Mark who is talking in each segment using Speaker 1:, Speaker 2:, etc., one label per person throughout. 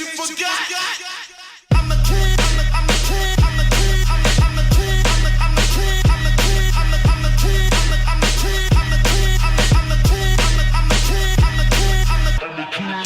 Speaker 1: you forgot. I'm a kid, I'm a kid, I'm a kid, I'm a kid, I'm a kid, I'm a kid, I'm a kid, I'm a kid, I'm a kid, I'm a kid, I'm a kid, I'm a kid, I'm a kid.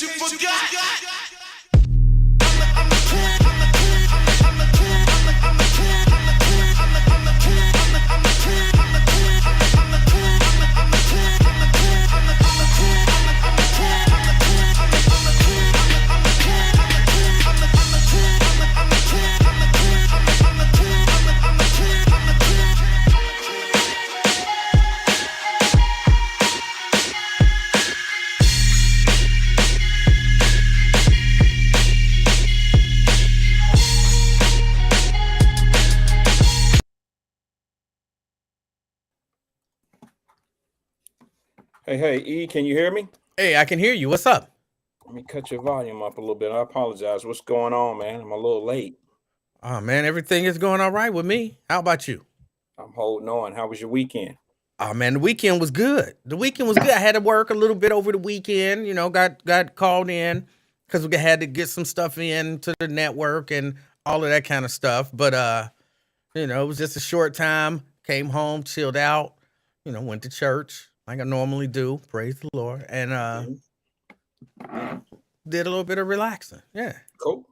Speaker 1: You forgot.
Speaker 2: Hey, E, can you hear me?
Speaker 3: Hey, I can hear you. What's up?
Speaker 2: Let me cut your volume up a little bit. I apologize. What's going on, man? I'm a little late.
Speaker 3: Oh man, everything is going all right with me. How about you?
Speaker 2: I'm holding on. How was your weekend?
Speaker 3: Oh man, the weekend was good. The weekend was good. I had to work a little bit over the weekend. Got called in because we had to get some stuff in to the network and all of that kind of stuff. But it was just a short time. Came home, chilled out. Went to church like I normally do. Praise the Lord, and did a little bit of relaxing. Yeah.
Speaker 2: Cool.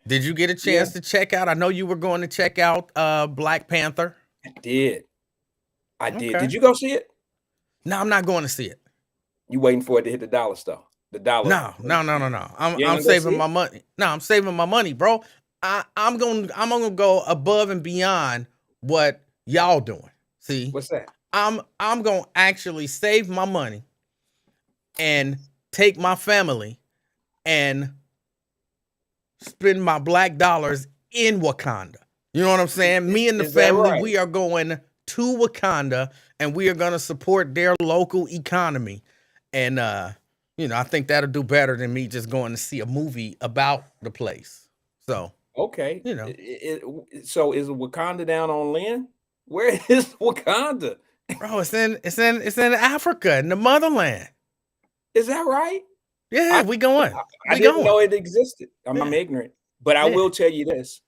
Speaker 3: Did you get a chance to check out? I know you were going to check out Black Panther.
Speaker 2: I did.
Speaker 3: Okay.
Speaker 2: Did you go see it?
Speaker 3: No, I'm not going to see it.
Speaker 2: You waiting for it to hit the dollar store? The dollar?
Speaker 3: No. I'm saving my money. No, I'm saving my money, bro. I'm gonna go above and beyond what y'all doing. See,
Speaker 2: what's that?
Speaker 3: I'm gonna actually save my money and take my family and spend my black dollars in Wakanda. You know what I'm saying? Me and the family,
Speaker 2: right?
Speaker 3: We are going to Wakanda and we are going to support their local economy. And, I think that'll do better than me just going to see a movie about the place. So,
Speaker 2: okay. So is Wakanda down on land? Where is Wakanda?
Speaker 3: Bro, it's in Africa, in the motherland.
Speaker 2: Is that right?
Speaker 3: Yeah, we going.
Speaker 2: I didn't know it existed. I'm ignorant. But I will tell you this.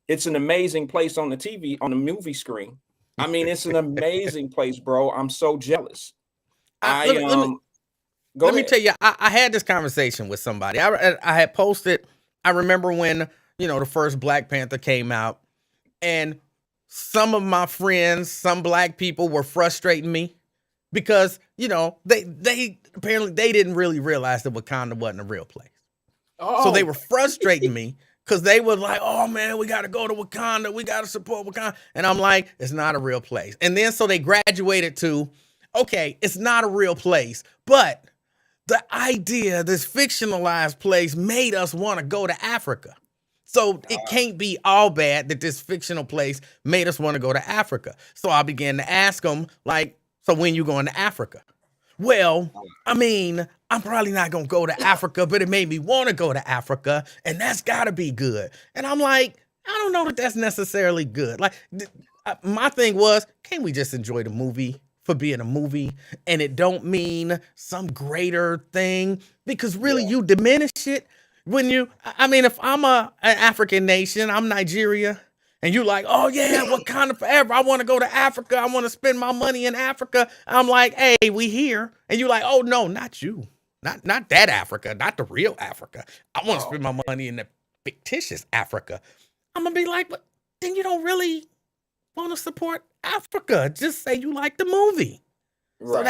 Speaker 2: It's an amazing place on the TV, on the movie screen. I mean, it's an amazing place, bro. I'm so jealous.
Speaker 3: Let me tell you, I had this conversation with somebody. I had posted, I remember when, the first Black Panther came out, and some of my friends, some black people were frustrating me because, they apparently they didn't really realize that Wakanda wasn't a real place. So they were frustrating me because they were like, oh man, we got to go to Wakanda. We got to support Wakanda. And I'm like, it's not a real place. And then so they graduated to, okay, it's not a real place, but the idea, this fictionalized place made us want to go to Africa. So it can't be all bad that this fictional place made us want to go to Africa. So I began to ask them, like, so when you going to Africa? Well, I mean, I'm probably not going to go to Africa, but it made me want to go to Africa, and that's got to be good. And I'm like, I don't know that that's necessarily good. Like, my thing was, can't we just enjoy the movie for being a movie, and it don't mean some greater thing? Because really, you diminish it when you, I mean, if I'm an African nation, I'm Nigeria, and you like, oh yeah, Wakanda forever. I want to go to Africa. I want to spend my money in Africa. I'm like, hey, we here. And you like, oh no, not you. Not that Africa, not the real Africa. I want to spend my money in the fictitious Africa. I'm going to be like, but then you don't really want to support Africa. Just say you like the movie. Right. So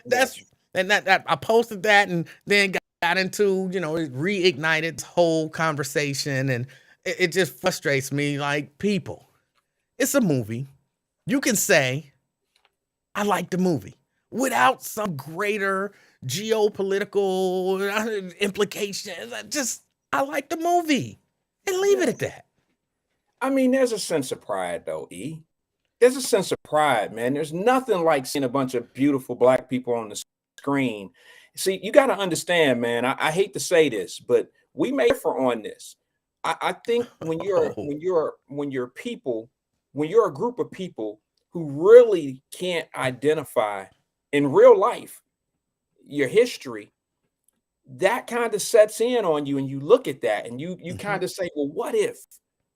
Speaker 3: that's, and that I posted that and then got into, it reignited this whole conversation. And it just frustrates me. Like, people, it's a movie. You can say, I like the movie without some greater geopolitical implications. I like the movie and leave it at that.
Speaker 2: I mean, there's a sense of pride, though, E. There's a sense of pride, man. There's nothing like seeing a bunch of beautiful black people on the screen. See, you got to understand, man. I hate to say this, but we may differ on this. I think when you're a group of people who really can't identify in real life your history, that kind of sets in on you, and you look at that and you kind of say, well,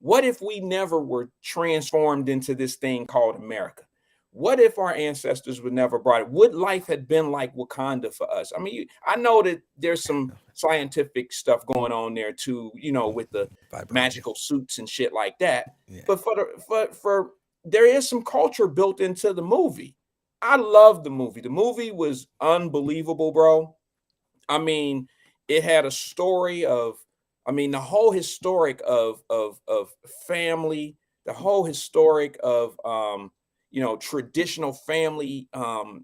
Speaker 2: what if we never were transformed into this thing called America? What if our ancestors would never brought it? Would life had been like Wakanda for us? I mean, I know that there's some scientific stuff going on there too, with the magical suits and shit like that. Yeah. But for there is some culture built into the movie. I love the movie. The movie was unbelievable, bro. I mean, it had a story of, the whole historic of family, the whole historic of traditional family. I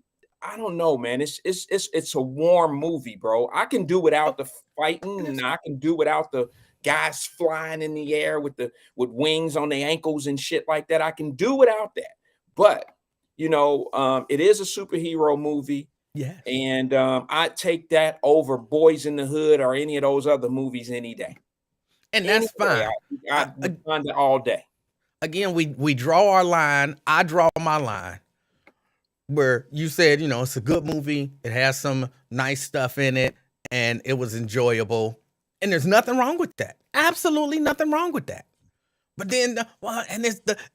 Speaker 2: don't know, man. It's a warm movie, bro. I can do without the fighting, and I can do without the guys flying in the air with wings on their ankles and shit like that. I can do without that. But it is a superhero movie.
Speaker 3: Yeah.
Speaker 2: And I'd take that over Boys in the Hood or any of those other movies any day.
Speaker 3: And that's fine.
Speaker 2: I'd find it all day.
Speaker 3: Again, we draw our line. I draw my line where you said, it's a good movie. It has some nice stuff in it, and it was enjoyable. And there's nothing wrong with that. Absolutely nothing wrong with that. But then,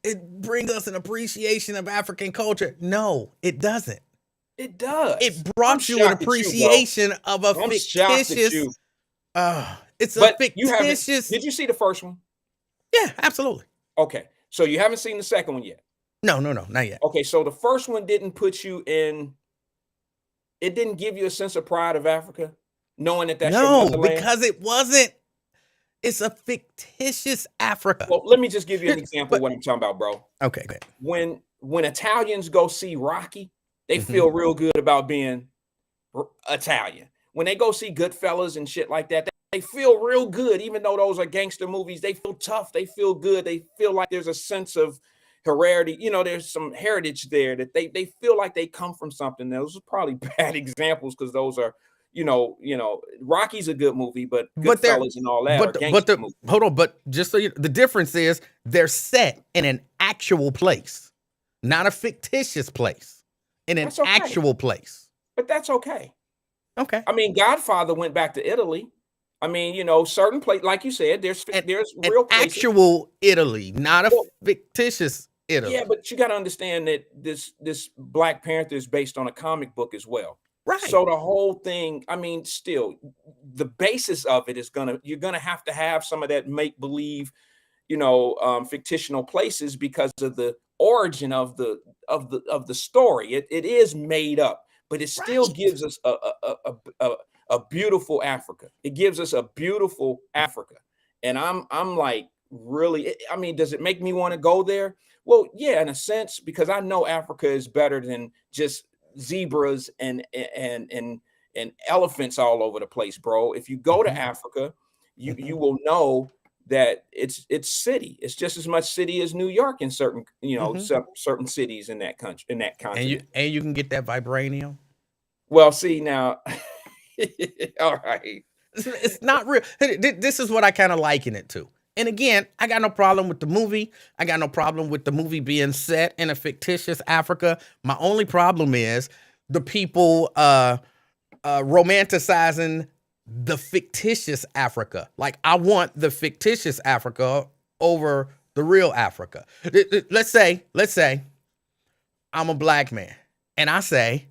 Speaker 3: it brings us an appreciation of African culture. No, it doesn't.
Speaker 2: It does.
Speaker 3: It brought you an appreciation of a fictitious. It's a fictitious.
Speaker 2: Did you see the first one?
Speaker 3: Yeah, absolutely.
Speaker 2: Okay, so you haven't seen the second one yet?
Speaker 3: No, not yet.
Speaker 2: Okay, so the first one didn't put you in. It didn't give you a sense of pride of Africa, knowing that that's your motherland?
Speaker 3: Because it wasn't. It's a fictitious Africa.
Speaker 2: Well, let me just give you an example of what I'm talking about, bro.
Speaker 3: Okay, good.
Speaker 2: When Italians go see Rocky, they feel real good about being Italian. When they go see Goodfellas and shit like that, they feel real good. Even though those are gangster movies, they feel tough. They feel good. They feel like there's a sense of heredity. There's some heritage there that they feel like they come from something. Those are probably bad examples because those are, Rocky's a good movie, but Goodfellas and all that are gangster movies.
Speaker 3: Hold on, but just so the difference is they're set in an actual place, not a fictitious place. In an actual place.
Speaker 2: But that's okay.
Speaker 3: Okay.
Speaker 2: I mean, Godfather went back to Italy. I mean, certain place, like you said, there's real places.
Speaker 3: Actual Italy, not a fictitious Italy.
Speaker 2: Yeah, but you got to understand that this Black Panther is based on a comic book as well.
Speaker 3: Right.
Speaker 2: So the whole thing, still, the basis of it is you're gonna have to have some of that make believe, fictional places because of the origin of the story. It is made up, but it still gives us a beautiful Africa. It gives us a beautiful Africa. And I'm like, really, does it make me want to go there? Well, yeah, in a sense, because I know Africa is better than just zebras and elephants all over the place, bro. If you go to Africa, you will know that it's city. It's just as much city as New York in certain, certain cities in that country, in that continent.
Speaker 3: And you can get that vibranium.
Speaker 2: Well, see now, all right.
Speaker 3: It's not real. This is what I kind of liken it to. And again, I got no problem with the movie. I got no problem with the movie being set in a fictitious Africa. My only problem is the people romanticizing the fictitious Africa. Like, I want the fictitious Africa over the real Africa. Let's say I'm a black man and I say,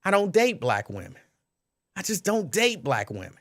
Speaker 3: I don't date black women. I just don't date black women.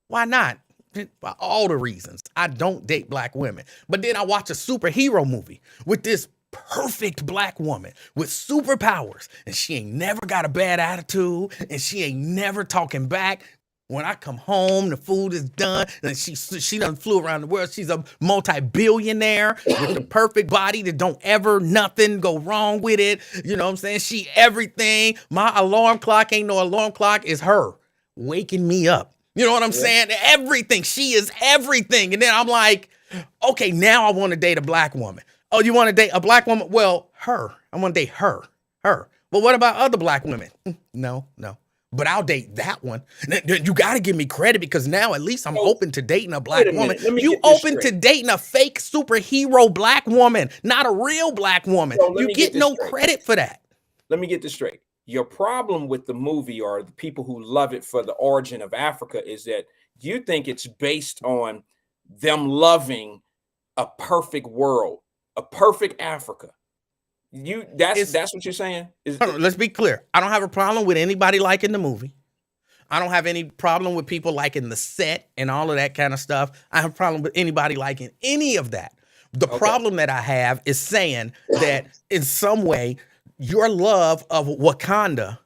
Speaker 3: Why not? For all the reasons. I don't date black women. But then I watch a superhero movie with this perfect black woman with superpowers, and she ain't never got a bad attitude, and she ain't never talking back. When I come home, the food is done, and she done flew around the world. She's a multi-billionaire with the perfect body that don't ever nothing go wrong with it. You know what I'm saying? She everything. My alarm clock ain't no alarm clock. It's her waking me up. You know what I'm saying? Everything. She is everything. And then I'm like, okay, now I want to date a black woman. Oh, you want to date a black woman? Well, her. I want to date her. Her. But what about other black women? No. But I'll date that one. You got to give me credit because now at least I'm open to dating a black woman. You open to dating a fake superhero black woman, not a real black woman.
Speaker 2: So
Speaker 3: you get no credit for that.
Speaker 2: Let me get this straight. Your problem with the movie or the people who love it for the origin of Africa is that you think it's based on them loving a perfect world, a perfect Africa. That's what you're saying?
Speaker 3: Let's be clear. I don't have a problem with anybody liking the movie. I don't have any problem with people liking the set and all of that kind of stuff. I have a problem with anybody liking any of that. The problem that I have is saying that in some way, your love of Wakanda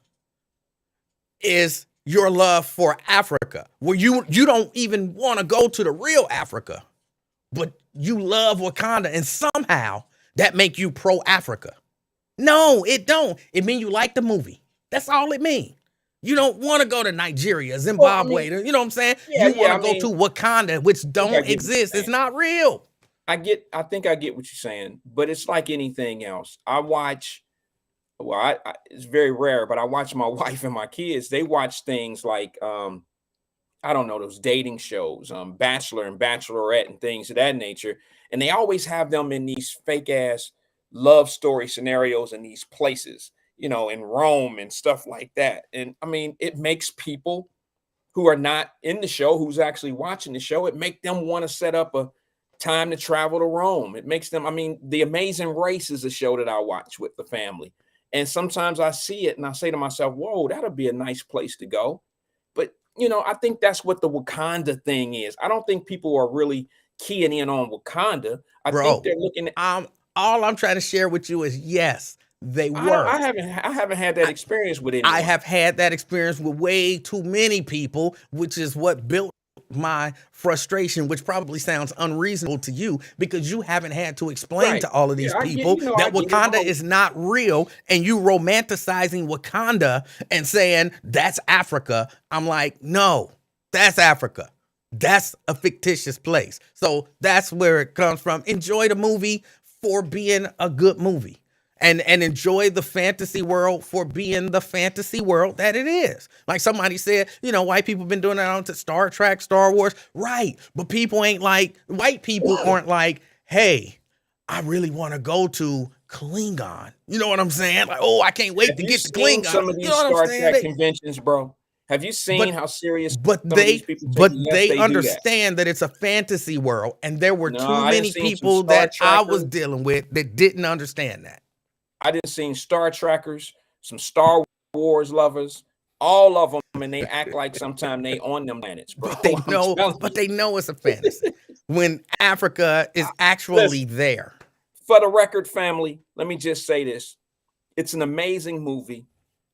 Speaker 3: is your love for Africa, where you don't even want to go to the real Africa, but you love Wakanda, and somehow that make you pro-Africa. No, it don't. It mean you like the movie. That's all it mean. You don't want to go to Nigeria, Zimbabwe. Well, you know what I'm saying? You want to go to Wakanda, which don't exist. It's not real.
Speaker 2: I think I get what you're saying, but it's like anything else. It's very rare, but I watch my wife and my kids. They watch things like, I don't know, those dating shows, Bachelor and Bachelorette and things of that nature. And they always have them in these fake ass love story scenarios in these places, you know, in Rome and stuff like that. And I mean, it makes people who are not in the show, who's actually watching the show, it make them want to set up a time to travel to Rome. It makes them, I mean, The Amazing Race is a show that I watch with the family. And sometimes I see it and I say to myself, whoa, that'll be a nice place to go. But, you know, I think that's what the Wakanda thing is. I don't think people are really keying in on Wakanda. I think they're looking at...
Speaker 3: all I'm trying to share with you is, yes, they were.
Speaker 2: I haven't had that experience with anyone.
Speaker 3: I have had that experience with way too many people, which is what built my frustration, which probably sounds unreasonable to you because you haven't had to explain to all of these people that Wakanda is not real, and you romanticizing Wakanda and saying that's Africa. I'm like, no, that's Africa. That's a fictitious place. So that's where it comes from. Enjoy the movie for being a good movie. And enjoy the fantasy world for being the fantasy world that it is. Like somebody said, you know, white people been doing that on to Star Trek, Star Wars. Right. But people ain't like, white people aren't like, hey, I really want to go to Klingon. You know what I'm saying? Like, oh, I can't wait to get to Klingon.
Speaker 2: Some of these Star Trek conventions, bro. Have you seen how serious?
Speaker 3: But they understand that it's a fantasy world, and there were too many people that I was dealing with that didn't understand that.
Speaker 2: I didn't see Star Trekkers, some Star Wars lovers, all of them, and they act like sometimes they on them planets, bro.
Speaker 3: But they know it's a fantasy when Africa is actually there.
Speaker 2: For the record, family, let me just say this: it's an amazing movie.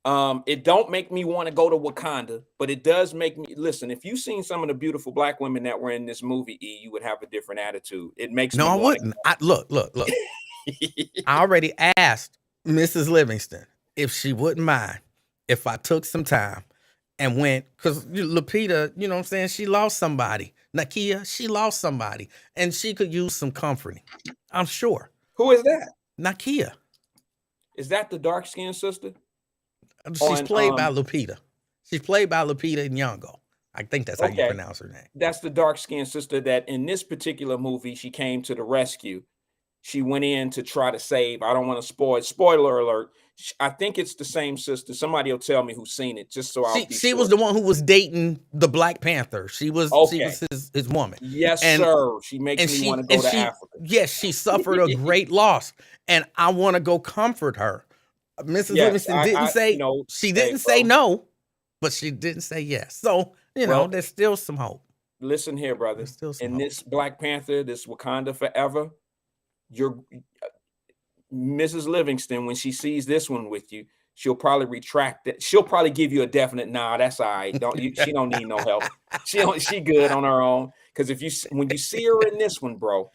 Speaker 2: It don't make me want to go to Wakanda, but it does make me listen. If you've seen some of the beautiful black women that were in this movie, you would have a different attitude. It makes me
Speaker 3: I wouldn't. Look. I already asked Mrs. Livingston if she wouldn't mind if I took some time and went, because Lupita, you know what I'm saying? She lost somebody. Nakia, she lost somebody, and she could use some comforting. I'm sure.
Speaker 2: Who is that?
Speaker 3: Nakia.
Speaker 2: Is that the dark-skinned sister?
Speaker 3: She's played by Lupita. She's played by Lupita Nyong'o. I think that's how you pronounce her name.
Speaker 2: That's the dark-skinned sister that in this particular movie, she came to the rescue. She went in to try to save. I don't want to spoiler alert. I think it's the same sister. Somebody will tell me who's seen it, just so I'll be
Speaker 3: She was the one who was dating the Black Panther. She was his woman.
Speaker 2: Yes, sir. She makes me want to go to Africa.
Speaker 3: Yes, she suffered a great loss, and I want to go comfort her. Mrs. Livingston didn't say no. She didn't say no, but she didn't say yes. So, there's still some hope.
Speaker 2: Listen here, brother.
Speaker 3: There's still some hope.
Speaker 2: This Black Panther, this Wakanda Forever, your Mrs. Livingston, when she sees this one with you, she'll probably retract it. She'll probably give you a definite nah, that's all right. She don't need no help. She good on her own. Because when you see her in this one, bro,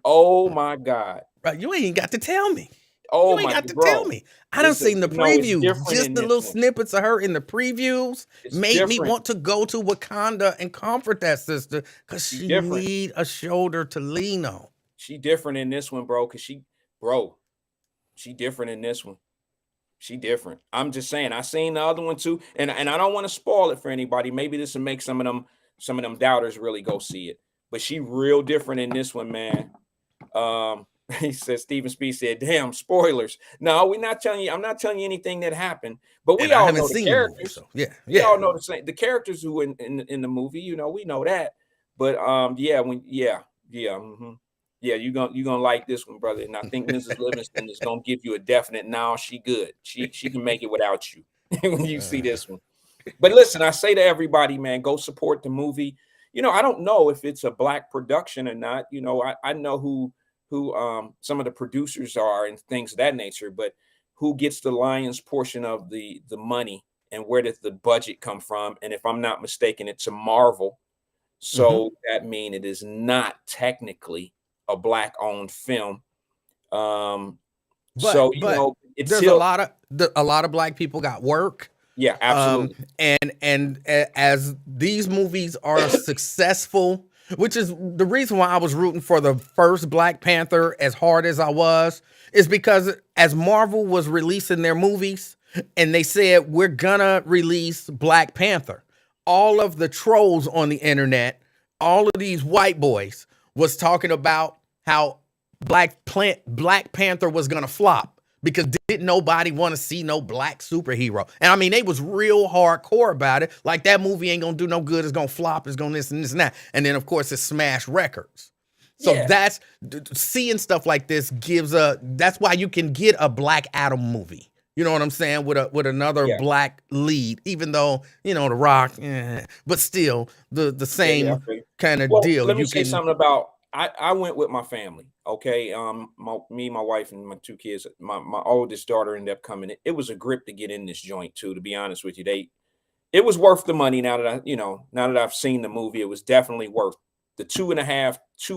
Speaker 2: oh my God.
Speaker 3: Right, you ain't got to tell me.
Speaker 2: Oh
Speaker 3: you ain't
Speaker 2: my
Speaker 3: got to
Speaker 2: bro.
Speaker 3: tell me. I done seen the previews. Just the little
Speaker 2: one.
Speaker 3: snippets of her in the previews made me want to go to Wakanda and comfort that sister because she need a shoulder to lean on.
Speaker 2: She different in this one, bro. Because she different in this one. She different. I'm just saying. I seen the other one too, and I don't want to spoil it for anybody. Maybe this will make some of them doubters really go see it. But she real different in this one, man. He says Stephen Speed said, "Damn, spoilers." No, we're not telling you. I'm not telling you anything that happened, but we all know the characters.
Speaker 3: The movie, so
Speaker 2: we all know the characters who in the movie. You know, we know that. But you're gonna like this one, brother. And I think Mrs. Livingston is gonna give you a definite now. She good. She can make it without you when you see this one. But listen, I say to everybody, man, go support the movie. You know, I don't know if it's a Black production or not. You know, I know who some of the producers are and things of that nature, but who gets the lion's portion of the money and where does the budget come from? And if I'm not mistaken, it's a Marvel. So that means it is not technically a Black owned film. So you know, it's
Speaker 3: there's
Speaker 2: still,
Speaker 3: a lot of Black people got work.
Speaker 2: Yeah, absolutely.
Speaker 3: And as these movies are successful, which is the reason why I was rooting for the first Black Panther as hard as I was, is because as Marvel was releasing their movies and they said, we're gonna release Black Panther, all of the trolls on the internet, all of these white boys was talking about how Black Panther was gonna flop because didn't nobody want to see no Black superhero. And I mean, they was real hardcore about it. Like, that movie ain't gonna do no good. It's gonna flop. It's gonna this and this and that. And then, of course, it smashed records. So that's seeing stuff like this that's why you can get a Black Adam movie. You know what I'm saying? With another Black lead, even though, you know, The Rock, but still the same kind of deal.
Speaker 2: Let me say something about, I went with my family. Okay. Me, my wife, and my 2 kids. My oldest daughter ended up coming. It was a grip to get in this joint too, to be honest with you. It was worth the money now that I've seen the movie. It was definitely worth the 2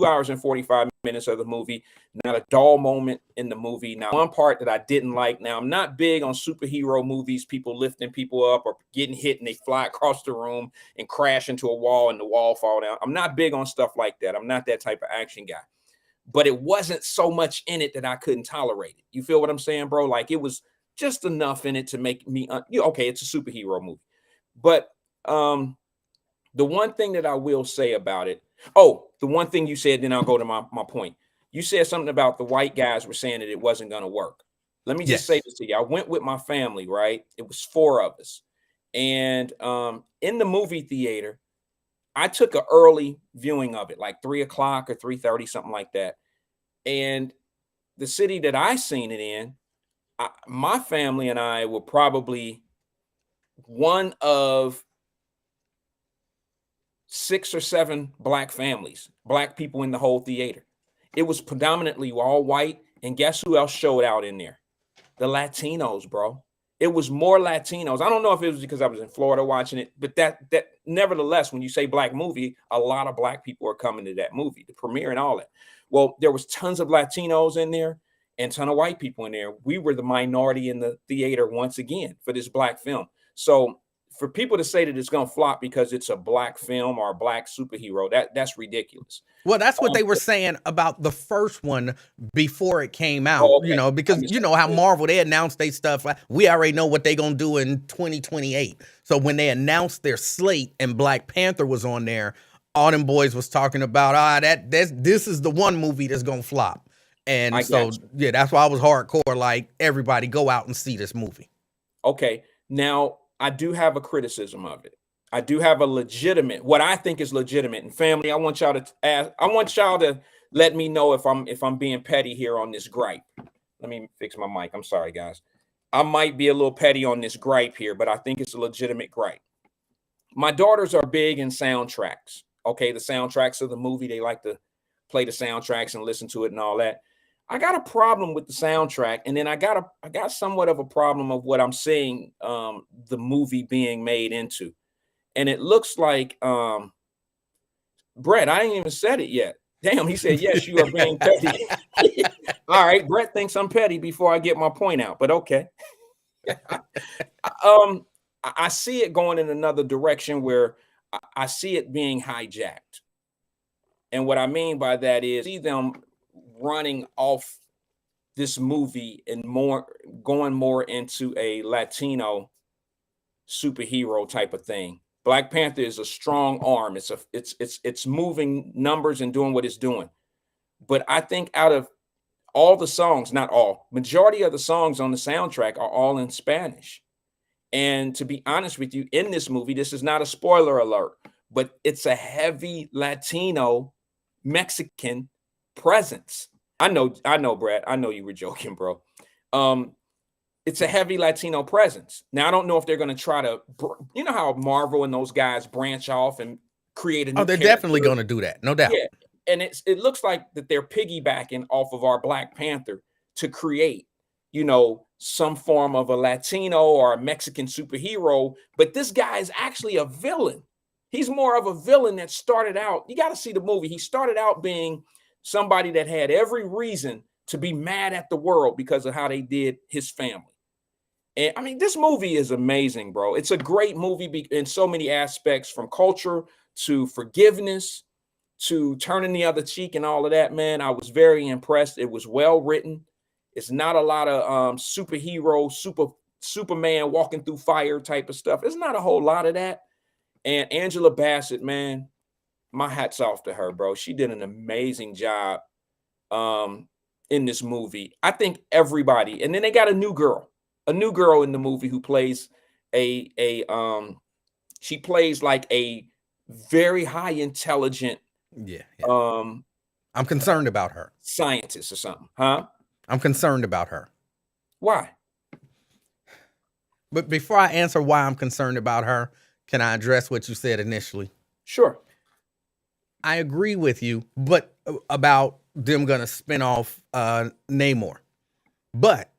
Speaker 2: hours and 45 minutes of the movie. Not a dull moment in the movie. Now, one part that I didn't like, now I'm not big on superhero movies, people lifting people up or getting hit and they fly across the room and crash into a wall and the wall fall down. I'm not big on stuff like that. I'm not that type of action guy. But it wasn't so much in it that I couldn't tolerate it. You feel what I'm saying, bro? Like, it was just enough in it to make me, okay, it's a superhero movie. But the one thing that I will say about it, the one thing you said, then I'll go to my point. You said something about the white guys were saying that it wasn't going to work. Let me just say this to you. I went with my family, right? It was 4 of us. And in the movie theater, I took an early viewing of it, like 3 o'clock or 3:30, something like that. And the city that I seen it in, my family and I were probably one of 6 or 7 Black families, Black people in the whole theater. It was predominantly all white. And guess who else showed out in there? The Latinos, bro. It was more Latinos. I don't know if it was because I was in Florida watching it, but that nevertheless, when you say Black movie, a lot of Black people are coming to that movie, the premiere and all that. Well, there was tons of Latinos in there and ton of white people in there. We were the minority in the theater once again for this Black film. So for people to say that it's going to flop because it's a Black film or a Black superhero, that's ridiculous.
Speaker 3: Well, that's what they were saying about the first one before it came out, you know, because you know how Marvel, they announced their stuff. We already know what they're going to do in 2028. So when they announced their slate and Black Panther was on there, all them boys was talking about, this is the one movie that's going to flop. And that's why I was hardcore, like, everybody go out and see this movie.
Speaker 2: Okay. Now, I do have a criticism of it. I do have a legitimate, what I think is legitimate. And family, I want y'all to let me know if I'm being petty here on this gripe. Let me fix my mic. I'm sorry, guys. I might be a little petty on this gripe here, but I think it's a legitimate gripe. My daughters are big in soundtracks. Okay, the soundtracks of the movie, they like to play the soundtracks and listen to it and all that. I got a problem with the soundtrack, and then I got somewhat of a problem of what I'm seeing the movie being made into. And it looks like Brett, I ain't even said it yet. Damn, he said, yes, you are being petty. All right, Brett thinks I'm petty before I get my point out, but okay. I see it going in another direction where I see it being hijacked. And what I mean by that is see them running off this movie and going more into a Latino superhero type of thing. Black Panther is a strong arm. It's moving numbers and doing what it's doing. But I think out of all the songs, not all, majority of the songs on the soundtrack are all in Spanish. And to be honest with you, in this movie, this is not a spoiler alert, but it's a heavy Latino Mexican presence. I know, Brad. I know you were joking, bro. It's a heavy Latino presence. Now, I don't know if they're going to try to, you know how Marvel and those guys branch off and create a new
Speaker 3: they're definitely going to do that. No doubt.
Speaker 2: Yeah. And it looks like that they're piggybacking off of our Black Panther to create, you know, some form of a Latino or a Mexican superhero. But this guy is actually a villain. He's more of a villain that started out. You got to see the movie. He started out being somebody that had every reason to be mad at the world because of how they did his family. And I mean, this movie is amazing, bro. It's a great movie in so many aspects, from culture to forgiveness to turning the other cheek and all of that, man. I was very impressed. It was well written. It's not a lot of superhero, Superman walking through fire type of stuff. It's not a whole lot of that. And Angela Bassett, man, my hat's off to her, bro. She did an amazing job in this movie. I think everybody, and then they got a new girl in the movie who plays she plays like a very high intelligent
Speaker 3: I'm concerned about her.
Speaker 2: Scientist or something, huh?
Speaker 3: I'm concerned about her.
Speaker 2: Why?
Speaker 3: But before I answer why I'm concerned about her, can I address what you said initially?
Speaker 2: Sure.
Speaker 3: I agree with you, but about them gonna spin off Namor. But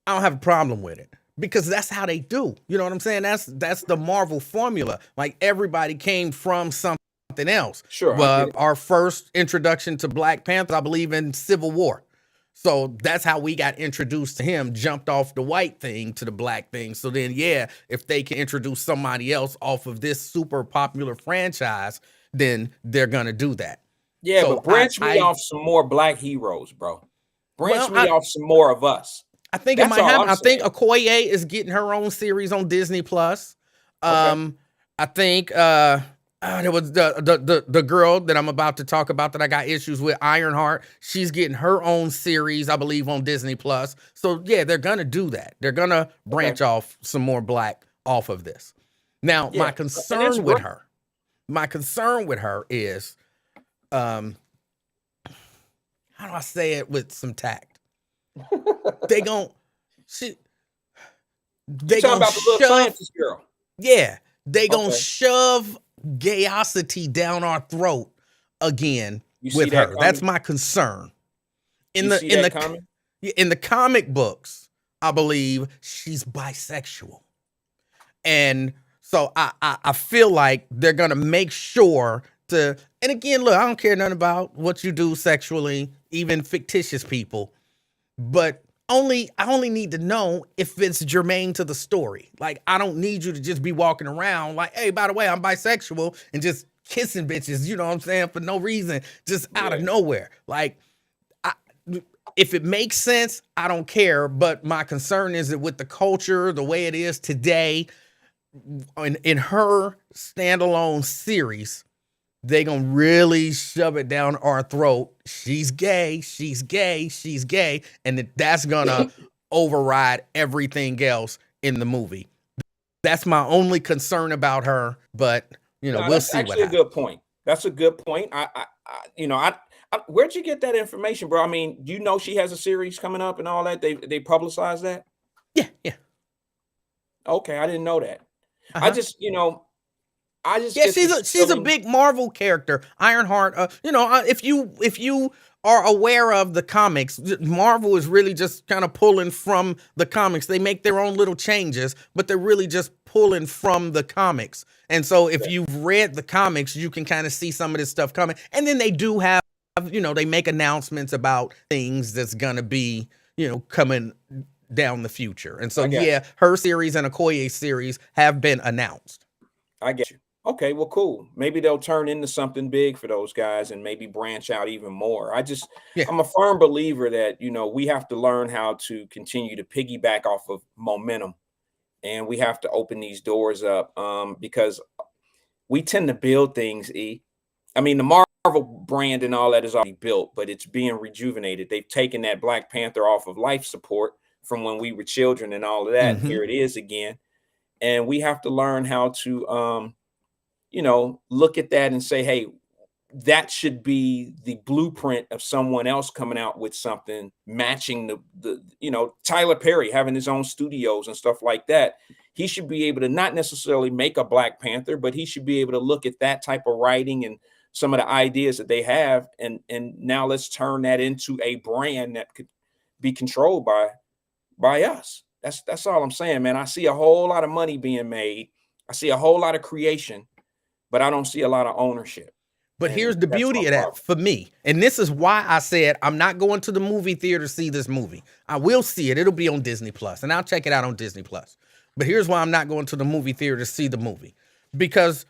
Speaker 3: I don't have a problem with it because that's how they do. You know what I'm saying? That's the Marvel formula. Like, everybody came from something else.
Speaker 2: Sure.
Speaker 3: Our first introduction to Black Panther, I believe, in Civil War. So that's how we got introduced to him, jumped off the white thing to the black thing. So then, yeah, if they can introduce somebody else off of this super popular franchise, then they're going to do that.
Speaker 2: Yeah,
Speaker 3: so
Speaker 2: but branch me off some more black heroes, bro. Branch me off some more of us.
Speaker 3: I think it might happen. I think Okoye is getting her own series on Disney Plus. Okay. I think there was the girl that I'm about to talk about that I got issues with, Ironheart. She's getting her own series, I believe, on Disney Plus. So yeah, they're gonna do that. They're gonna branch off some more black off of this. Now, my concern with her is, how do I say it with some tact? They gonna talking
Speaker 2: about the little scientist girl.
Speaker 3: Yeah, they gonna shove gayosity down our throat again with her. That's my concern. In the comic books, I believe she's bisexual, and so I feel like they're gonna make sure to. And again, look, I don't care nothing about what you do sexually, even fictitious people, but I only need to know if it's germane to the story. Like, I don't need you to just be walking around like, hey, by the way, I'm bisexual, and just kissing bitches, you know what I'm saying, for no reason, just out of nowhere. Like, if it makes sense, I don't care. But my concern is that with the culture, the way it is today, in her standalone series, they gonna really shove it down our throat. She's gay, she's gay, she's gay, and that's gonna override everything else in the movie. That's my only concern about her, but we'll see what happens. That's actually
Speaker 2: a good point. That's a good point. Where'd you get that information, bro? I mean, you know she has a series coming up and all that. They publicize that?
Speaker 3: Yeah.
Speaker 2: Okay, I didn't know that.
Speaker 3: She's a big Marvel character, Ironheart. If you are aware of the comics. Marvel is really just kind of pulling from the comics. They make their own little changes, but they're really just pulling from the comics. And so if you've read the comics, you can kind of see some of this stuff coming. And then they do have, they make announcements about things that's going to be, coming down the future. And so, her series and Okoye series have been announced.
Speaker 2: I get you. Okay, well, cool. Maybe they'll turn into something big for those guys and maybe branch out even more. I'm a firm believer that, we have to learn how to continue to piggyback off of momentum, and we have to open these doors up because we tend to build things, I mean, the Marvel brand and all that is already built, but it's being rejuvenated. They've taken that Black Panther off of life support from when we were children and all of that. And here it is again. And we have to learn how to, look at that and say, hey, that should be the blueprint of someone else coming out with something matching the Tyler Perry having his own studios and stuff like that. He should be able to not necessarily make a Black Panther, but he should be able to look at that type of writing and some of the ideas that they have. And now let's turn that into a brand that could be controlled by us. That's all I'm saying, man. I see a whole lot of money being made. I see a whole lot of creation, but I don't see a lot of ownership.
Speaker 3: But here's the beauty of that for me. And this is why I said I'm not going to the movie theater to see this movie. I will see it. It'll be on Disney Plus, and I'll check it out on Disney Plus. But here's why I'm not going to the movie theater to see the movie. Because,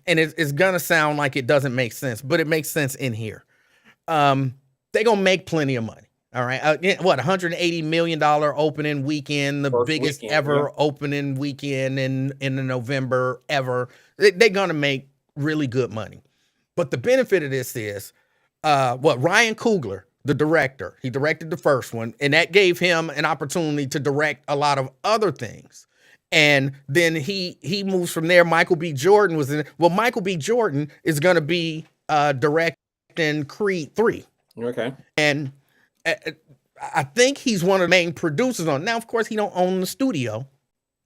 Speaker 3: and it's going to sound like it doesn't make sense, but it makes sense in here. They're going to make plenty of money. All right. $180 million opening weekend, the biggest ever opening weekend in the November ever. They're going to make really good money. But the benefit of this is Ryan Coogler, the director, he directed the first one, and that gave him an opportunity to direct a lot of other things. And then he moves from there. Michael B. Jordan was in it. Well, Michael B. Jordan is going to be directing Creed 3.
Speaker 2: Okay.
Speaker 3: And I think he's one of the main producers on it. Now, of course, he don't own the studio,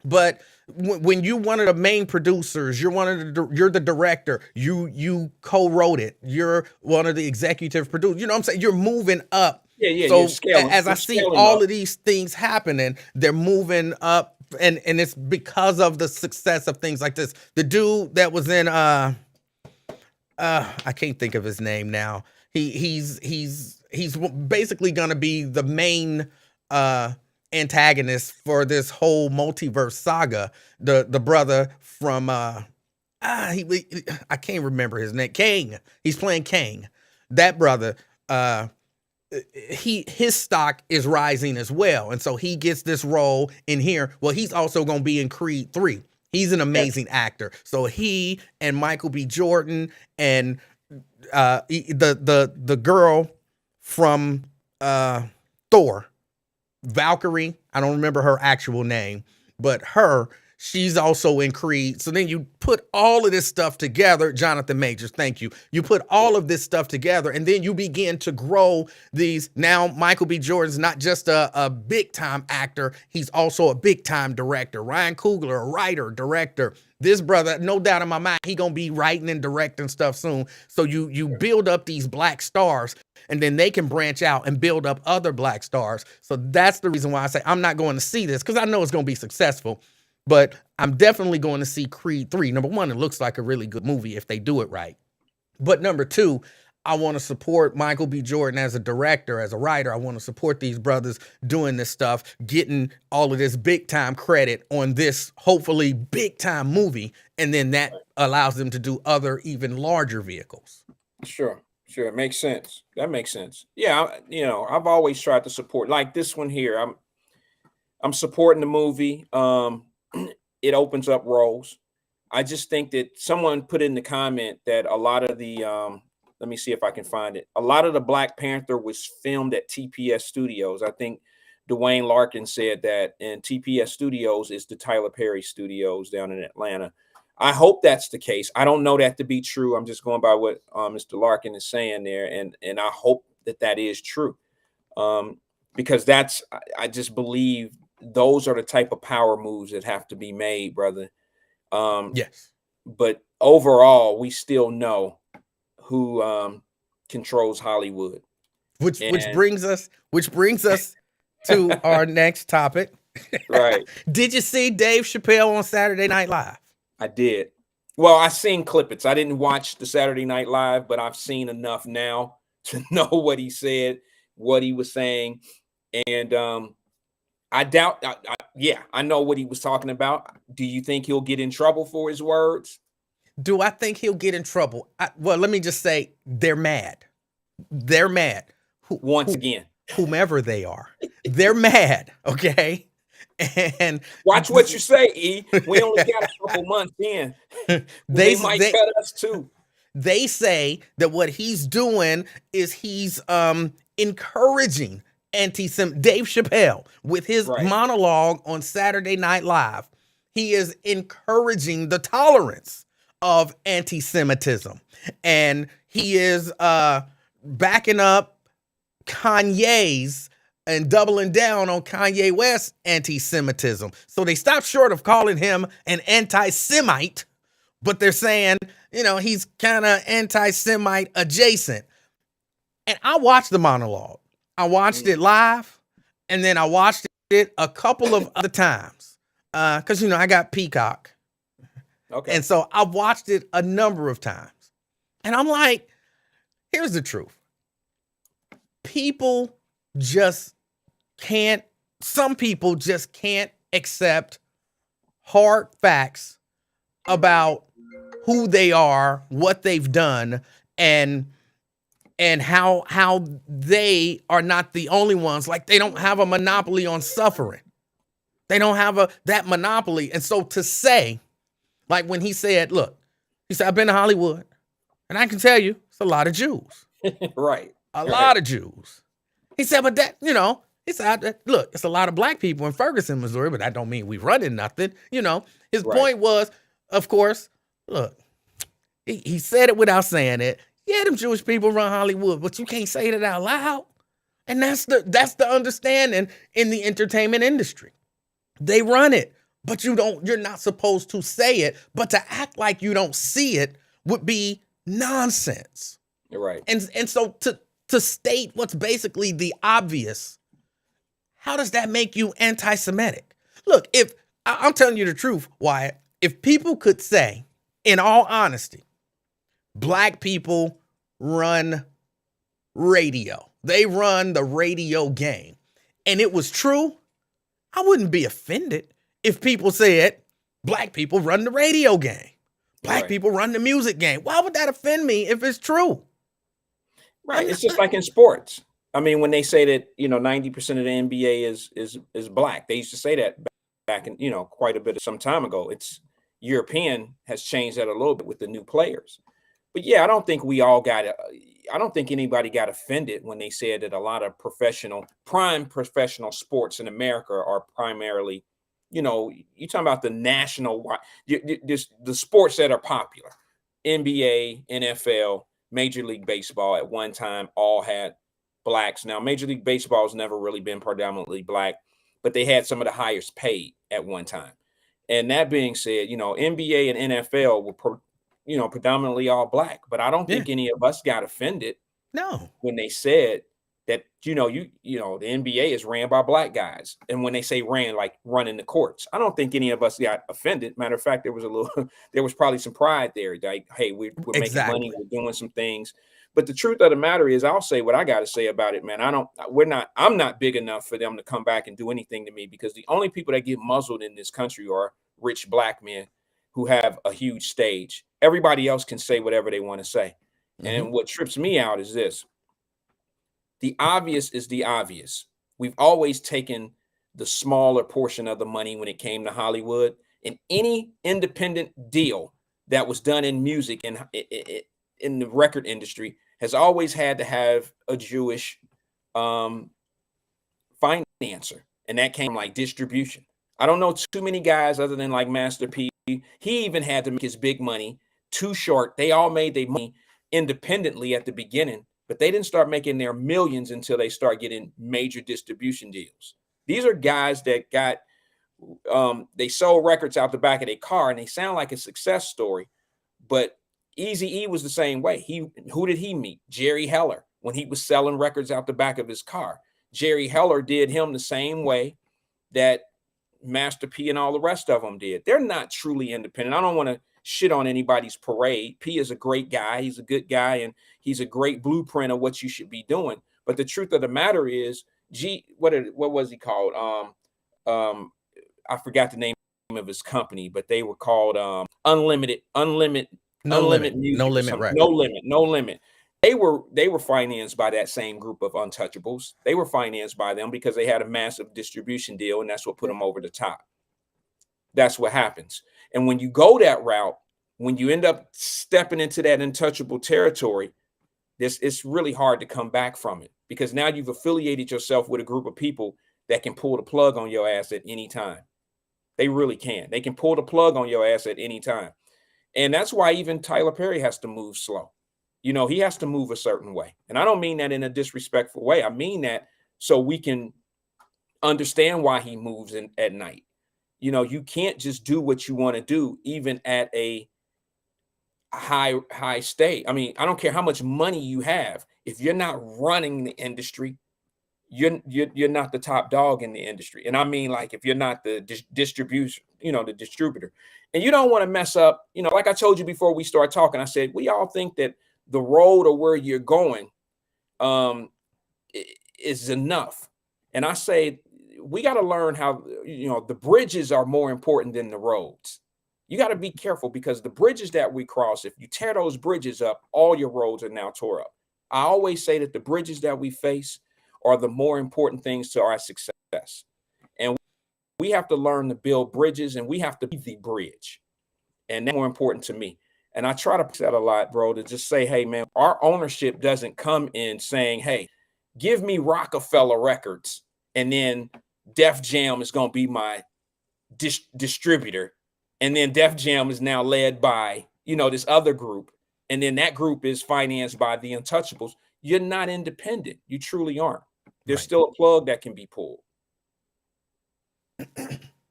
Speaker 3: but when you one of the main producers, you're you're the director, you co-wrote it, you're one of the executive producers. You know what I'm saying? You're moving up.
Speaker 2: Yeah.
Speaker 3: So as I see all of these things happening, they're moving up, and it's because of the success of things like this. The dude that was in I can't think of his name now. He's basically gonna be the main antagonist for this whole multiverse saga. The brother from I can't remember his name. Kang. He's playing Kang. That brother, his stock is rising as well, and so he gets this role in here. Well, he's also gonna be in Creed 3. He's an amazing actor. So he and Michael B. Jordan and the girl from Thor, Valkyrie, I don't remember her actual name, but she's also in Creed. So then you put all of this stuff together, Jonathan Majors, thank you. You put all of this stuff together, and then you begin to grow these. Now, Michael B. Jordan's not just a big-time actor, he's also a big-time director. Ryan Coogler, a writer, director. This brother, no doubt in my mind, he gonna be writing and directing stuff soon. So you build up these black stars, and then they can branch out and build up other black stars. So that's the reason why I say I'm not going to see this, because I know it's going to be successful, but I'm definitely going to see Creed 3. Number one, it looks like a really good movie if they do it right. But number two, I want to support Michael B. Jordan as a director, as a writer. I want to support these brothers doing this stuff, getting all of this big time credit on this hopefully big time movie. And then that allows them to do other even larger vehicles.
Speaker 2: Sure. It makes sense. That makes sense. Yeah. I've always tried to support, like this one here. I'm supporting the movie. It opens up roles. I just think that someone put in the comment that a lot of the, let me see if I can find it. A lot of the Black Panther was filmed at TPS Studios. I think Dwayne Larkin said that, and TPS Studios is the Tyler Perry Studios down in Atlanta. I hope that's the case. I don't know that to be true. I'm just going by what Mr. Larkin is saying there, and I hope that is true, because I just believe those are the type of power moves that have to be made, brother.
Speaker 3: Yes.
Speaker 2: But overall, we still know who controls Hollywood.
Speaker 3: Which
Speaker 2: And
Speaker 3: brings us to our next topic.
Speaker 2: right.
Speaker 3: Did you see Dave Chappelle on Saturday Night Live?
Speaker 2: I did. Well, I seen clippets. I didn't watch the Saturday Night Live, but I've seen enough now to know what he said, what he was saying, and I doubt. I know what he was talking about. Do you think he'll get in trouble for his words?
Speaker 3: Do I think he'll get in trouble? Well, let me just say they're mad. They're mad.
Speaker 2: Once again,
Speaker 3: whomever they are, they're mad. Okay. And
Speaker 2: watch what you say, E. We only got a couple months in. They might cut us too.
Speaker 3: They say that what he's doing is he's encouraging Dave Chappelle with his monologue on Saturday Night Live. He is encouraging the tolerance of anti-Semitism, and he is backing up Kanye's and doubling down on Kanye West's anti-Semitism. So they stopped short of calling him an anti-Semite, but they're saying, he's kind of anti-Semite adjacent. And I watched the monologue. I watched it live, and then I watched it a couple of other times because, I got Peacock.
Speaker 2: Okay.
Speaker 3: And so I watched it a number of times. And I'm like, here's the truth. Some people just can't accept hard facts about who they are, what they've done, and how they are not the only ones. Like, they don't have a monopoly on suffering. They don't have that monopoly. And so to say, like when he said, I've been to Hollywood, and I can tell you, it's a lot of Jews.
Speaker 2: Right.
Speaker 3: A lot of Jews. He said, but that, he said, look, it's a lot of black people in Ferguson, Missouri, but that don't mean we running nothing. His point was, of course, look, he said it without saying it. Yeah, them Jewish people run Hollywood, but you can't say that out loud. And that's the understanding in the entertainment industry. They run it, but you're not supposed to say it, but to act like you don't see it would be nonsense.
Speaker 2: You're right.
Speaker 3: And so to state what's basically the obvious, how does that make you anti-Semitic? Look, if I'm telling you the truth, Wyatt, if people could say, in all honesty, black people run radio, they run the radio game, and it was true, I wouldn't be offended if people said black people run the radio game, black people run the music game. Why would that offend me if it's true?
Speaker 2: Right. It's just like in sports. I mean, when they say that, 90% of the NBA is black, they used to say that back in, quite a bit of some time ago. It's European has changed that a little bit with the new players. But yeah, I don't think anybody got offended when they said that a lot of prime professional sports in America are primarily, you're talking about the national, the sports that are popular, NBA, NFL, Major League Baseball at one time all had blacks. Now, Major League Baseball has never really been predominantly black, but they had some of the highest paid at one time. And that being said, NBA and NFL were, predominantly all black. But I don't think any of us got offended.
Speaker 3: No.
Speaker 2: When they said that, the NBA is ran by black guys. And when they say ran, like running the courts, I don't think any of us got offended. Matter of fact, there was probably some pride there. Like, hey, we're making money, we're doing some things. But the truth of the matter is, I'll say what I got to say about it, man. I'm not big enough for them to come back and do anything to me, because the only people that get muzzled in this country are rich black men who have a huge stage. Everybody else can say whatever they want to say. Mm-hmm. And what trips me out is this. The obvious is the obvious. We've always taken the smaller portion of the money when it came to Hollywood, and any independent deal that was done in music and in the record industry has always had to have a Jewish financer, and that came like distribution. I don't know too many guys other than like Master P. He even had to make his big money. Too Short, they all made their money independently at the beginning, but they didn't start making their millions until they start getting major distribution deals. These are guys that got they sold records out the back of their car, and they sound like a success story, but Eazy-E was the same way. Who did he meet? Jerry Heller. when he was selling records out the back of his car. Jerry Heller did him the same way that Master P and all the rest of them did. They're not truly independent. I don't want to shit on anybody's parade. P is a great guy. He's a good guy, and he's a great blueprint of what you should be doing. But the truth of the matter is, what was he called? I forgot the name of his company, but they were called Unlimited Music.
Speaker 3: No Limit.
Speaker 2: They were financed by that same group of untouchables. They were financed by them because they had a massive distribution deal, and that's what put them over the top. That's what happens. And when you go that route, when you end up stepping into that untouchable territory, it's really hard to come back from it, because now you've affiliated yourself with a group of people that can pull the plug on your ass at any time. They really can. They can pull the plug on your ass at any time. And that's why even Tyler Perry has to move slow. You know, he has to move a certain way. And I don't mean that in a disrespectful way. I mean that so we can understand why he moves at night. You know, you can't just do what you want to do, even at a high state. I mean, I don't care how much money you have. If you're not running the industry, you're not the top dog in the industry. And I mean, like, if you're not the distribution, the distributor, and you don't want to mess up, like I told you before we start talking, I said, we all think that the road or where you're going is enough. And I say, we got to learn how, the bridges are more important than the roads. You got to be careful, because the bridges that we cross, if you tear those bridges up, all your roads are now tore up. I always say that the bridges that we face are the more important things to our success. And we have to learn to build bridges, and we have to be the bridge. And that's more important to me. And I try to push that a lot, bro, to just say, hey, man, our ownership doesn't come in saying, hey, give me Rockefeller Records, and then Def Jam is going to be my distributor. And then Def Jam is now led by, this other group. And then that group is financed by the Untouchables. You're not independent. You truly aren't. There's still a plug that can be pulled.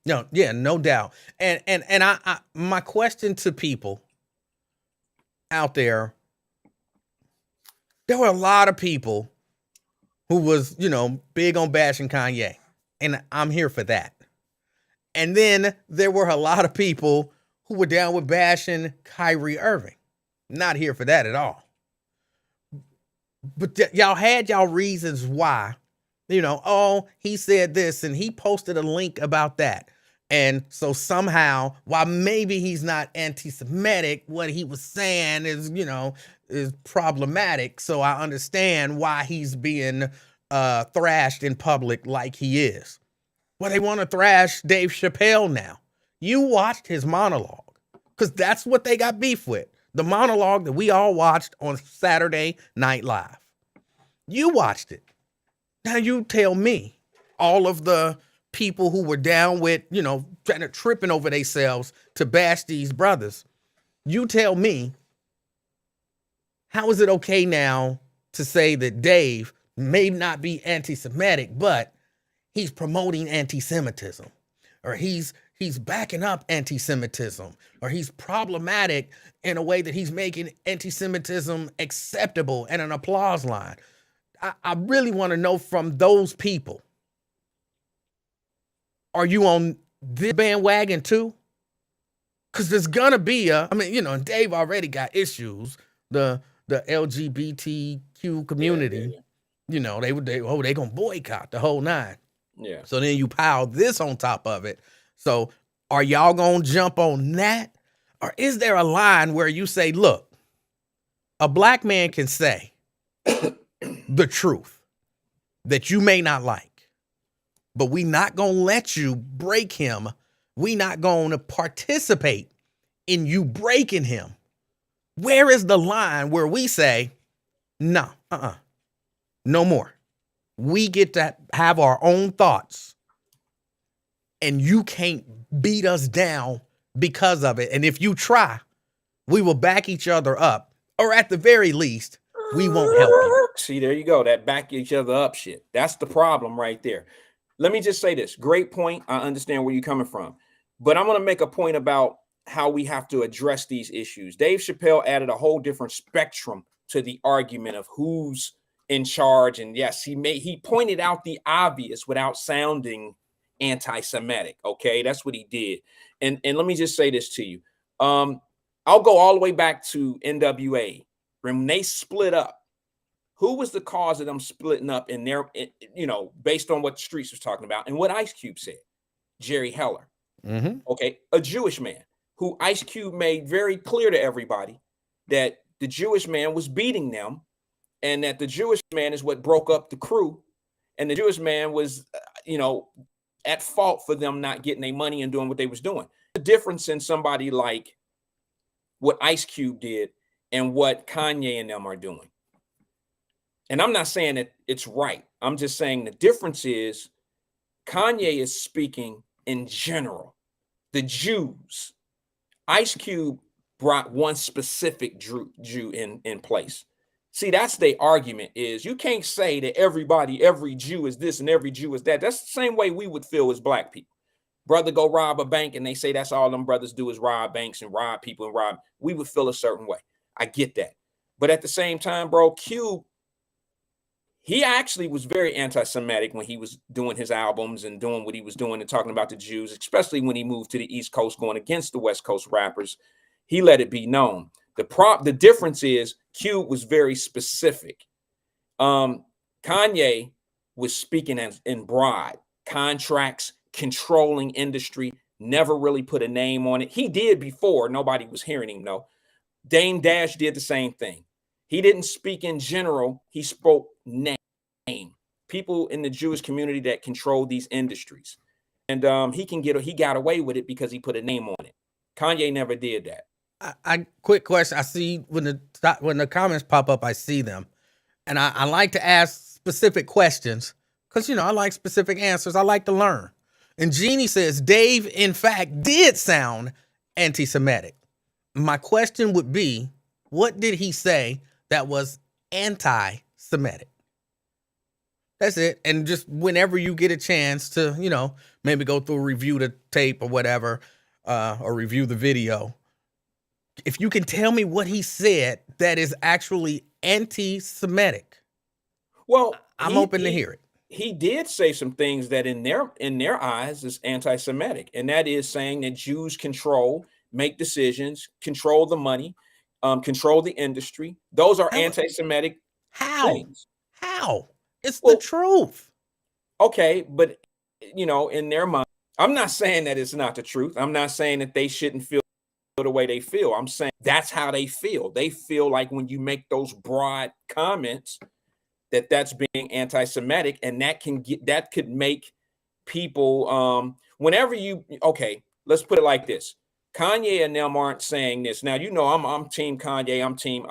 Speaker 3: No, yeah, no doubt. And I my question to people out there were a lot of people who was, big on bashing Kanye. And I'm here for that. And then there were a lot of people who were down with bashing Kyrie Irving. Not here for that at all. But y'all had y'all reasons why, he said this and he posted a link about that. And so somehow, while maybe he's not anti-Semitic, what he was saying is, is problematic. So I understand why he's being thrashed in public like he is. Well, they want to thrash Dave Chappelle now. You watched his monologue, because that's what they got beef with. The monologue that we all watched on Saturday Night Live. You watched it. Now you tell me, all of the people who were down with, trying to tripping over themselves to bash these brothers, you tell me, how is it okay now to say that Dave may not be anti-Semitic, but he's promoting anti-Semitism, or he's backing up anti-Semitism, or he's problematic in a way that he's making anti-Semitism acceptable and an applause line? I really want to know from those people, are you on this bandwagon too? Because there's gonna be and Dave already got issues. The LGBTQ community, they gonna boycott the whole nine.
Speaker 2: Yeah.
Speaker 3: So then you pile this on top of it. So are y'all gonna jump on that? Or is there a line where you say, look, a black man can say the truth that you may not like, but we not gonna let you break him. We not gonna participate in you breaking him. Where is the line where we say, no, no more? We get to have our own thoughts, and you can't beat us down because of it. And if you try, we will back each other up, or at the very least, we won't help you.
Speaker 2: See, there you go. That back each other up shit. That's the problem right there. Let me just say this. Great point. I understand where you're coming from, but I'm going to make a point about how we have to address these issues. Dave Chappelle added a whole different spectrum to the argument of who's in charge. And yes, he pointed out the obvious without sounding anti-Semitic. Okay, that's what he did. And let me just say this to you. I'll go all the way back to NWA when they split up. Who was the cause of them splitting up in their, based on what the streets was talking about and what Ice Cube said? Jerry Heller. Okay, a Jewish man who Ice Cube made very clear to everybody that the Jewish man was beating them, and that the Jewish man is what broke up the crew, and the Jewish man was, at fault for them not getting their money and doing what they was doing. The difference in somebody like what Ice Cube did and what Kanye and them are doing. And I'm not saying that it's right. I'm just saying the difference is Kanye is speaking in general. The Jews. Ice Cube brought one specific Jew in place. See, that's the argument is you can't say that every Jew is this and every Jew is that. That's the same way we would feel as black people. Brother go rob a bank and they say that's all them brothers do is rob banks and rob people and rob. We would feel a certain way. I get that. But at the same time, bro, Cube, he actually was very anti-Semitic when he was doing his albums and doing what he was doing and talking about the Jews, especially when he moved to the East Coast going against the West Coast rappers. He let it be known. The difference is Cube was very specific. Kanye was speaking in broad contracts, controlling industry, never really put a name on it. He did before, nobody was hearing him though. Dame Dash did the same thing. He didn't speak in general, he spoke name. People in the Jewish community that control these industries. And he got away with it because he put a name on it. Kanye never did that.
Speaker 3: I quick question. I see when the comments pop up, I see them. And I like to ask specific questions because, I like specific answers. I like to learn. And Jeannie says, Dave, in fact, did sound anti-Semitic. My question would be, what did he say that was anti-Semitic? That's it. And just whenever you get a chance to, maybe go through, review the tape or whatever, or review the video, if you can tell me what he said that is actually anti-Semitic, well, I'm open to hear it.
Speaker 2: He did say some things that in their eyes is anti-Semitic, and that is saying that Jews make decisions, control the money, control the industry. Those are anti-Semitic things. How?
Speaker 3: It's the truth.
Speaker 2: Okay, but in their mind, I'm not saying that it's not the truth. I'm not saying that they shouldn't feel the way they feel. I'm saying that's how they feel. They feel like when you make those broad comments that's being anti-Semitic, and that could make people whenever let's put it like this. Kanye and them aren't saying this. Now, I'm team Kanye, I'm team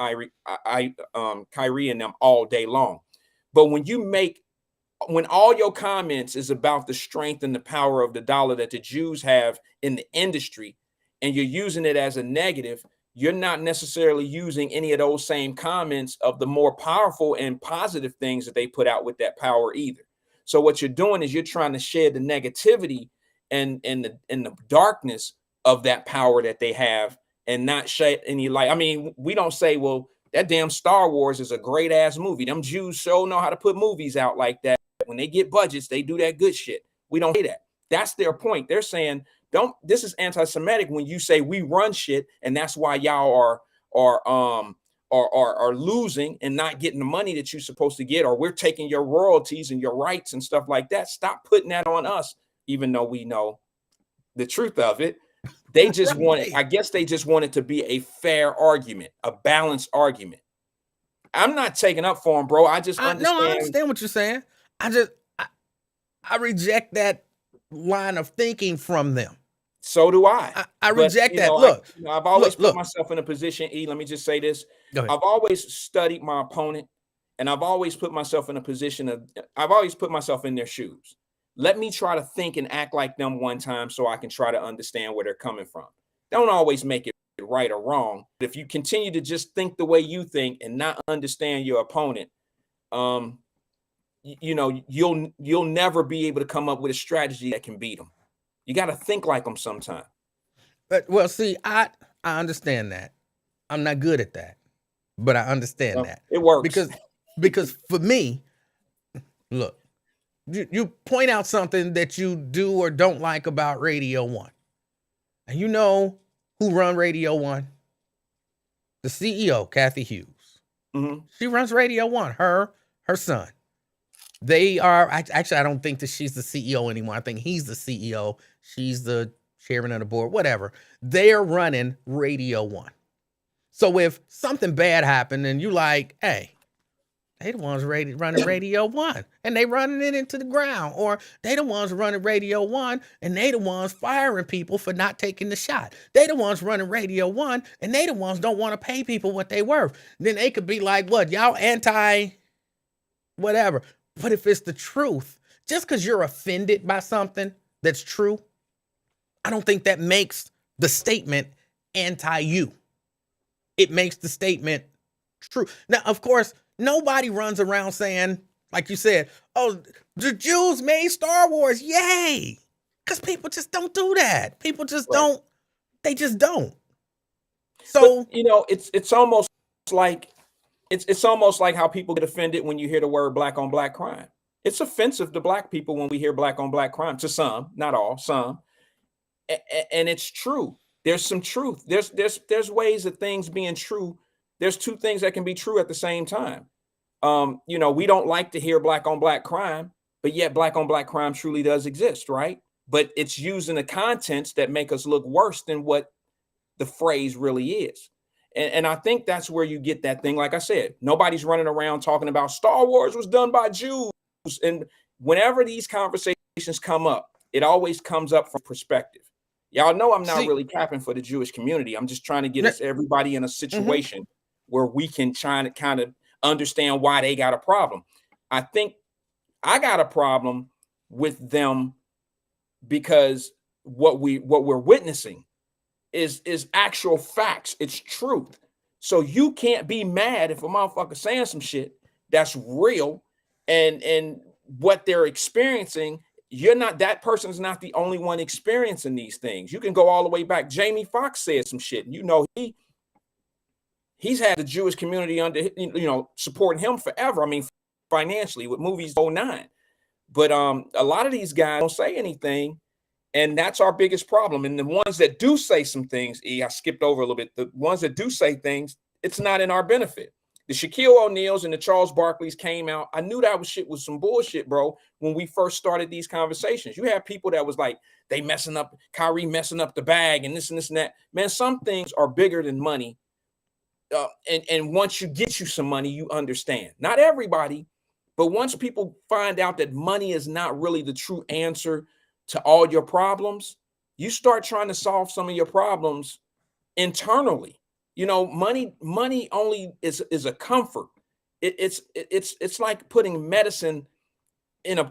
Speaker 2: Kyrie and them all day long. But when all your comments is about the strength and the power of the dollar that the Jews have in the industry, and you're using it as a negative, you're not necessarily using any of those same comments of the more powerful and positive things that they put out with that power either. So what you're doing is you're trying to shed the negativity and the darkness of that power that they have, and not shed any light. I mean, we don't say, well, that damn Star Wars is a great ass movie. Them Jews sure know how to put movies out like that. When they get budgets, they do that good shit. We don't say that. That's their point. They're saying, this is anti-Semitic when you say we run shit, and that's why y'all are losing and not getting the money that you're supposed to get, or we're taking your royalties and your rights and stuff like that. Stop putting that on us, even though we know the truth of it. They just I guess they just want it to be a fair argument, a balanced argument. I'm not taking up for him, bro. I understand.
Speaker 3: No, I understand what you're saying. I reject that line of thinking from them.
Speaker 2: So do I.
Speaker 3: I reject that. Look,
Speaker 2: I've always put myself in a position. Let me just say this. I've always studied my opponent, and I've always put myself in a position I've always put myself in their shoes. Let me try to think and act like them one time so I can try to understand where they're coming from. Don't always make it right or wrong. But if you continue to just think the way you think and not understand your opponent, you'll never be able to come up with a strategy that can beat them. You got to think like them sometime.
Speaker 3: But see, I understand that. I'm not good at that, but I understand that
Speaker 2: it works
Speaker 3: because Because for me, look, you point out something that you do or don't like about Radio 1. And you know who run Radio 1? The CEO, Kathy Hughes.
Speaker 2: Mm-hmm.
Speaker 3: She runs Radio 1, her son. They are, actually, I don't think that she's the CEO anymore. I think he's the CEO. She's the chairman of the board, whatever. They are running Radio 1. So if something bad happened and you like, hey, they the ones running Radio 1 and they running it into the ground, or they the ones running Radio 1 and they the ones firing people for not taking the shot. They the ones running Radio 1 and they the ones don't want to pay people what they worth. Then they could be like, what, y'all anti whatever. But if it's the truth, just because you're offended by something that's true, I don't think that makes the statement anti-you. It makes the statement true. Now, of course, nobody runs around saying, like you said, oh, the Jews made Star Wars, yay. Because people just don't do that. People just don't, they just don't. So,
Speaker 2: but, it's almost like, it's almost like how people get offended when you hear the word black on black crime. It's offensive to black people when we hear black on black crime, to some, not all, some. And it's true. There's some truth. There's ways of things being true. There's two things that can be true at the same time. We don't like to hear black on black crime, but yet black on black crime truly does exist, right? But it's used in the contents that make us look worse than what the phrase really is. And I think that's where you get that thing. Like I said, nobody's running around talking about Star Wars was done by Jews. And whenever these conversations come up, it always comes up from perspective. Y'all know I'm not really capping for the Jewish community. I'm just trying to get us everybody in a situation where we can try to kind of understand why they got a problem. I think I got a problem with them because what we're witnessing is actual facts. It's truth. So you can't be mad if a motherfucker saying some shit that's real and what they're experiencing. That person's not the only one experiencing these things. You can go all the way back. Jamie Foxx said some shit. He's had the Jewish community under, supporting him forever. I mean, financially with movies 09. But a lot of these guys don't say anything. And that's our biggest problem. And the ones that do say some things, I skipped over a little bit. The ones that do say things, it's not in our benefit. The Shaquille O'Neals and the Charles Barkleys came out. I knew that was some bullshit, bro, when we first started these conversations. You have people that was like, they messing up, Kyrie messing up the bag and this and this and that. Man, some things are bigger than money. And once you get you some money, you understand. Not everybody, but once people find out that money is not really the true answer to all your problems, you start trying to solve some of your problems internally. Money only is a comfort. It's like putting medicine in a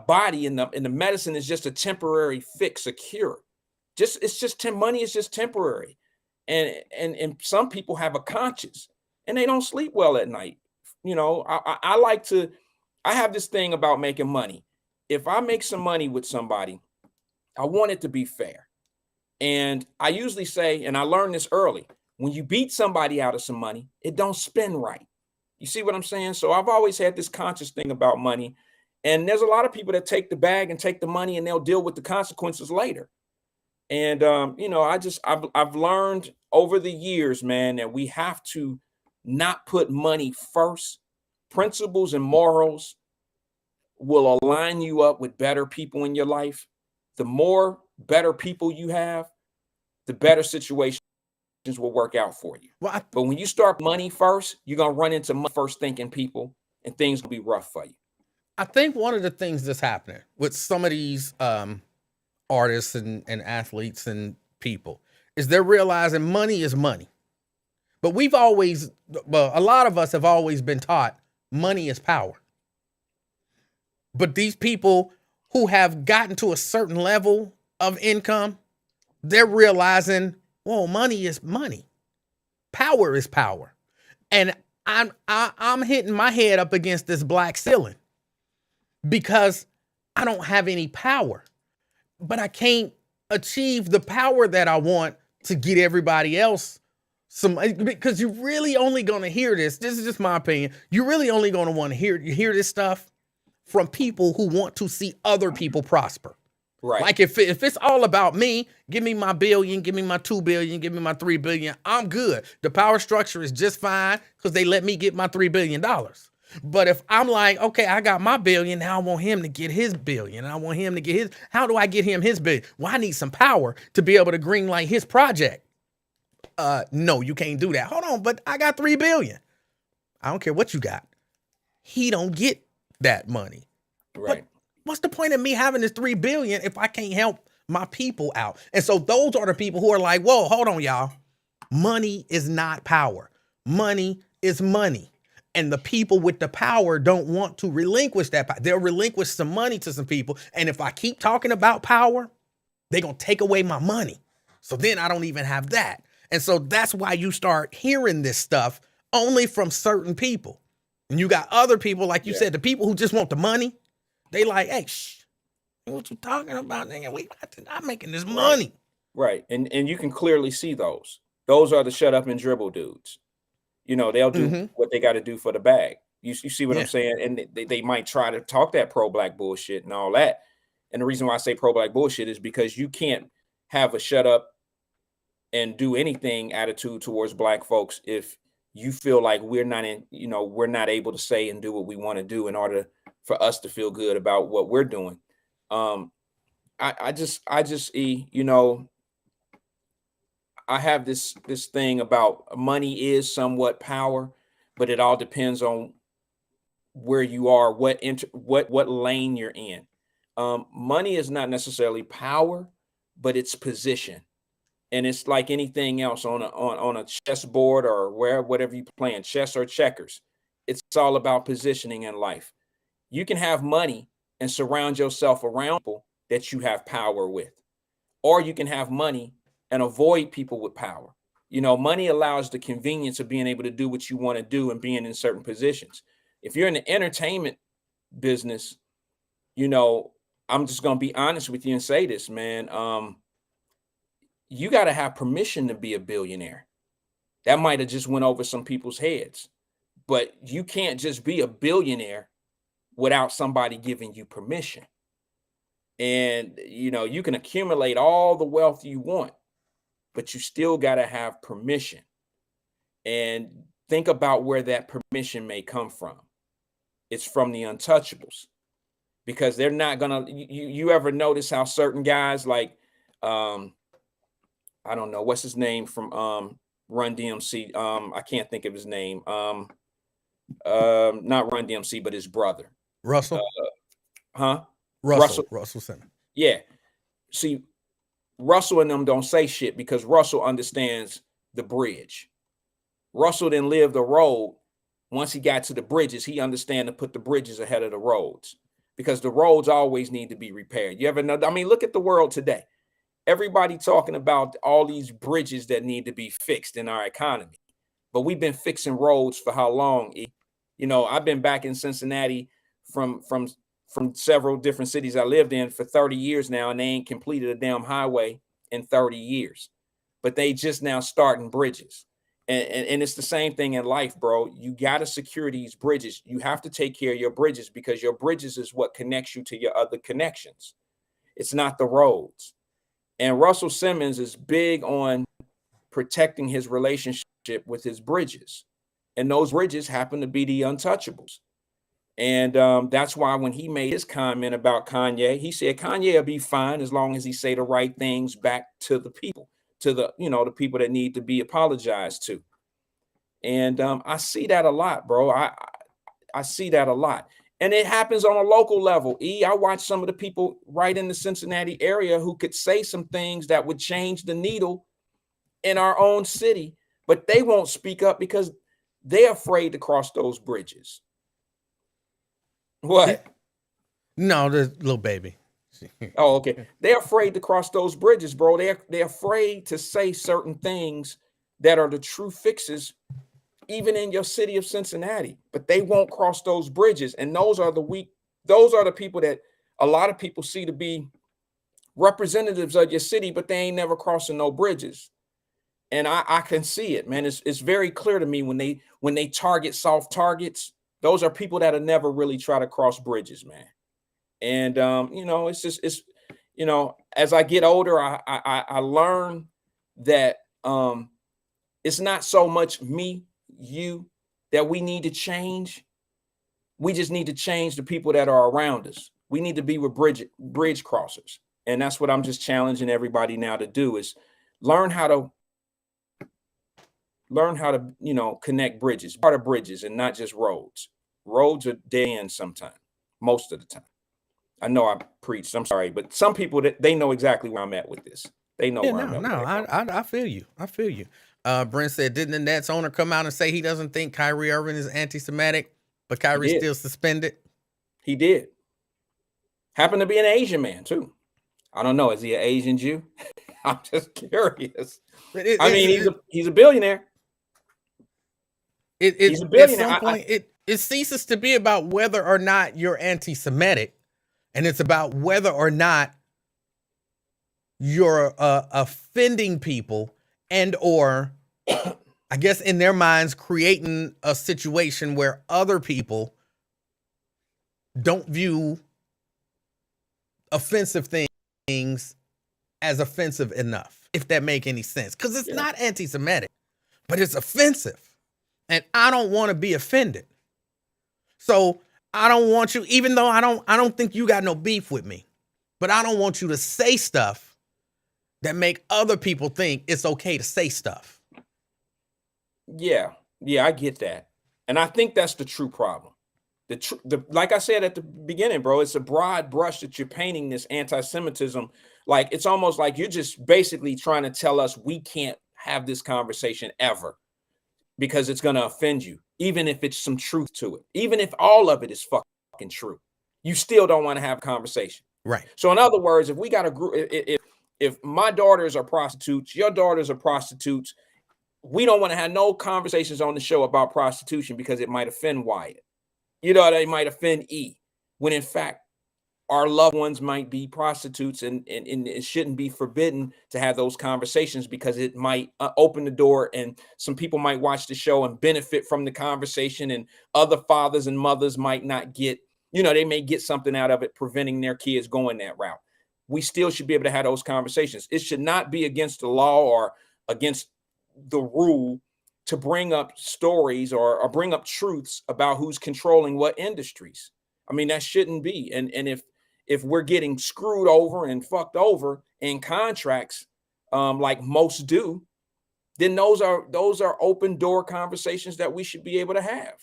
Speaker 2: body, and the medicine is just a temporary fix, a cure. Money is just temporary. And some people have a conscience and they don't sleep well at night. I have this thing about making money. If I make some money with somebody, I want it to be fair. And I usually say, and I learned this early, when you beat somebody out of some money, it don't spin right. You see what I'm saying? So I've always had this conscious thing about money. And there's a lot of people that take the bag and take the money and they'll deal with the consequences later. And, I've learned over the years, man, that we have to not put money first. Principles and morals will align you up with better people in your life. The more better people you have, the better situations will work out for you. But when you start money first, you're going to run into money first thinking people and things will be rough for you.
Speaker 3: I think one of the things that's happening with some of these artists and athletes and people is they're realizing money is money. But a lot of us have always been taught money is power. But these people who have gotten to a certain level of income, they're realizing, whoa, money is money. Power is power. And I'm hitting my head up against this black ceiling because I don't have any power, but I can't achieve the power that I want to get everybody else because you're really only going to hear this. This is just my opinion. You're really only going to want to hear this stuff from people who want to see other people prosper.
Speaker 2: Right.
Speaker 3: Like if it's all about me, give me my billion, give me my 2 billion, give me my 3 billion. I'm good. The power structure is just fine because they let me get my $3 billion. But if I'm like, okay, I got my billion, now I want him to get his billion. I want him to get his. How do I get him his billion? Well, I need some power to be able to greenlight his project. No, you can't do that. Hold on, but I got 3 billion. I don't care what you got. He don't get that money.
Speaker 2: Right.
Speaker 3: But what's the point of me having this 3 billion if I can't help my people out? And so those are the people who are like, whoa, hold on, y'all. Money is not power. Money is money. And the people with the power don't want to relinquish that power. They'll relinquish some money to some people. And if I keep talking about power, they're going to take away my money. So then I don't even have that. And so that's why you start hearing this stuff only from certain people. And you got other people, like you said, the people who just want the money. They like, hey, what you talking about, nigga? I'm making this money.
Speaker 2: Right. And you can clearly see those. Those are the shut up and dribble dudes. You know, they'll do what they got to do for the bag. You see what I'm saying? And they might try to talk that pro-black bullshit and all that. And the reason why I say pro-black bullshit is because you can't have a shut up and do anything attitude towards black folks if you feel like we're not able to say and do what we want to do in order for us to feel good about what we're doing. I just, you know, I have this thing about money is somewhat power, but it all depends on where you are, what lane you're in. Money is not necessarily power, but it's position. And it's like anything else on a chessboard or whatever you playing, chess or checkers. It's all about positioning in life. You can have money and surround yourself around people that you have power with, or you can have money and avoid people with power. You know, money allows the convenience of being able to do what you want to do and being in certain positions. If you're in the entertainment business, you know, I'm just going to be honest with you and say this, man. You got to have permission to be a billionaire. That might have just went over some people's heads, but you can't just be a billionaire without somebody giving you permission. And, you know, you can accumulate all the wealth you want, but you still got to have permission. And think about where that permission may come from. It's from the untouchables, because they're not going to, you ever notice how certain guys like, I don't know, what's his name from Run DMC? I can't think of his name. Not Run DMC, but his brother.
Speaker 3: Russell?
Speaker 2: Russell
Speaker 3: Simmons.
Speaker 2: Yeah. See, Russell and them don't say shit because Russell understands the bridge. Russell then lived the road. Once he got to the bridges, he understand to put the bridges ahead of the roads, because the roads always need to be repaired. You ever know? I mean, look at the world today. Everybody talking about all these bridges that need to be fixed in our economy, but we've been fixing roads for how long? You know, I've been back in Cincinnati from several different cities I lived in for 30 years now, and they ain't completed a damn highway in 30 years, but they just now starting bridges. And it's the same thing in life, bro. You got to secure these bridges. You have to take care of your bridges, because your bridges is what connects you to your other connections. It's not the roads. And Russell Simmons is big on protecting his relationship with his bridges. And those bridges happen to be the untouchables. And that's why when he made his comment about Kanye, he said Kanye will be fine as long as he say the right things back to the people, to the, you know, the people that need to be apologized to. And I see that a lot, bro. I see that a lot. And it happens on a local level. I watch some of the people right in the Cincinnati area who could say some things that would change the needle in our own city, but they won't speak up because they're afraid to cross those bridges. What?
Speaker 3: No, the little baby.
Speaker 2: Oh, okay. They're afraid to cross those bridges, bro. They're afraid to say certain things that are the true fixes, even in your city of Cincinnati, but they won't cross those bridges. And those are the weak. Those are the people that a lot of people see to be representatives of your city, but they ain't never crossing no bridges. And I can see it, man. It's very clear to me when they target soft targets. Those are people that have never really try to cross bridges, man. And it's as I get older, I learn that it's not so much me, you, that we need to change. We just need to change the people that are around us. We need to be with bridge crossers. And that's what I'm just challenging everybody now to do, is learn how to connect bridges, part of bridges, and not just roads. Roads are dead ends sometimes, most of the time. I know I preached, I'm sorry, but some people, that they know exactly where I'm at with this. They know where I'm at.
Speaker 3: No, I feel you. I feel you. Brent said, didn't the Nets owner come out and say he doesn't think Kyrie Irving is anti-Semitic, but Kyrie's still suspended?
Speaker 2: He did. Happened to be an Asian man too. I don't know. Is he an Asian Jew? I'm just curious. He's a billionaire.
Speaker 3: He's a billionaire. At some point, it ceases to be about whether or not you're anti-Semitic, and it's about whether or not you're offending people and or I guess in their minds creating a situation where other people don't view offensive things as offensive enough, if that make any sense. Because it's not anti-Semitic, but it's offensive. And I don't want to be offended. So I don't want you, even though I don't think you got no beef with me, but I don't want you to say stuff that make other people think it's okay to say stuff.
Speaker 2: Yeah, I get that. And I think that's the true problem. Like I said at the beginning, bro, it's a broad brush that you're painting this anti-Semitism. Like, it's almost like you're just basically trying to tell us we can't have this conversation ever because it's going to offend you, even if it's some truth to it. Even if all of it is fucking true, you still don't want to have a conversation.
Speaker 3: Right.
Speaker 2: So in other words, if we got a group, if my daughters are prostitutes, your daughters are prostitutes, we don't want to have no conversations on the show about prostitution because it might offend Wyatt. You know, they might offend E, when in fact our loved ones might be prostitutes, and it shouldn't be forbidden to have those conversations because it might open the door and some people might watch the show and benefit from the conversation, and other fathers and mothers might not get, they may get something out of it, preventing their kids going that route. We still should be able to have those conversations. It should not be against the law or against the rule to bring up stories or bring up truths about who's controlling what industries. I mean, that shouldn't be. And if we're getting screwed over and fucked over in contracts, like most do, then those are open door conversations that we should be able to have.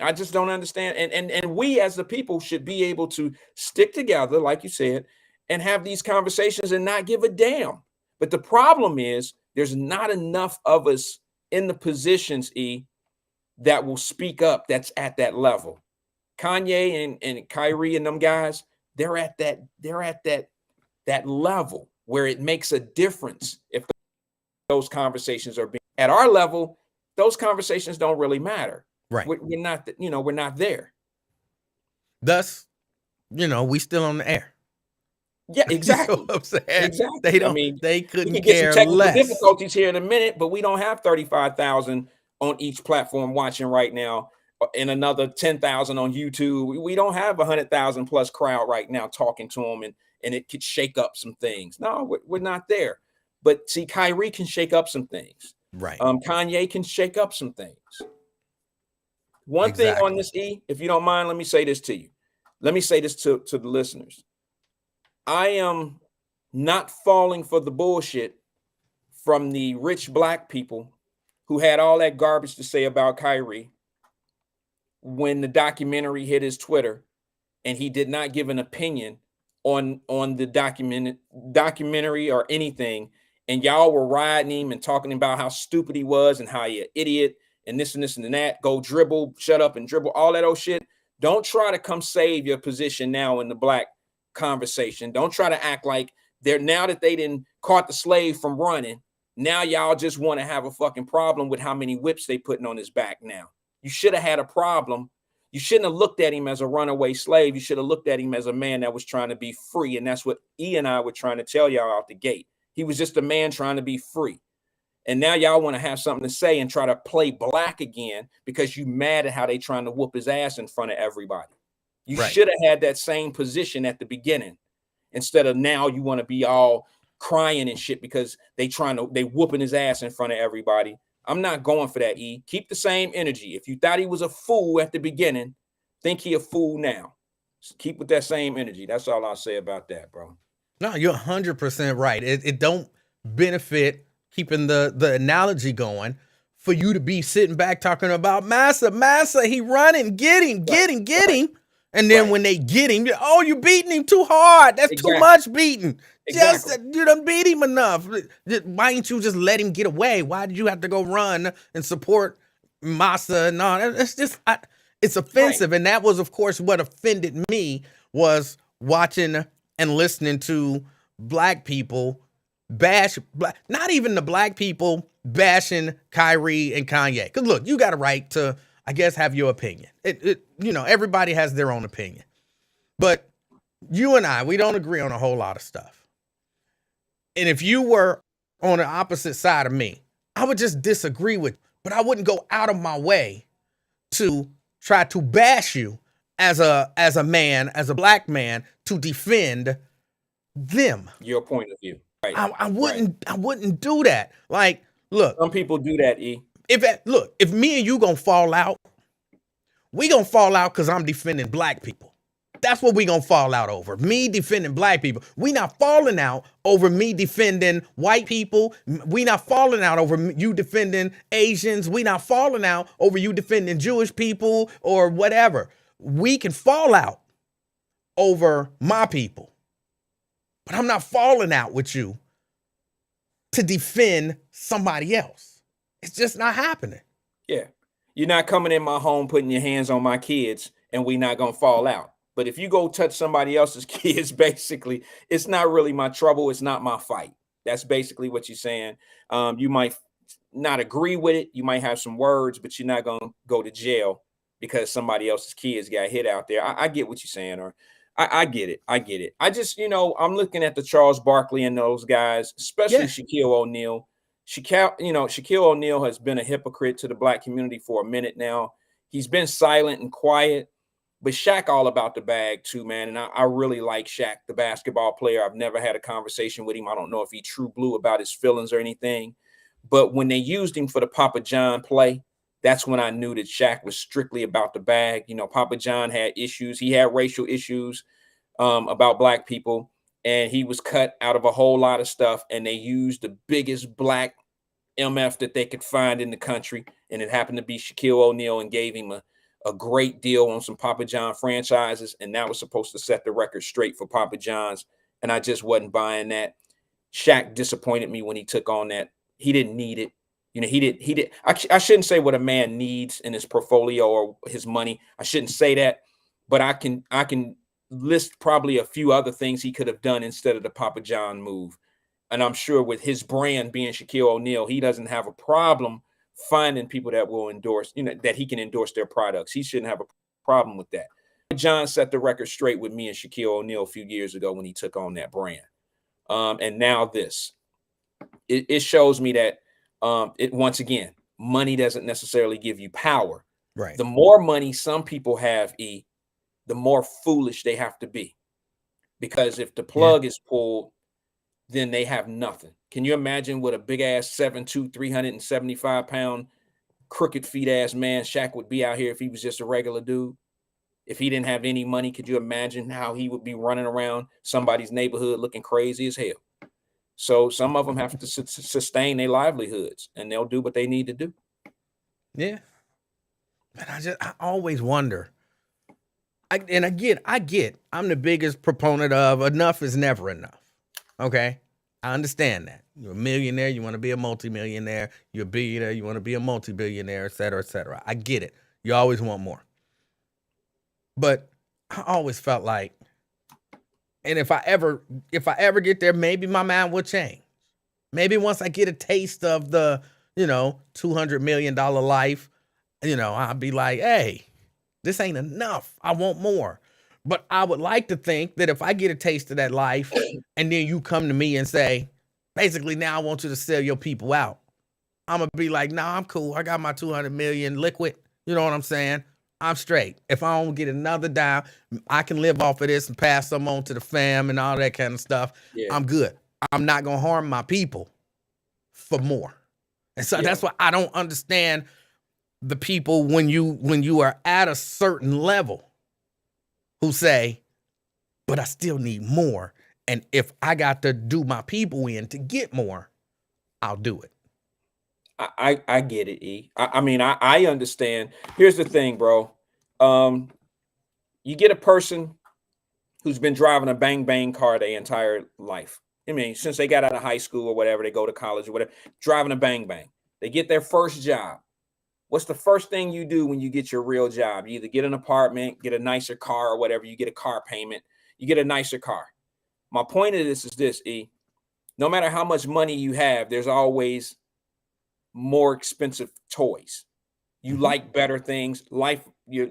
Speaker 2: I just don't understand. And we as the people should be able to stick together, like you said, and have these conversations and not give a damn. But the problem is there's not enough of us in the positions, E, that will speak up, that's at that level. Kanye and Kyrie and them guys, they're at that level where it makes a difference if those conversations are being at our level. Those conversations don't really matter.
Speaker 3: Right.
Speaker 2: We're not there.
Speaker 3: Thus, we still on the air.
Speaker 2: Yeah, exactly.
Speaker 3: You know what I'm saying?
Speaker 2: Exactly.
Speaker 3: They couldn't
Speaker 2: we can get
Speaker 3: care
Speaker 2: some technical
Speaker 3: less.
Speaker 2: difficulties here in a minute, but we don't have 35,000 on each platform watching right now, and another 10,000 on YouTube. We don't have 100,000 plus crowd right now talking to them, and it could shake up some things. No, we're not there. But see, Kyrie can shake up some things.
Speaker 3: Right.
Speaker 2: Kanye can shake up some things. One thing on this, E, if you don't mind, let me say this to you. Let me say this to the listeners. I am not falling for the bullshit from the rich black people who had all that garbage to say about Kyrie when the documentary hit his Twitter and he did not give an opinion on the documentary or anything. And y'all were riding him and talking about how stupid he was and how he an idiot and this and this and that. Go dribble, shut up and dribble, all that old shit. Don't try to come save your position now in the black conversation. Don't try to act like now that they didn't caught the slave from running, now y'all just want to have a fucking problem with how many whips they putting on his back now. You should have had a problem. You shouldn't have looked at him as a runaway slave. You should have looked at him as a man that was trying to be free. And that's what E and I were trying to tell y'all out the gate. He was just a man trying to be free. And now y'all want to have something to say and try to play black again because you mad at how they trying to whoop his ass in front of everybody. You should have had that same position at the beginning instead of now you want to be all crying and shit because they whooping his ass in front of everybody. I'm not going for that, E. Keep the same energy. If you thought he was a fool at the beginning, think he a fool now. So keep with that same energy. That's all I'll say about that, bro.
Speaker 3: No, you're 100% right. It don't benefit keeping the analogy going for you to be sitting back talking about Massa, he running, get him. And then when they get him, oh, you beating him too hard. That's too much beating. Just you done beat him enough. Why didn't you just let him get away? Why did you have to go run and support Massa and all? It's just it's offensive. And that was, of course, what offended me was watching and listening to black people bash, not even the black people bashing Kyrie and Kanye. Because look, you got a right to, I guess, have your opinion. Everybody has their own opinion. But you and I, we don't agree on a whole lot of stuff. And if you were on the opposite side of me, I would just disagree with you, but I wouldn't go out of my way to try to bash you as a man, as a black man, to defend them.
Speaker 2: Your point of view. Right.
Speaker 3: I wouldn't do that. Like, look,
Speaker 2: some people do that, E.
Speaker 3: If me and you gonna fall out, we gonna fall out because I'm defending black people. That's what we gonna fall out over. Me defending black people. We not falling out over me defending white people. We not falling out over you defending Asians. We not falling out over you defending Jewish people or whatever. We can fall out over my people. But I'm not falling out with you to defend somebody else. It's just not happening.
Speaker 2: Yeah. You're not coming in my home, putting your hands on my kids, and we not going to fall out. But if you go touch somebody else's kids, basically, it's not really my trouble. It's not my fight. That's basically what you're saying. You might not agree with it. You might have some words, but you're not going to go to jail because somebody else's kids got hit out there. I get what you're saying, or I get it. I just, I'm looking at the Charles Barkley and those guys, especially Shaquille O'Neal. Shaquille O'Neal has been a hypocrite to the black community for a minute now. He's been silent and quiet, but Shaq all about the bag too, man. And I really like Shaq, the basketball player. I've never had a conversation with him. I don't know if he true blue about his feelings or anything, but when they used him for the Papa John play, that's when I knew that Shaq was strictly about the bag. Papa John had issues. He had racial issues about black people, and he was cut out of a whole lot of stuff. And they used the biggest black MF that they could find in the country. And it happened to be Shaquille O'Neal, and gave him a great deal on some Papa John franchises. And that was supposed to set the record straight for Papa John's. And I just wasn't buying that. Shaq disappointed me when he took on that. He didn't need it. He did. I shouldn't say what a man needs in his portfolio or his money. I shouldn't say that, but I can list probably a few other things he could have done instead of the Papa John move. And I'm sure with his brand being Shaquille O'Neal, he doesn't have a problem finding people that will endorse, that he can endorse their products. He shouldn't have a problem with that. John set the record straight with me and Shaquille O'Neal a few years ago when he took on that brand. And now this, it shows me that once again, money doesn't necessarily give you power.
Speaker 3: Right.
Speaker 2: The more money some people have, E, the more foolish they have to be. Because if the plug is pulled, then they have nothing. Can you imagine what a big ass 7'2", 375-pound, crooked feet ass man Shaq would be out here if he was just a regular dude? If he didn't have any money, could you imagine how he would be running around somebody's neighborhood looking crazy as hell? So some of them have to sustain their livelihoods, and they'll do what they need to do.
Speaker 3: Yeah. And I always wonder. I get, I'm the biggest proponent of enough is never enough. Okay. I understand that. You're a millionaire. You want to be a multimillionaire. You're a billionaire. You want to be a multi-billionaire, et cetera, et cetera. I get it. You always want more. But I always felt like, and if I ever get there, maybe my mind will change. Maybe once I get a taste of the, $200 million life, I'll be like, hey, this ain't enough. I want more. But I would like to think that if I get a taste of that life and then you come to me and say, basically, now I want you to sell your people out, I'm gonna be like, nah, I'm cool. I got my 200 million liquid. You know what I'm saying? I'm straight. If I don't get another dime, I can live off of this and pass some on to the fam and all that kind of stuff.
Speaker 2: Yeah.
Speaker 3: I'm good. I'm not gonna harm my people for more. And so that's why I don't understand the people when you are at a certain level who say, but I still need more. And if I got to do my people in to get more, I'll do it.
Speaker 2: I get it, E. I mean, I understand. Here's the thing, bro. You get a person who's been driving a bang bang car their entire life. I mean, since they got out of high school or whatever, they go to college or whatever, driving a bang bang. They get their first job. What's the first thing you do when you get your real job? You either get an apartment, get a nicer car or whatever. You get a car payment. You get a nicer car. My point of this is this, E. No matter how much money you have, there's always more expensive toys. You like better things. Life, your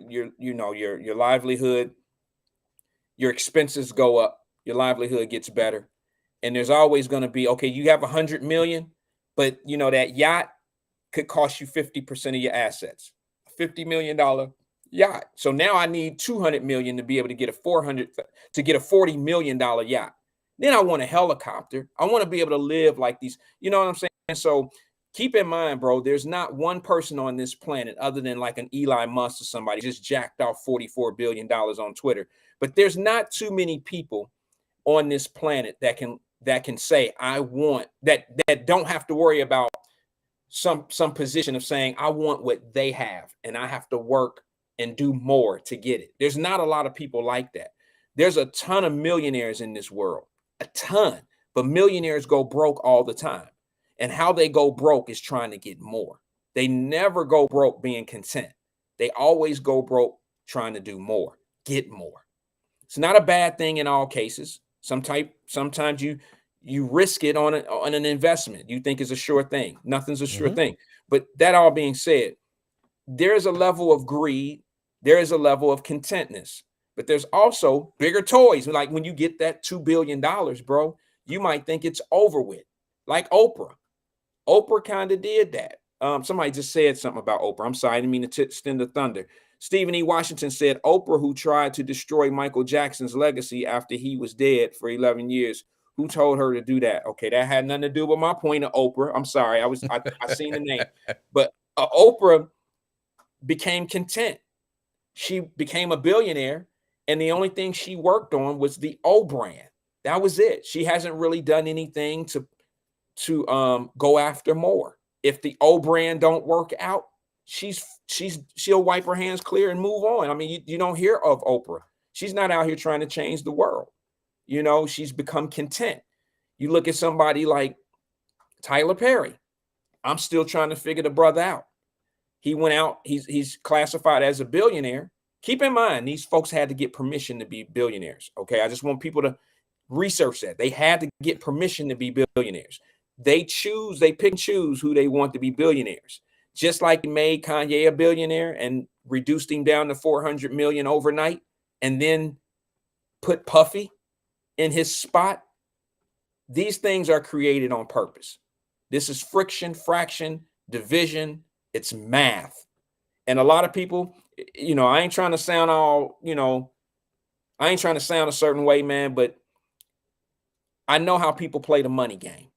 Speaker 2: livelihood, your expenses go up. Your livelihood gets better. And there's always going to be, okay, you have 100 million, but that yacht could cost you 50% of your assets. $50 million yacht. So now I need 200 million to be able to get a $40 million yacht. Then I want a helicopter. I want to be able to live like these. You know what I'm saying? So keep in mind, bro, there's not one person on this planet other than like an Elon Musk or somebody just jacked off $44 billion on Twitter. But there's not too many people on this planet that can say, I want that don't have to worry about some position of saying, I want what they have and I have to work and do more to get it. There's not a lot of people like that. There's a ton of millionaires in this world, a ton, but millionaires go broke all the time. And how they go broke is trying to get more. They never go broke being content. They always go broke trying to do more, get more. It's not a bad thing in all cases. Sometimes you risk it on an investment you think is a sure thing. Nothing's a sure thing. But that all being said, there's a level of greed. There is a level of contentness. But there's also bigger toys. Like when you get that $2 billion, bro, you might think it's over with. Like Oprah. Oprah kind of did that. Somebody just said something about Oprah. I'm sorry, I didn't mean to extend the thunder. Stephen E. Washington said, Oprah, who tried to destroy Michael Jackson's legacy after he was dead for 11 years, who told her to do that? Okay, that had nothing to do with my point of Oprah. I'm sorry, I seen the name. But Oprah became content. She became a billionaire, and the only thing she worked on was the O brand. That was it. She hasn't really done anything to go after more. If the O brand don't work out, she'll wipe her hands clear and move on. I mean, you don't hear of Oprah. She's not out here trying to change the world. She's become content. You look at somebody like Tyler Perry. I'm still trying to figure the brother out. He went out, he's classified as a billionaire. Keep in mind, these folks had to get permission to be billionaires. Okay, I just want people to research that. They had to get permission to be billionaires. They pick and choose who they want to be billionaires. Just like made Kanye a billionaire and reduced him down to 400 million overnight, and then put Puffy in his spot. These things are created on purpose. This is friction, fraction, division. It's math. And a lot of people, I ain't trying to sound I ain't trying to sound a certain way, man, but I know how people play the money game.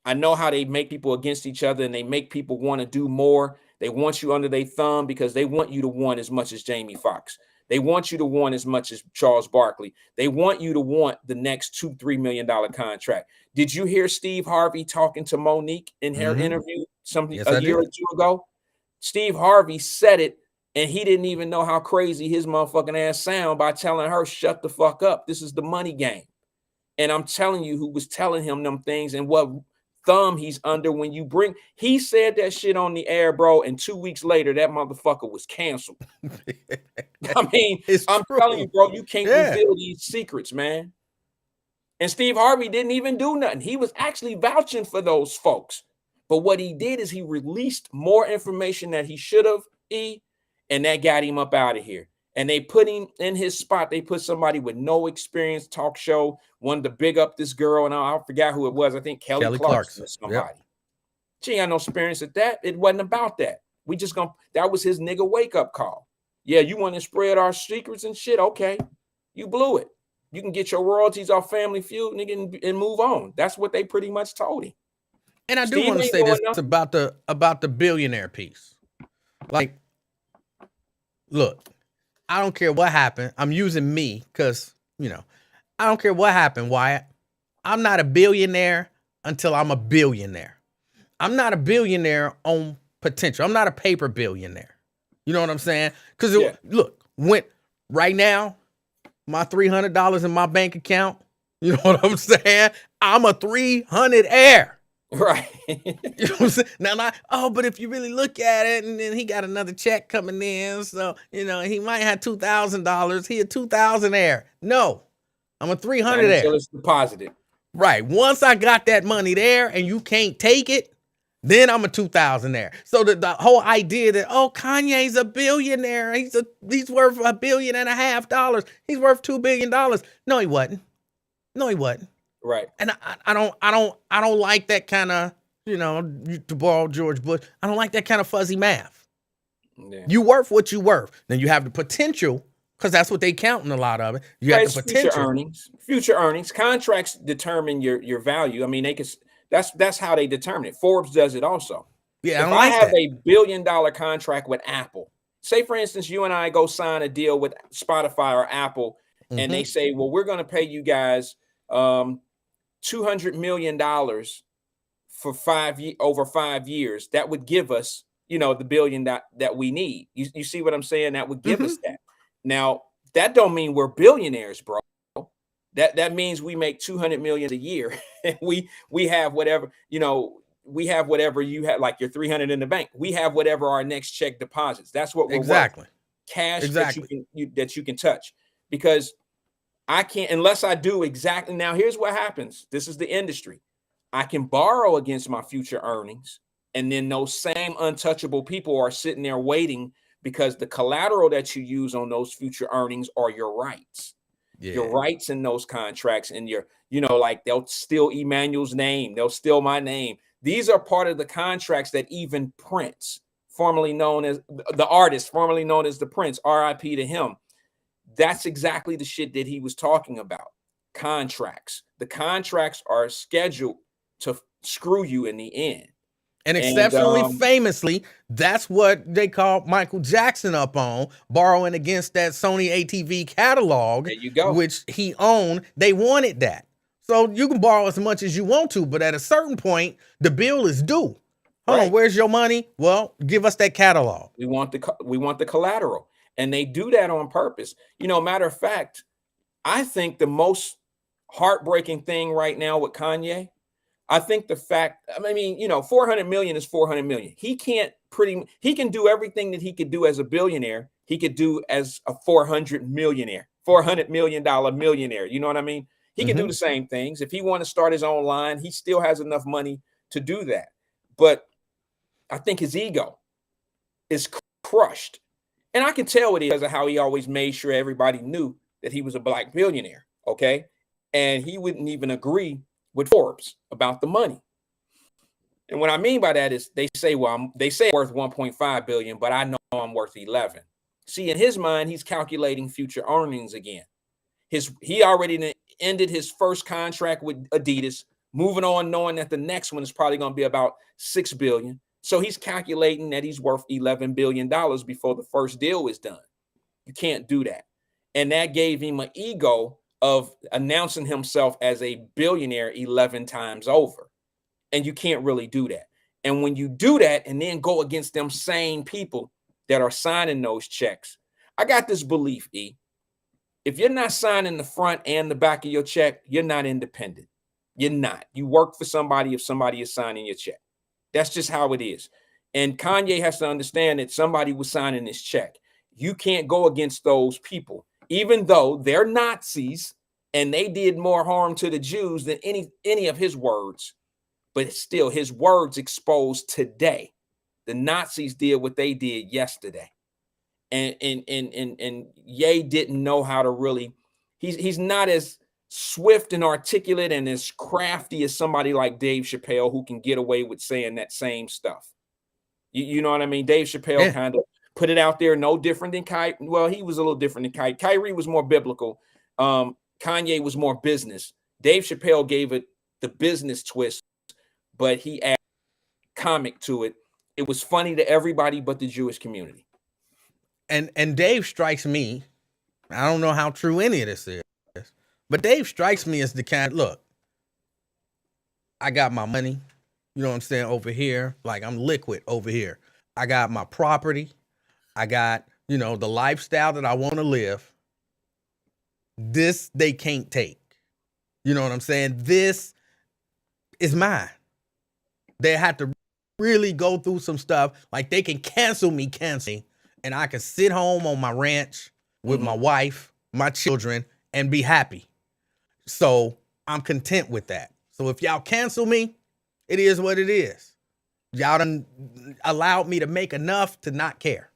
Speaker 2: I know how they make people against each other and they make people want to do more. They want you under their thumb because they want you to want as much as Jamie Foxx. They want you to want as much as Charles Barkley. They want you to want the next $2-3 million contract. Did you hear Steve Harvey talking to Monique in her interview a year or two ago? Steve Harvey said it, and he didn't even know how crazy his motherfucking ass sound by telling her, shut the fuck up. This is the money game. And I'm telling you who was telling him them things and what thumb he's under when you he said that shit on the air, bro, and 2 weeks later that motherfucker was canceled. I mean, I'm telling you, bro, you can't reveal these secrets, man. And Steve Harvey didn't even do nothing. He was actually vouching for those folks. But what he did is he released more information that he should have, and that got him up out of here. And they put him in his spot. They put somebody with no experience, talk show, wanted to big up this girl. And I forgot who it was. I think Kelly Clarkson or somebody. Yep. She ain't got no experience at that. It wasn't about that. We just that was his nigga wake up call. Yeah, you want to spread our secrets and shit? Okay, you blew it. You can get your royalties off Family Feud, nigga, and move on. That's what they pretty much told him.
Speaker 3: And I do want to say this about the billionaire piece. Like, look, I don't care what happened. I'm using me because, you know, I don't care what happened, Wyatt. I'm not a billionaire until I'm a billionaire. I'm not a billionaire on potential. I'm not a paper billionaire. You know what I'm saying? Because look, right now, my $300 in my bank account, you know what I'm saying? I'm a 300 heir.
Speaker 2: Right.
Speaker 3: You know what I'm saying? Now, but if you really look at it, and then he got another check coming in, so, you know, he might have $2,000. He a 2,000 heir. No, I'm a 300 heir.
Speaker 2: Until it's deposited.
Speaker 3: Right. Once I got that money there and you can't take it, then I'm a 2,000 heir. So the whole idea that, oh, Kanye's a billionaire. He's worth $1.5 billion. He's worth $2 billion. No, he wasn't.
Speaker 2: Right.
Speaker 3: And I don't like that kind of, you know, to borrow George Bush, I don't like that kind of fuzzy math.
Speaker 2: Yeah.
Speaker 3: You worth what you worth. Then you have the potential, because that's what they count in a lot of it. You have the potential.
Speaker 2: Future earnings. Contracts determine your value. I mean, they can. That's how they determine it. Forbes does it also.
Speaker 3: Yeah,
Speaker 2: if I have a $1 billion contract with Apple, say for instance, you and I go sign a deal with Spotify or Apple, and they say, well, we're going to pay you guys $200 million for over 5 years. That would give us, you know, the $1 billion that we need. You see what I'm saying? That would give us that. Now, that don't mean we're billionaires, bro. That means we make 200 million a year. And we have whatever, you know, we have whatever you have, like your 300 in the bank. We have whatever our next check deposits. That's what we're worth. Cash that you can touch. Because I can't, unless I do exactly. Now, here's what happens. This is the industry. I can borrow against my future earnings, and then those same untouchable people are sitting there waiting, because the collateral that you use on those future earnings are your rights. Yeah. Your rights in those contracts, and your, you know, like they'll steal Emmanuel's name, they'll steal my name. These are part of the contracts that even Prince, formerly known as the artist, formerly known as the Prince, RIP to him. That's exactly the shit that he was talking about. Contracts. The contracts are scheduled to screw you in the end.
Speaker 3: And exceptionally famously, that's what they called Michael Jackson up on, borrowing against that Sony ATV catalog,
Speaker 2: there you go,
Speaker 3: which he owned. They wanted that. So you can borrow as much as you want to, but at a certain point, the bill is due. Hold on, where's your money? Well, give us that catalog.
Speaker 2: We want the collateral. And they do that on purpose. You know, matter of fact, I think the most heartbreaking thing right now with Kanye, I think the fact, I mean, you know, 400 million is 400 million. He can do everything that he could do as a billionaire. He could do as a $400 million millionaire. You know what I mean? He can do the same things. If he want to start his own line, he still has enough money to do that. But I think his ego is crushed. And I can tell it is because of how he always made sure everybody knew that he was a black billionaire. Okay. And he wouldn't even agree with Forbes about the money. And what I mean by that is they say, well, they say I'm worth 1.5 billion, but I know I'm worth 11. See, in his mind, he's calculating future earnings again. He already ended his first contract with Adidas, moving on, knowing that the next one is probably going to be about 6 billion. So he's calculating that he's worth $11 billion before the first deal is done. You can't do that. And that gave him an ego of announcing himself as a billionaire 11 times over. And you can't really do that. And when you do that and then go against them same people that are signing those checks, I got this belief, E. If you're not signing the front and the back of your check, you're not independent. You're not. You work for somebody if somebody is signing your check. That's just how it is. And Kanye has to understand that somebody was signing this check. You can't go against those people, even though they're Nazis and they did more harm to the Jews than any of his words. But still, his words exposed today. The Nazis did what they did yesterday. And Ye didn't know how to really, he's not as swift and articulate and as crafty as somebody like Dave Chappelle, who can get away with saying that same stuff. You know what I mean? Dave Chappelle kind of put it out there, no different than Kyrie. Well, he was a little different than Kyrie. Kyrie was more biblical. Kanye was more business. Dave Chappelle gave it the business twist, but he added comic to it. It was funny to everybody but the Jewish community.
Speaker 3: And Dave strikes me, I don't know how true any of this is, but Dave strikes me as the kind, look, I got my money, you know what I'm saying, over here. Like, I'm liquid over here. I got my property. I got, you know, the lifestyle that I want to live. This they can't take. You know what I'm saying? This is mine. They had to really go through some stuff. Like, they can cancel me, and I can sit home on my ranch with my wife, my children, and be happy. So I'm content with that. So if y'all cancel me, it is what it is. Y'all done allowed me to make enough to not care.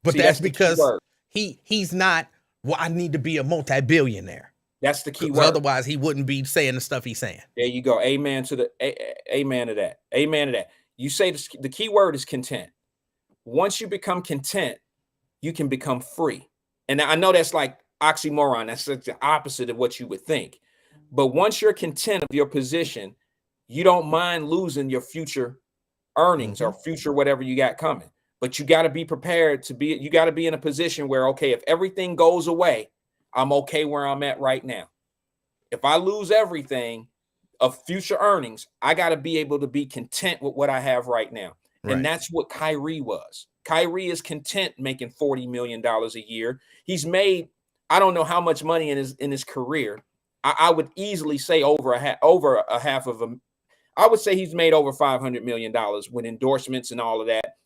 Speaker 3: But see, that's because he's not, well, I need to be a multi-billionaire.
Speaker 2: That's the key word.
Speaker 3: Otherwise, he wouldn't be saying the stuff he's saying.
Speaker 2: There you go. Amen to amen to that. Amen to that. You say the key word is content. Once you become content, you can become free. And I know that's like oxymoron. That's the opposite of what you would think. But once you're content of your position, you don't mind losing your future earnings or future whatever you got coming. But you got to be prepared to be, you got to be in a position where, okay, if everything goes away, I'm okay where I'm at right now. If I lose everything of future earnings, I got to be able to be content with what I have right now. Right. And that's what Kyrie was. Kyrie is content making $40 million a year. He's made, I don't know how much money in his career. I would easily say over a half of them. I would say he's made over $500 million with endorsements and all of that.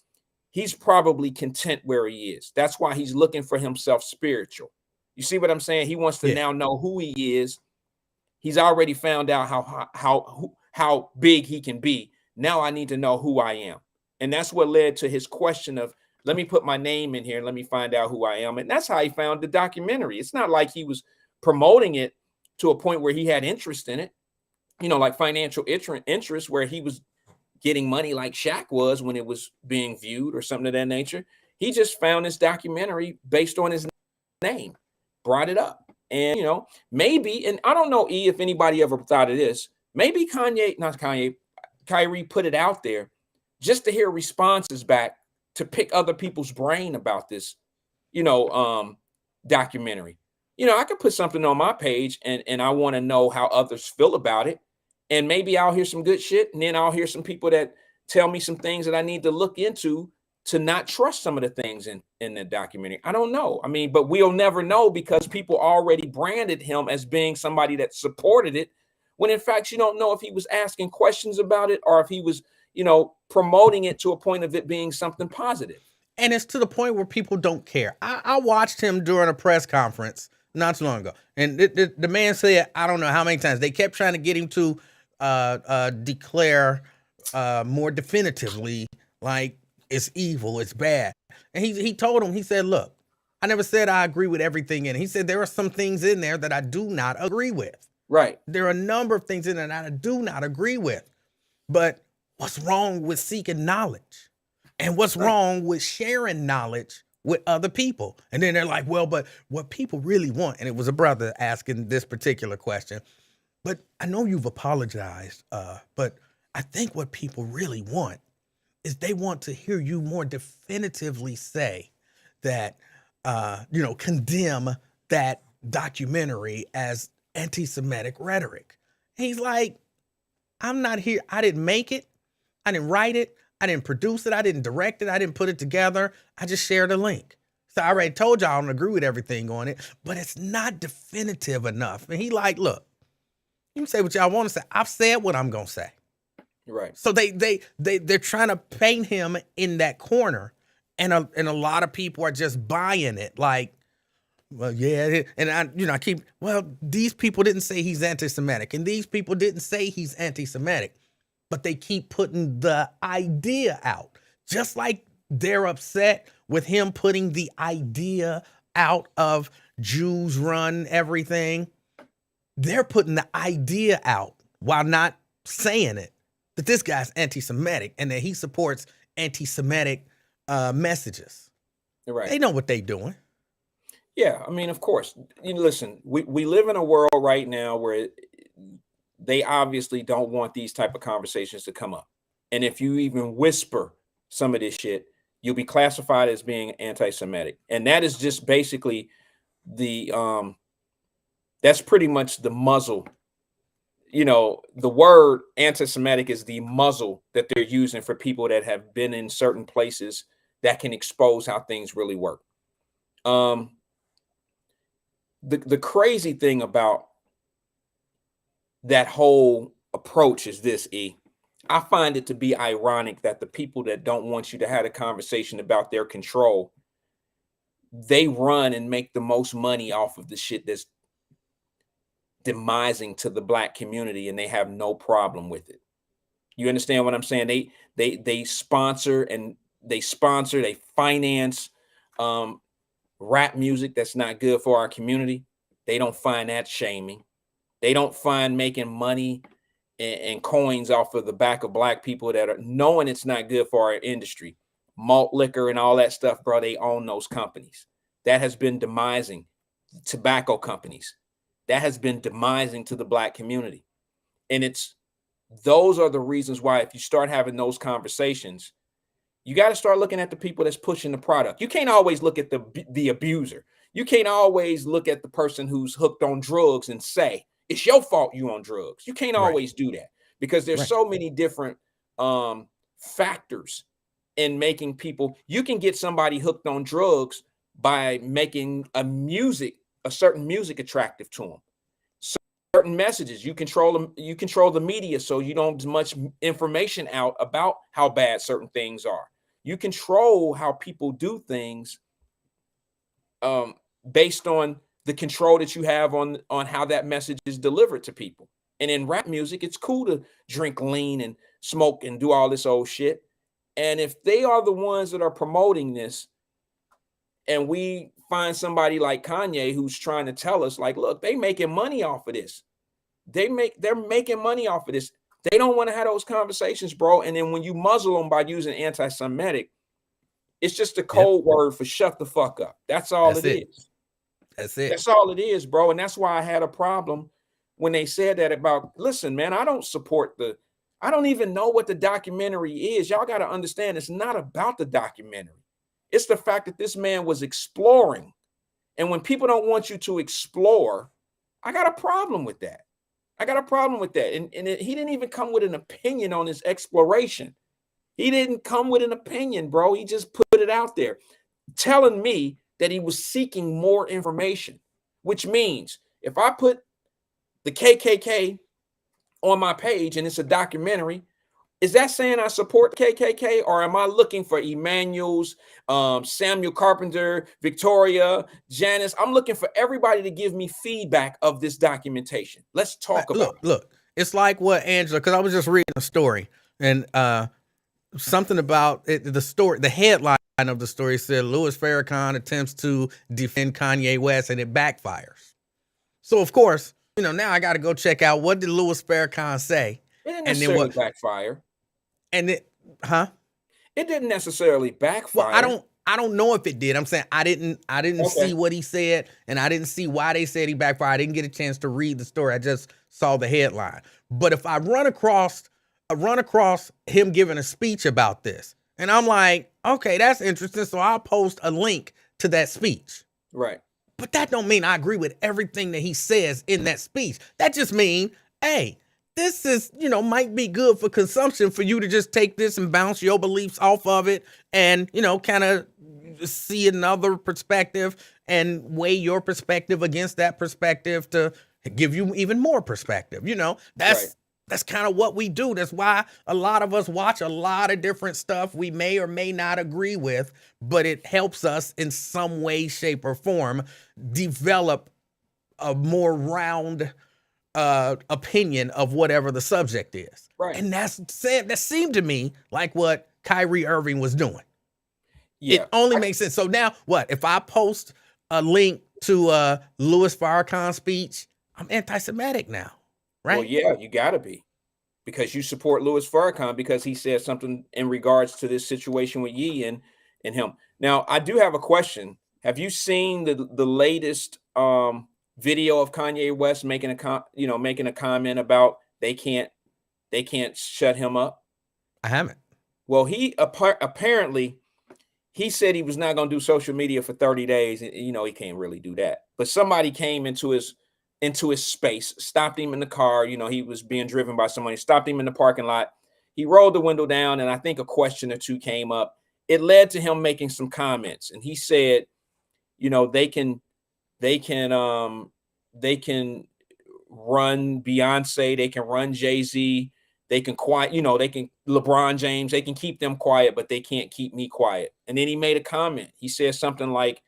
Speaker 2: He's probably content where he is. That's why he's looking for himself spiritual. You see what I'm saying? He wants to now know who he is. He's already found out how big he can be. Now I need to know who I am. And that's what led to his question of, let me put my name in here and let me find out who I am. And that's how he found the documentary. It's not like he was promoting it to a point where he had interest in it, you know, like financial interest where he was getting money like Shaq was when it was being viewed or something of that nature. He just found this documentary based on his name, brought it up. And, you know, maybe, and I don't know, if anybody ever thought of this, maybe Kyrie put it out there just to hear responses back, to pick other people's brain about this, you know, documentary. You know, I could put something on my page and I want to know how others feel about it. And maybe I'll hear some good shit. And then I'll hear some people that tell me some things that I need to look into to not trust some of the things in the documentary. I don't know. I mean, but we'll never know because people already branded him as being somebody that supported it, when in fact, you don't know if he was asking questions about it or if he was, you know, promoting it to a point of it being something positive.
Speaker 3: And it's to the point where people don't care. I watched him during a press conference not too long ago. And the man said, I don't know how many times, they kept trying to get him to declare more definitively, like, it's evil, it's bad. And he told him, he said, look, I never said I agree with everything in it. He said, there are some things in there that I do not agree with.
Speaker 2: Right.
Speaker 3: There are a number of things in there that I do not agree with. But what's wrong with seeking knowledge? And what's wrong with sharing knowledge with other people? And then they're like, well, but what people really want, and it was a brother asking this particular question, but I know you've apologized, but I think what people really want is they want to hear you more definitively say that, you know, condemn that documentary as anti-Semitic rhetoric. And he's like, I'm not here. I didn't make it. I didn't write it. I didn't produce it. I didn't direct it. I didn't put it together. I just shared a link. So I already told y'all I don't agree with everything on it, but it's not definitive enough. And he like, look, you can say what y'all want to say. I've said what I'm going to say.
Speaker 2: Right.
Speaker 3: So they're trying to paint him in that corner. And a lot of people are just buying it. Like, well, yeah. And I keep, well, these people didn't say he's anti-Semitic and these people didn't say he's anti-Semitic, but they keep putting the idea out, just like they're upset with him putting the idea out of Jews run everything. they're putting the idea out while not saying it, that this guy's anti-Semitic and that he supports anti-Semitic messages.
Speaker 2: Right.
Speaker 3: They know what they're doing.
Speaker 2: Yeah, I mean, of course. You listen, we live in a world right now where they obviously don't want these type of conversations to come up. And if you even whisper some of this shit, you'll be classified as being anti-Semitic. And that is just basically the that's pretty much the muzzle. You know, the word anti-Semitic is the muzzle that they're using for people that have been in certain places that can expose how things really work. The crazy thing about that whole approach is this, E. I find it to be ironic that the people that don't want you to have a conversation about their control, they run and make the most money off of the shit that's demising to the Black community, and they have no problem with it. You understand what I'm saying? They sponsor and they finance rap music that's not good for our community. They don't find that shaming. They don't find making money and coins off of the back of Black people that are knowing it's not good for our industry. Malt liquor and all that stuff, bro, they own those companies. That has been demising. Tobacco companies. That has been demising to the Black community. And those are the reasons why if you start having those conversations, you got to start looking at the people that's pushing the product. You can't always look at the abuser. You can't always look at the person who's hooked on drugs and say, it's your fault you on drugs. You can't always do that because there's so many different factors in making people. You can get somebody hooked on drugs by making a certain music attractive to them. Certain messages, you control them, you control the media so you don't much information out about how bad certain things are. You control how people do things based on the control that you have on how that message is delivered to people. And in rap music, it's cool to drink lean and smoke and do all this old shit. And if they are the ones that are promoting this, and we find somebody like Kanye who's trying to tell us, like, look, they making money off of this. They're making money off of this. They don't want to have those conversations, bro. And then when you muzzle them by using anti-Semitic, it's just a code word for shut the fuck up. That's all it is.
Speaker 3: That's it.
Speaker 2: That's all it is, bro. And that's why I had a problem when they said that about, listen, man, I don't even know what the documentary is. Y'all got to understand, it's not about the documentary. It's the fact that this man was exploring. And when people don't want you to explore, I got a problem with that. And he didn't even come with an opinion on his exploration. He didn't come with an opinion, bro. He just put it out there, telling me that he was seeking more information, which means if I put the KKK on my page and it's a documentary, is that saying I support KKK, or am I looking for Emmanuel's, Samuel Carpenter, Victoria, Janice? I'm looking for everybody to give me feedback of this documentation. Let's talk about it.
Speaker 3: Look, it's like what Angela, because I was just reading a story and something about it, the story, the headline of the story said Louis Farrakhan attempts to defend Kanye West and it backfires. So of course, now I got to go check out what did Louis Farrakhan say.
Speaker 2: It didn't necessarily backfire.
Speaker 3: And it
Speaker 2: didn't necessarily backfire.
Speaker 3: Well, I don't know if it did. I'm saying I didn't see what he said, and I didn't see why they said he backfired. I didn't get a chance to read the story. I just saw the headline. But if I run across him giving a speech about this, and I'm like, okay, that's interesting. So I'll post a link to that speech.
Speaker 2: Right.
Speaker 3: But that don't mean I agree with everything that he says in that speech. That just means, hey, this is, might be good for consumption for you to just take this and bounce your beliefs off of it and, kind of see another perspective and weigh your perspective against that perspective to give you even more perspective. That's kind of what we do. That's why a lot of us watch a lot of different stuff we may or may not agree with, but it helps us in some way, shape, or form develop a more round opinion of whatever the subject is.
Speaker 2: Right.
Speaker 3: And that seemed to me like what Kyrie Irving was doing.
Speaker 2: Yeah.
Speaker 3: It only makes sense. So now what? If I post a link to Louis Farrakhan's speech, I'm anti-Semitic now, right?
Speaker 2: Well, yeah, you gotta be, because you support Louis Farrakhan because he said something in regards to this situation with Yee and him. Now, I do have a question. Have you seen the latest video of Kanye West making making a comment about they can't shut him up?
Speaker 3: I haven't.
Speaker 2: Well, he apparently he said he was not going to do social media for 30 days. And, he can't really do that. But somebody came into his space, stopped him in the car. He was being driven by somebody, stopped him in the parking lot. He rolled the window down, and I think a question or two came up. It led to him making some comments. And he said, they can run Beyonce, they can run Jay-Z, they can they can LeBron James, they can keep them quiet, but they can't keep me quiet. And then he made a comment. He said something like,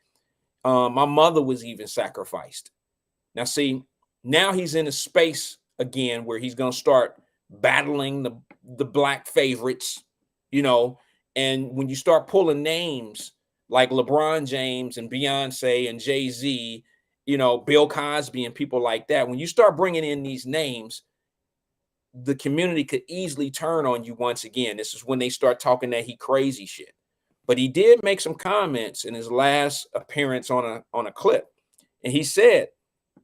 Speaker 2: my mother was even sacrificed. Now, see, now he's in a space again where he's going to start battling the black favorites, and when you start pulling names like LeBron James and Beyonce and Jay-Z, Bill Cosby and people like that, when you start bringing in these names, the community could easily turn on you once again. This is when they start talking that he crazy shit. But he did make some comments in his last appearance on a clip. And he said,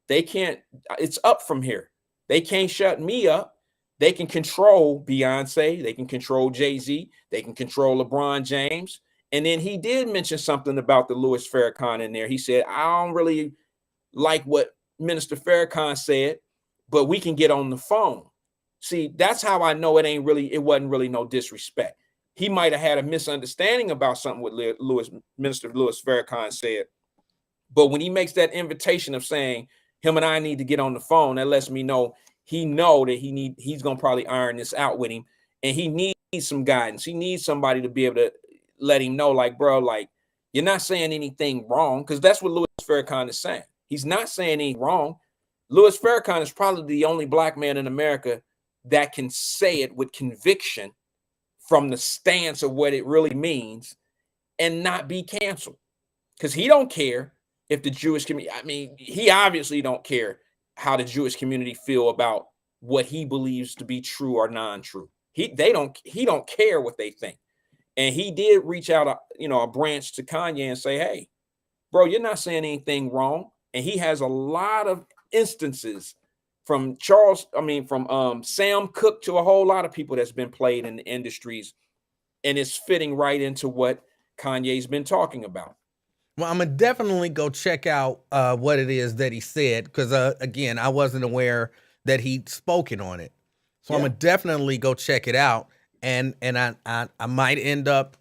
Speaker 2: it's up from here. They can't shut me up. They can control Beyonce. They can control Jay-Z. They can control LeBron James. And then he did mention something about the Louis Farrakhan in there. He said, I don't really like what Minister Farrakhan said, but we can get on the phone. See, that's how I know it wasn't really no disrespect. He might have had a misunderstanding about something what Minister Louis Farrakhan said. But when he makes that invitation of saying him and I need to get on the phone, that lets me know that he's going to probably iron this out with him. And he needs some guidance. He needs somebody to be able to let him know, like, bro, like, you're not saying anything wrong, because that's what Louis Farrakhan is saying. He's not saying anything wrong. Louis Farrakhan is probably the only black man in America that can say it with conviction from the stance of what it really means and not be canceled, because he don't care if the Jewish community, he obviously don't care how the Jewish community feel about what he believes to be true or non-true. He don't care what they think. And he did reach out a branch to Kanye and say, hey, bro, you're not saying anything wrong. And he has a lot of instances from Sam Cooke to a whole lot of people that's been played in the industries, and it's fitting right into what Kanye's been talking about.
Speaker 3: Well, I'm gonna definitely go check out what it is that he said, because again, I wasn't aware that he'd spoken on it. So yeah. I'm gonna definitely go check it out, and I might end up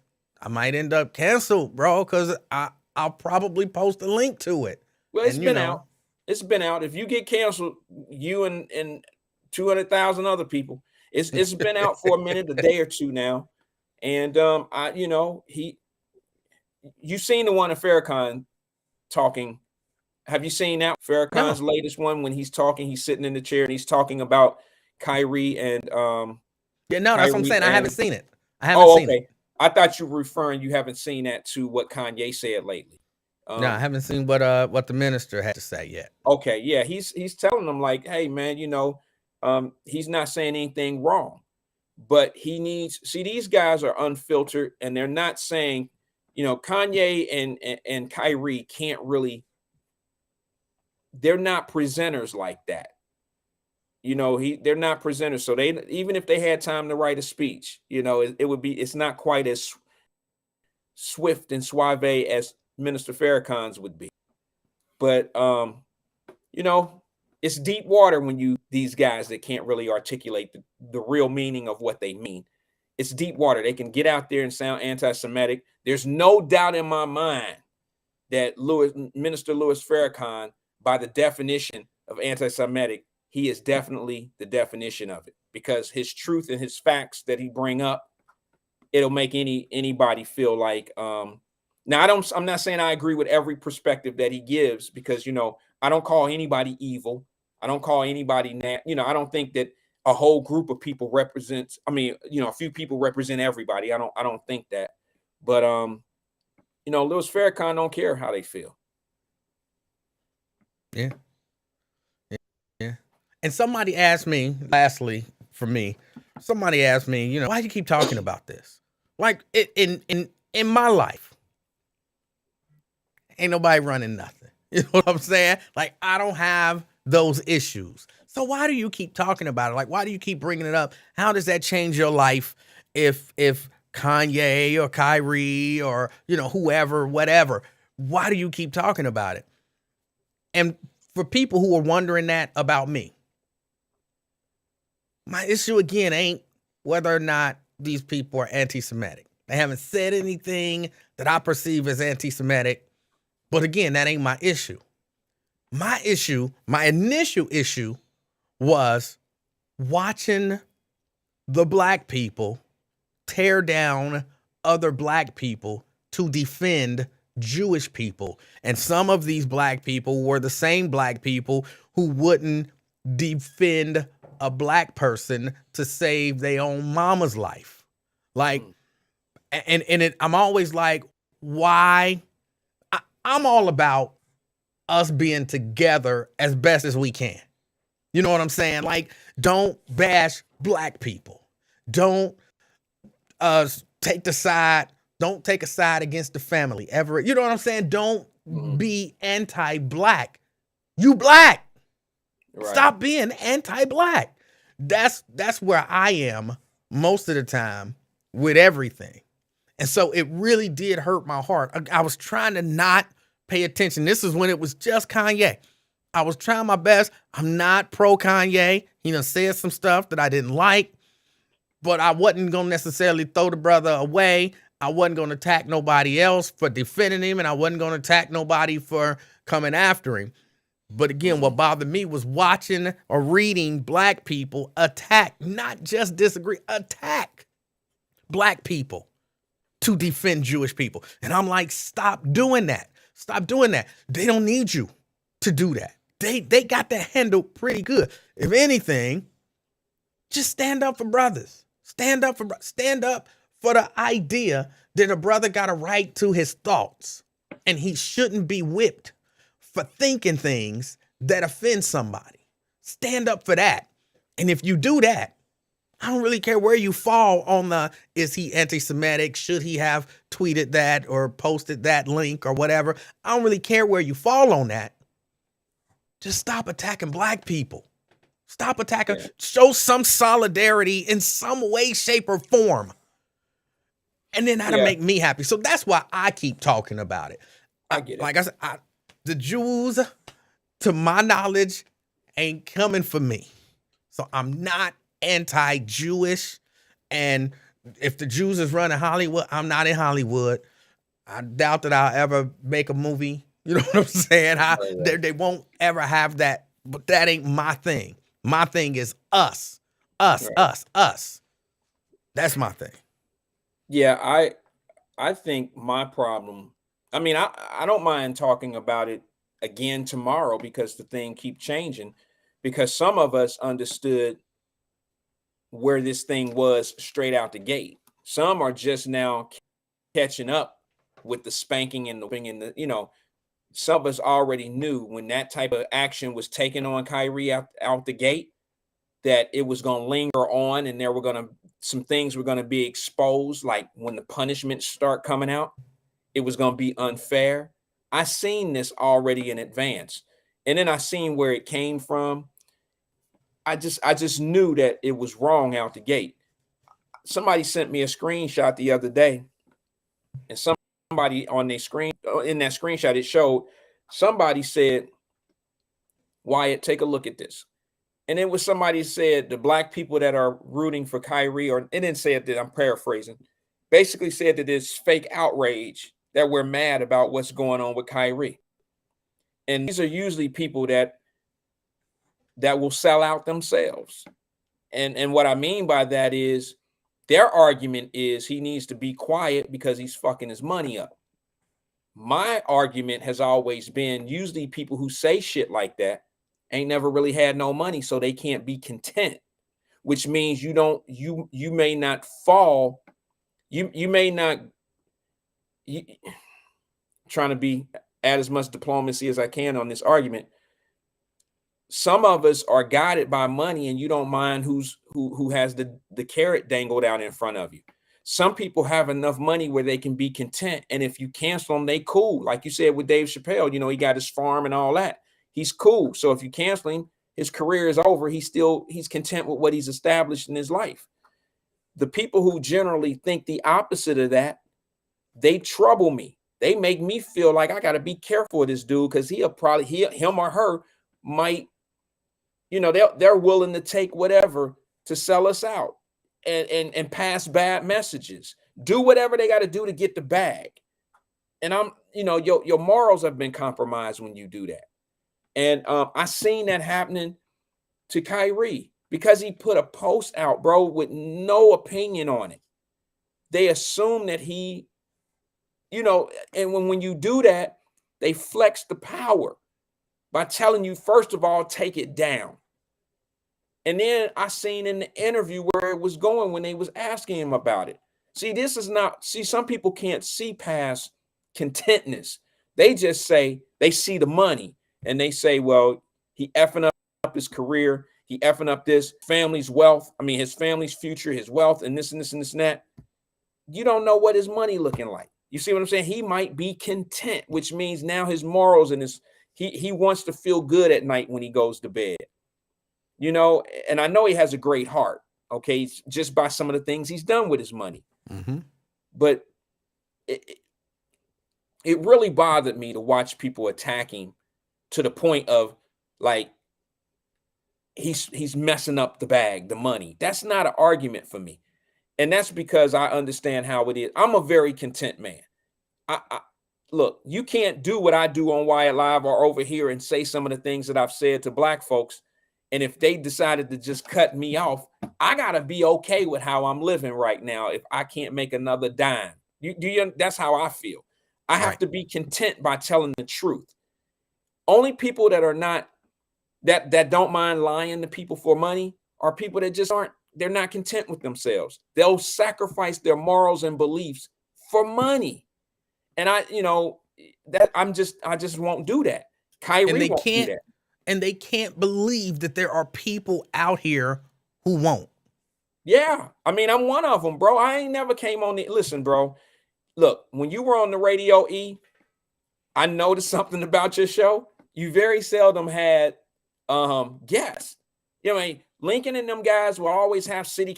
Speaker 3: canceled, bro, because I'll probably post a link to it.
Speaker 2: Well, it's been out. It's been out. If you get canceled, you and 200,000 other people, it's been out for a minute, a day or two now. And you've seen the one of Farrakhan talking. Have you seen that Farrakhan's latest one when he's talking? He's sitting in the chair and he's talking about Kyrie and
Speaker 3: yeah, no, that's what I'm saying. I haven't seen it. I haven't seen it.
Speaker 2: I thought you were referring. You haven't seen that to what Kanye said lately.
Speaker 3: No, I haven't seen what the minister had to say yet.
Speaker 2: Okay, yeah, he's telling them like, hey man, he's not saying anything wrong, but these guys are unfiltered and they're not saying, Kanye and Kyrie can't really. They're not presenters like that. They're not presenters. So even if they had time to write a speech, it's not quite as swift and suave as Minister Farrakhan's would be. But it's deep water when these guys that can't really articulate the real meaning of what they mean. It's deep water. They can get out there and sound anti-Semitic. There's no doubt in my mind that Minister Louis Farrakhan, by the definition of anti-Semitic, he is definitely the definition of it, because his truth and his facts that he bring up, it'll make anybody feel like now I'm not saying I agree with every perspective that he gives, because I don't call anybody evil. I don't call anybody I don't think that a whole group of people represents, a few people represent everybody. I don't think that. But Louis Farrakhan don't care how they feel.
Speaker 3: Yeah. And somebody asked me, lastly, for me, somebody asked me, you know, why do you keep talking about this? Like in my life, ain't nobody running nothing. You know what I'm saying? Like, I don't have those issues. So why do you keep talking about it? Like, why do you keep bringing it up? How does that change your life if Kanye or Kyrie or, you know, whoever, whatever, why do you keep talking about it? And for people who are wondering that about me, my issue again ain't whether or not these people are anti-Semitic. They haven't said anything that I perceive as anti-Semitic. But again, that ain't my issue. My issue, my initial issue was watching the black people tear down other black people to defend Jewish people. And some of these black people were the same black people who wouldn't defend a black person to save their own mama's life. Like, I'm always like, why? I'm all about us being together as best as we can. You know what I'm saying? Like, don't bash black people. Don't take a side against the family ever. You know what I'm saying? Don't be anti-black. You black. Right. Stop being anti-black. That's where I am most of the time with everything. And so it really did hurt my heart. I was trying to not pay attention. This is when it was just Kanye. I was trying my best. I'm not pro Kanye. He done said some stuff that I didn't like, but I wasn't going to necessarily throw the brother away. I wasn't going to attack nobody else for defending him, and I wasn't going to attack nobody for coming after him. But again, what bothered me was watching or reading black people attack, not just disagree, attack black people to defend Jewish people. And I'm like, stop doing that. Stop doing that. They don't need you to do that. They got that handled pretty good. If anything, just stand up for brothers. Stand up for the idea that a brother got a right to his thoughts, and he shouldn't be whipped for thinking things that offend somebody. Stand up for that. And if you do that, I don't really care where you fall on the, is he anti-Semitic? Should he have tweeted that or posted that link or whatever? I don't really care where you fall on that. Just stop attacking black people. Stop attacking. Yeah. Show some solidarity in some way, shape, or form. And then that'll make me happy. So that's why I keep talking about it.
Speaker 2: I get it.
Speaker 3: Like I said, the Jews, to my knowledge, ain't coming for me. So I'm not anti-Jewish, and if the Jews is running Hollywood, I'm not in Hollywood. I doubt that I'll ever make a movie. You know what I'm saying? They won't ever have that, but that ain't my thing. My thing is us. That's my thing.
Speaker 2: Yeah, I think my problem, I mean, I don't mind talking about it again tomorrow because the thing keep changing, because some of us understood where this thing was straight out the gate. Some are just now catching up with the spanking and the, you know, some of us already knew when that type of action was taken on Kyrie out the gate, that it was going to linger on, and there were going to, some things were going to be exposed. Like when the punishments start coming out, it was going to be unfair. I seen this already in advance. And then I seen where it came from. I just knew that it was wrong out the gate. Somebody sent me a screenshot the other day, and somebody on their screen, in that screenshot, it showed somebody said, Wyatt, take a look at this. And it was somebody said the black people that are rooting for Kyrie, or it didn't say it, that I'm paraphrasing, basically said that it's fake outrage, that we're mad about what's going on with Kyrie. And these are usually people that will sell out themselves. And what I mean by that is their argument is he needs to be quiet because he's fucking his money up. My argument has always been usually people who say shit like that ain't never really had no money, so they can't be content, which means you may not fall. You may not, trying to be add as much diplomacy as I can on this argument. some of us are guided by money, and you don't mind who has the carrot dangled out in front of you. Some people have enough money where they can be content, and if you cancel them, they cool. Like you said with Dave Chappelle, you know, he got his farm and all that. He's cool. So if you cancel him, his career is over. He's content with what he's established in his life. The people who generally think the opposite of that, they trouble me. They make me feel like I got to be careful of this dude, because him or her might, you know, they're willing to take whatever to sell us out and pass bad messages, do whatever they got to do to get the bag. And you know, your morals have been compromised when you do that. And I seen that happening to Kyrie, because he put a post out, bro, with no opinion on it. They assume that he, you know, and when you do that, they flex the power by telling you, first of all, take it down. And then I seen in the interview where it was going when they was asking him about it. See, some people can't see past contentness. They just say, they see the money and they say, well, he effing up his career. He effing up this family's wealth. I mean, his family's future, his wealth, and this and this and this and that. You don't know what his money looking like. You see what I'm saying? He might be content, which means now his morals and he wants to feel good at night when he goes to bed. You know, and I know he has a great heart, okay, just by some of the things he's done with his money.
Speaker 3: Mm-hmm.
Speaker 2: But it really bothered me to watch people attack him to the point of like he's messing up the bag, the money. That's not an argument for me. And that's because I understand how it is. I'm a very content man. I look, you can't do what I do on Wyatt Live or over here and say some of the things that I've said to black folks. And if they decided to just cut me off, I got to be okay with how I'm living right now if I can't make another dime. That's how I feel. I have to be content by telling the truth. Only people that are not, that don't mind lying to people for money are people that just they're not content with themselves. They'll sacrifice their morals and beliefs for money. And I just won't do that. Kyrie won't do that.
Speaker 3: And they can't believe that there are people out here who won't.
Speaker 2: Yeah. I mean, I'm one of them, bro. I ain't never came on the, listen, bro. Look, when you were on the radio, I noticed something about your show. You very seldom had guests. You know, I mean, Lincoln and them guys will always have city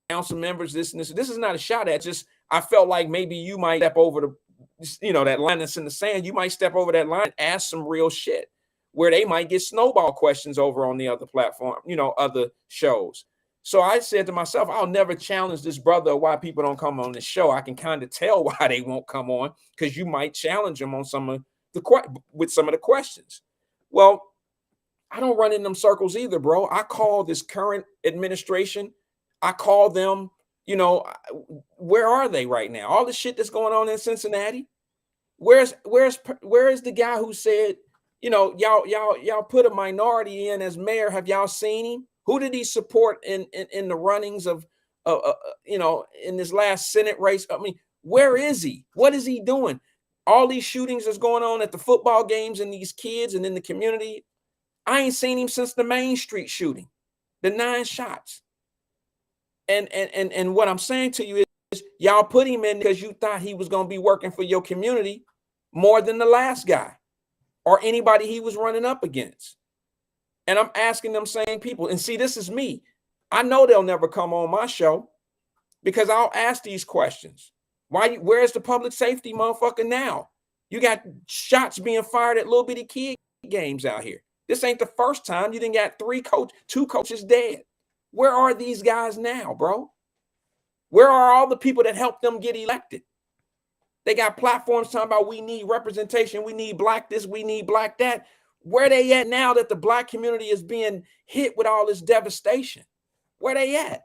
Speaker 2: council members, this and this. This is not a shot at, just I felt like maybe you might step over that line that's in the sand. You might step over that line and ask some real shit, where they might get snowball questions over on the other platform, other shows. So I said to myself, I'll never challenge this brother why people don't come on the show. I can kind of tell why they won't come on, because you might challenge them on some of the questions. Well, I don't run in them circles either, bro. I call this current administration. I call them, where are they right now? All the shit that's going on in Cincinnati. Where is the guy who said, y'all put a minority in as mayor? Have y'all seen him? Who did he support in the runnings of, in this last Senate race? I mean, where is he? What is he doing? All these shootings that's going on at the football games and these kids and in the community. I ain't seen him since the Main Street shooting, the 9 shots. And what I'm saying to you is y'all put him in because you thought he was going to be working for your community more than the last guy or anybody he was running up against. And I'm asking them same people. And see, this is me. I know they'll never come on my show because I'll ask these questions. Where's the public safety motherfucker now? You got shots being fired at little bitty kid games out here. This ain't the first time. You done got 2 coaches dead. Where are these guys now, bro? Where are all the people that helped them get elected? They got platforms talking about we need representation, we need black this, we need black that. Where they at now that the black community is being hit with all this devastation? Where they at?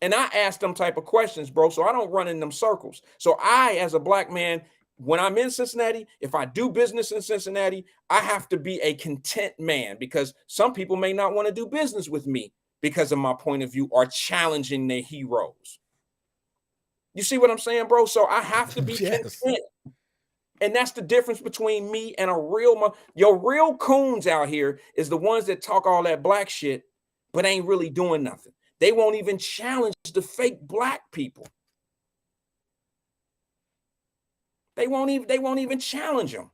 Speaker 2: And I ask them type of questions, bro, so I don't run in them circles. So I, as a black man, when I'm in Cincinnati, if I do business in Cincinnati, I have to be a content man, because some people may not want to do business with me because of my point of view or challenging their heroes. You see what I'm saying, bro? So I have to be content. And that's the difference between me and a real, your real coons out here is the ones that talk all that black shit, but ain't really doing nothing. They won't even challenge the fake black people. They won't even challenge them.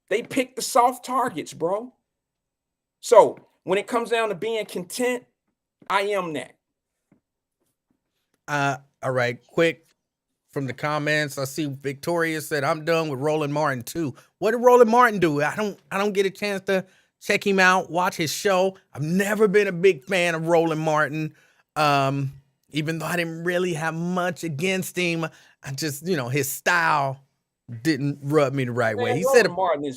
Speaker 2: They pick the soft targets, bro. So when it comes down to being content, I am that.
Speaker 3: All right, quick from the comments. I see Victoria said, I'm done with Roland Martin too. What did Roland Martin do? I don't get a chance to check him out, watch his show. I've never been a big fan of Roland Martin. Even though I didn't really have much against him, I just, his style didn't rub me the right way. He
Speaker 2: Roland Martin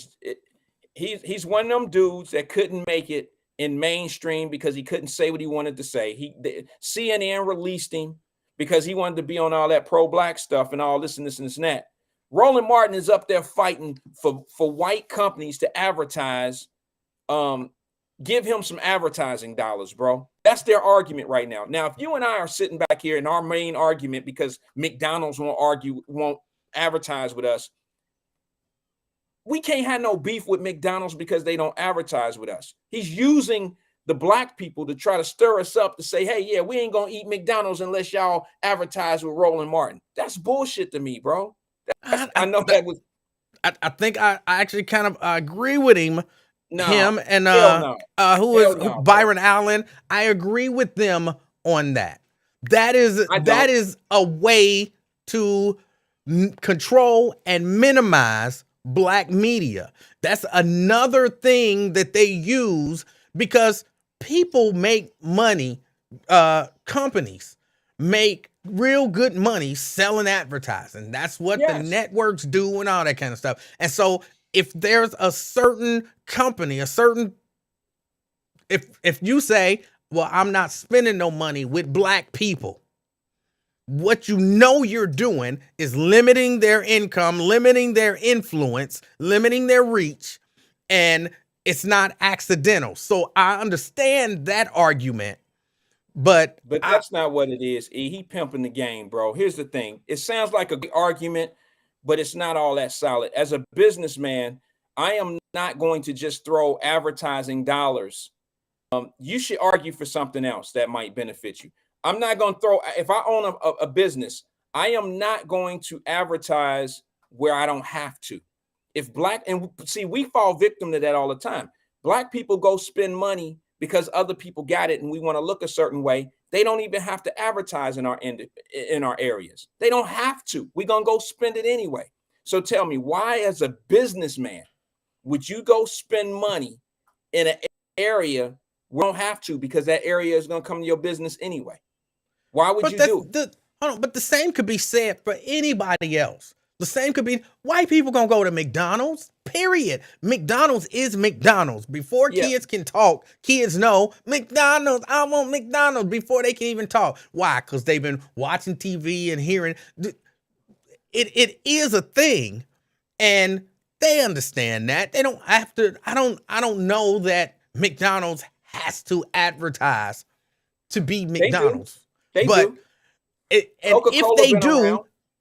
Speaker 2: he's one of them dudes that couldn't make it in mainstream because he couldn't say what he wanted to say. CNN released him because he wanted to be on all that pro-black stuff and all this and this and this and that. Roland Martin is up there fighting for white companies to advertise, give him some advertising dollars, bro. That's their argument right now. Now, if you and I are sitting back here in our main argument because McDonald's won't advertise with us, we can't have no beef with McDonald's because they don't advertise with us. He's using the black people to try to stir us up to say, hey, yeah, we ain't going to eat McDonald's unless y'all advertise with Roland Martin. That's bullshit to me, bro. I know that was.
Speaker 3: I think I actually kind of agree with him.
Speaker 2: No,
Speaker 3: him and Byron Allen. I agree with them on that. That is a way to control and minimize black media. That's another thing that they use because people make money. Companies make real good money selling advertising. That's what the networks do and all that kind of stuff. And so if there's a certain company, if you say, well, I'm not spending no money with black people, what you're doing is limiting their income, limiting their influence, limiting their reach, and it's not accidental. So I understand that argument, but
Speaker 2: that's not what it is. He pimping the game, bro. Here's the thing. It sounds like a good argument, but it's not all that solid. As a businessman, I am not going to just throw advertising dollars. You should argue for something else that might benefit you. I'm not going to throw, if I own a business, I am not going to advertise where I don't have to. And see, we fall victim to that all the time. Black people go spend money because other people got it and we want to look a certain way. They don't even have to advertise in our areas. They don't have to. We're going to go spend it anyway. So tell me, why as a businessman would you go spend money in an area where you don't have to because that area is going to come to your business anyway? Why would you do it?
Speaker 3: But the same could be said for anybody else. The same could be white people gonna go to McDonald's, period. McDonald's is McDonald's. Before kids can talk, kids know McDonald's, I want McDonald's before they can even talk. Why? Because they've been watching TV and hearing. It is a thing, and they understand that. They don't have to, I don't know that McDonald's has to advertise to be McDonald's.
Speaker 2: They do.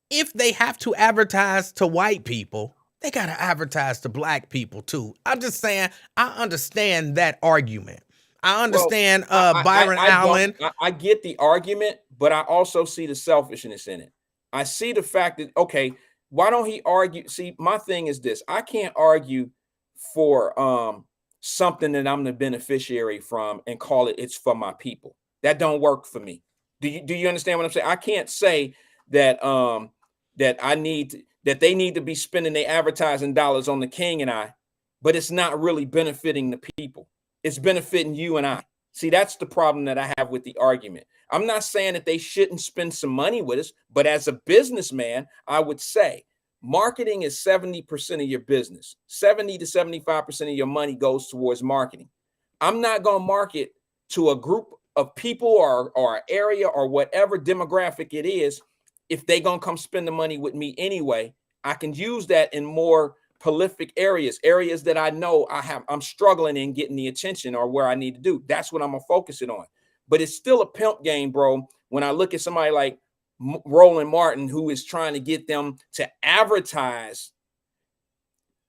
Speaker 3: If they have to advertise to white people, they got to advertise to black people too. I'm just saying, I understand that argument. I understand Byron Allen.
Speaker 2: I get the argument, but I also see the selfishness in it. I see the fact that, okay, why don't he argue? See, my thing is this. I can't argue for something that I'm the beneficiary from and call it's for my people. That don't work for me. Do you understand what I'm saying? I can't say that that they need to be spending their advertising dollars on the king and I, but it's not really benefiting the people. It's benefiting you and I. See, that's the problem that I have with the argument. I'm not saying that they shouldn't spend some money with us, but as a businessman, I would say marketing is 70% of your business. 70 to 75% of your money goes towards marketing. I'm not going to market to a group of people or area or whatever demographic it is. If they gonna come spend the money with me anyway, I can use that in more prolific areas that I know I'm struggling in getting the attention or where I need to do. That's what I'm gonna focus it on. But it's still a pimp game, bro. When I look at somebody like Roland Martin, who is trying to get them to advertise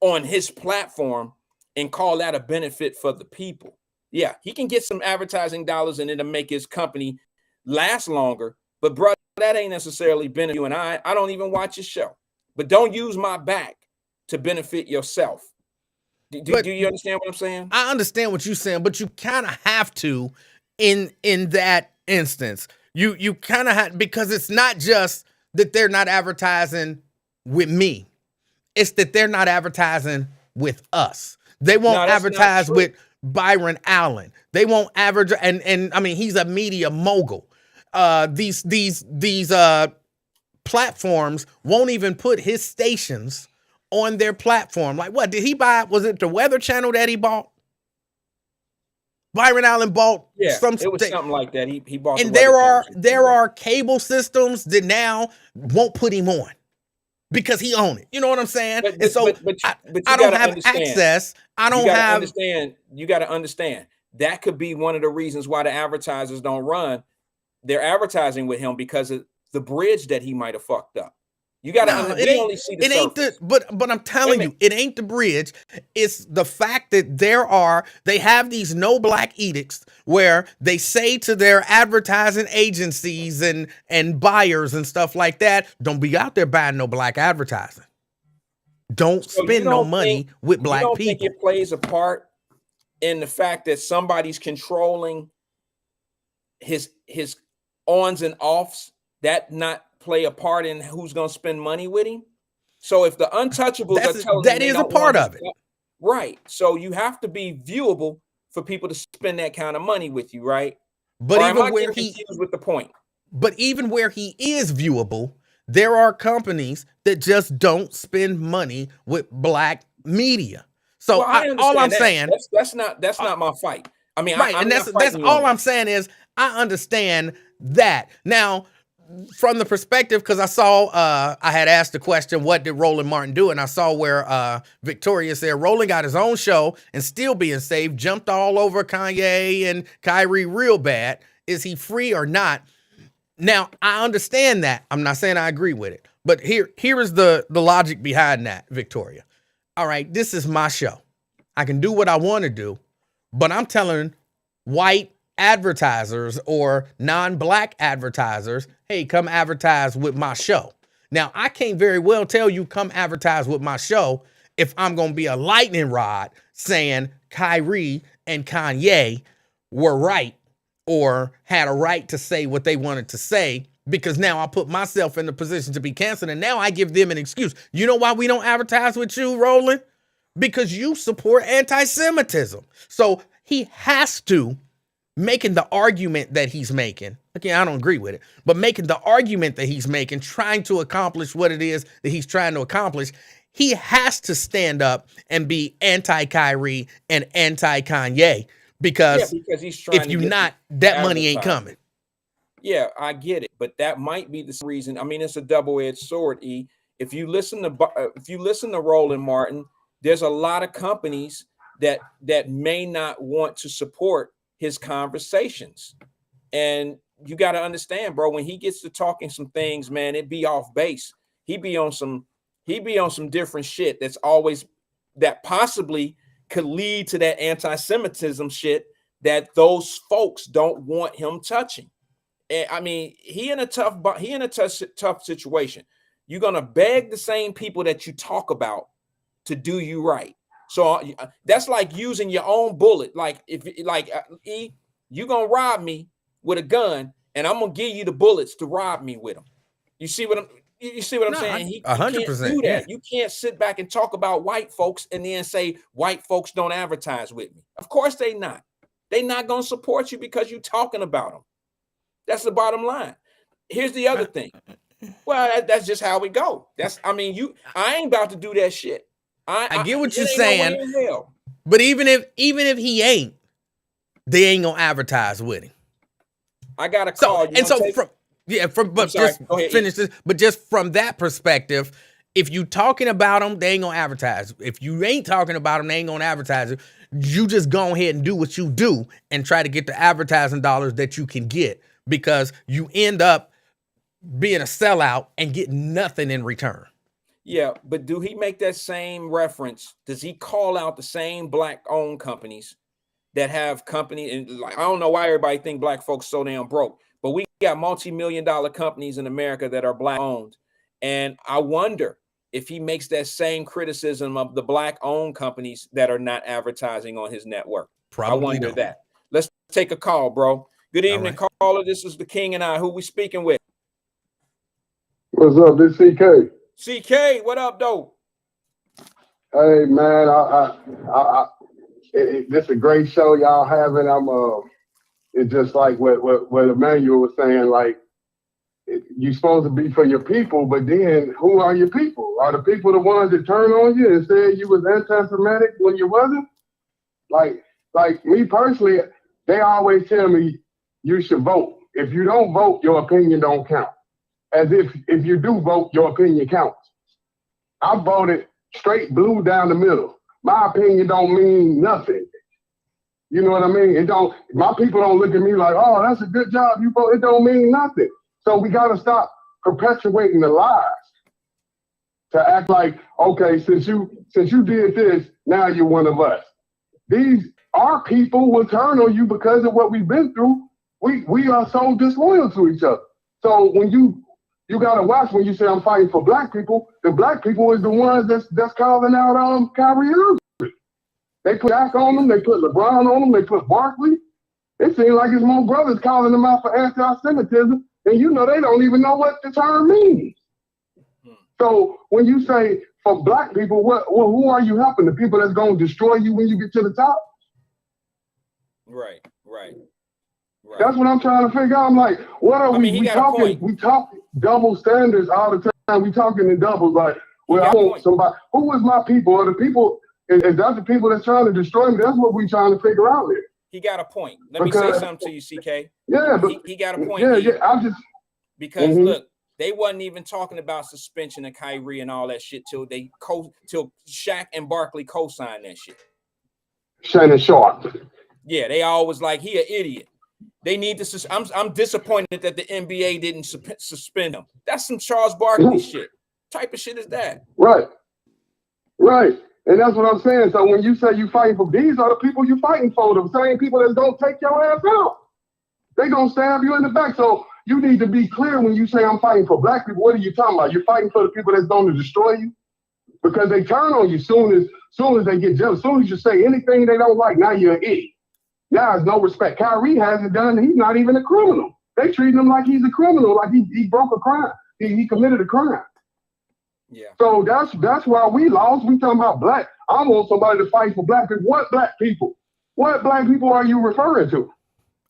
Speaker 2: on his platform and call that a benefit for the people. Yeah, he can get some advertising dollars and it'll make his company last longer. But bro, that ain't necessarily benefit you and I. I don't even watch his show. But don't use my back to benefit yourself. Do you understand what I'm saying?
Speaker 3: I understand what you're saying, but you kind of have to in that instance. You kind of have, because it's not just that they're not advertising with me. It's that they're not advertising with us. They won't advertise with Byron Allen. They won't advertise, and I mean, he's a media mogul. These platforms won't even put his stations on their platform. Like, what did he buy? Was it the Weather Channel that he bought? Byron Allen bought
Speaker 2: it was something like that. He bought,
Speaker 3: and there are cable systems that now won't put him on because he own it. You know what I'm saying? And so I don't have access. I don't have.
Speaker 2: You got to understand that could be one of the reasons why the advertisers don't run. They're advertising with him because of the bridge that he might have fucked up. You got to. Only see the surface.
Speaker 3: But I'm telling you, it ain't the bridge. It's the fact that they have these no black edicts where they say to their advertising agencies and buyers and stuff like that, don't be out there buying no black advertising. Don't spend no money with black people.
Speaker 2: Think it plays a part in the fact that somebody's controlling his ons and offs, that not play a part in who's going to spend money with him? So if the untouchables are telling
Speaker 3: that is a part of it,
Speaker 2: right? So you have to be viewable for people to spend that kind of money with you, right?
Speaker 3: But
Speaker 2: or
Speaker 3: even where
Speaker 2: with the point,
Speaker 3: but even where he is viewable, there are companies that just don't spend money with black media. So all I'm saying,
Speaker 2: that's not my fight. I mean,
Speaker 3: right, and that's all I'm saying is I understand that. Now, from the perspective, because I saw, I had asked the question, what did Roland Martin do? And I saw where Victoria said Roland got his own show and still being safe, jumped all over Kanye and Kyrie real bad. Is he free or not? Now, I understand that. I'm not saying I agree with it. But here is the logic behind that, Victoria. All right, this is my show. I can do what I want to do, but I'm telling white advertisers or non-black advertisers, hey, come advertise with my show. Now, I can't very well tell you come advertise with my show if I'm going to be a lightning rod saying Kyrie and Kanye were right or had a right to say what they wanted to say, because now I put myself in the position to be canceled and now I give them an excuse. You know why we don't advertise with you, Roland? Because you support anti-Semitism. So he has to, making the argument that he's making, again, I don't agree with it, but making the argument that he's making, trying to accomplish what it is that he's trying to accomplish, he has to stand up and be anti-Kyrie and anti-Kanye because
Speaker 2: he's trying
Speaker 3: if you're not, that money ain't coming.
Speaker 2: Yeah, I get it, but that might be the reason. I mean, it's a double-edged sword, E. If you listen to Roland Martin, there's a lot of companies that may not want to support his conversations. And you got to understand, bro, when he gets to talking some things, man, it be off base. He be on some different shit that possibly could lead to that anti-Semitism shit that those folks don't want him touching. And I mean, he in a tough situation. You're going to beg the same people that you talk about to do you right. So that's like using your own bullet. Like E, you gonna rob me with a gun, and I'm gonna give you the bullets to rob me with them. You see what I'm saying? He
Speaker 3: 100%.
Speaker 2: Can't do that. Yeah. You can't sit back and talk about white folks and then say white folks don't advertise with me. Of course they not. They not gonna support you because you're talking about them. That's the bottom line. Here's the other thing. Well, that's just how we go. I ain't about to do that shit.
Speaker 3: I get what you're saying, but even if he ain't, they ain't gonna advertise with him.
Speaker 2: I got a call.
Speaker 3: Finish this. But just from that perspective, if you talking about them, they ain't gonna advertise. If you ain't talking about them, they ain't gonna advertise it. You just go ahead and do what you do and try to get the advertising dollars that you can get, because you end up being a sellout and getting nothing in return.
Speaker 2: Yeah, but do he make that same reference? Does he call out the same black-owned companies that have company? And like, I don't know why everybody think black folks so damn broke, but we got multi-million-dollar companies in America that are black-owned, and I wonder if he makes that same criticism of the black-owned companies that are not advertising on his network.
Speaker 3: Probably
Speaker 2: I wonder
Speaker 3: don't.
Speaker 2: that. Let's take a call, bro. Good evening,
Speaker 3: right.
Speaker 2: caller. This is the King and I. Who we speaking with?
Speaker 4: What's up, this CK?
Speaker 2: CK, what up, though?
Speaker 4: Hey man, this is a great show y'all having. It's just like what Emmanuel was saying. Like, you're supposed to be for your people, but then who are your people? Are the people the ones that turn on you and said you was anti-Semitic when you wasn't? Like me personally, they always tell me you should vote. If you don't vote, your opinion don't count. As if you do vote, your opinion counts. I voted straight blue down the middle. My opinion don't mean nothing. You know what I mean? It don't. My people don't look at me like, oh, that's a good job. You vote. It don't mean nothing. So we got to stop perpetuating the lies to act like, okay, since you did this, now you're one of us. Our people will turn on you because of what we've been through. We are so disloyal to each other. So when you got to watch when you say I'm fighting for black people, the black people is the ones that's calling out Kyrie Irving. They put Dak on them, they put LeBron on them, they put Barkley. It seems like his own brothers calling them out for anti-Semitism, and you know they don't even know what the term means. So when you say for black people, who are you helping? The people that's going to destroy you when you get to the top?
Speaker 2: Right.
Speaker 4: That's what I'm trying to figure out. I'm like, what are we talking? We talk double standards all the time. We talking in doubles. Like, well, I want somebody. Who is my people? Are the people? Is that the people that's trying to destroy me? That's what we trying to figure out here.
Speaker 2: He got a point. Let me say something to you, CK.
Speaker 4: Yeah, but
Speaker 2: he got a point.
Speaker 4: Yeah. I'm just
Speaker 2: because look, they wasn't even talking about suspension of Kyrie and all that shit till Shaq and Barkley co-signed that shit.
Speaker 4: Shannon Sharp.
Speaker 2: Yeah, they always like he an idiot. They need to. I'm disappointed that the NBA didn't suspend him. That's some Charles Barkley shit. Type of shit is that?
Speaker 4: Right. And that's what I'm saying. So when you say you fighting for, these are the people you fighting for. The same people that don't take your ass out. They gonna stab you in the back. So you need to be clear when you say I'm fighting for black people. What are you talking about? You're fighting for the people that's going to destroy you because they turn on you soon as they get jealous. Soon as you say anything they don't like, now you're an idiot. Now there's no respect. Kyrie hasn't done. He's not even a criminal. They treat him like he's a criminal, like he broke a crime. He committed a crime.
Speaker 2: Yeah.
Speaker 4: So that's why we lost. We talking about black. I want somebody to fight for black people. What black people? What black people are you referring to?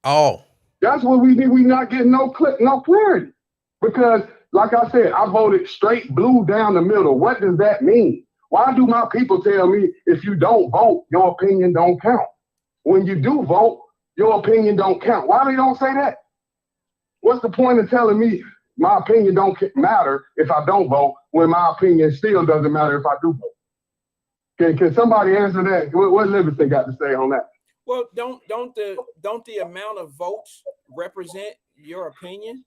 Speaker 3: Oh.
Speaker 4: That's what we need. We not getting no clarity. Because, like I said, I voted straight blue down the middle. What does that mean? Why do my people tell me if you don't vote, your opinion don't count? When you do vote, your opinion don't count. Why they don't say that? What's the point of telling me my opinion don't matter if I don't vote when my opinion still doesn't matter if I do vote? Can somebody answer that? What Livingston got to say on that?
Speaker 2: Well, don't the amount of votes represent your opinion?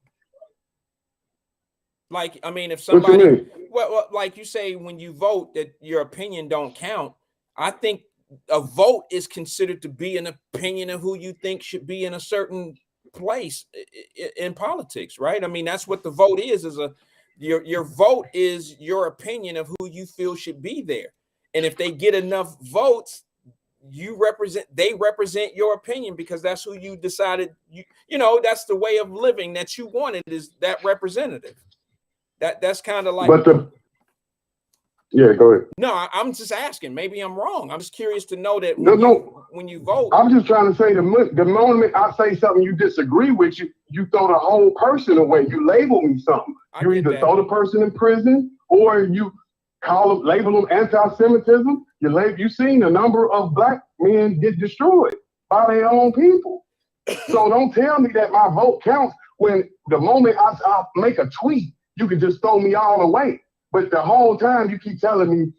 Speaker 2: Like, I mean, if somebody, well, like you say, when you vote that your opinion don't count, I think a vote is considered to be an opinion of who you think should be in a certain place in politics, right? I mean, that's what the vote is your vote is your opinion of who you feel should be there. And if they get enough votes, they represent your opinion because that's who you decided, you know, that's the way of living that you wanted, is that representative. That's kind of like,
Speaker 4: yeah, go ahead.
Speaker 2: No, I'm just asking. Maybe I'm wrong. I'm just curious to know that when you vote.
Speaker 4: I'm just trying to say the moment I say something you disagree with, you throw the whole person away. You label me something. You either throw the person in prison or you label them anti-Semitism. You seen a number of black men get destroyed by their own people. So don't tell me that my vote counts when the moment I make a tweet, you can just throw me all away. But the whole time you keep telling me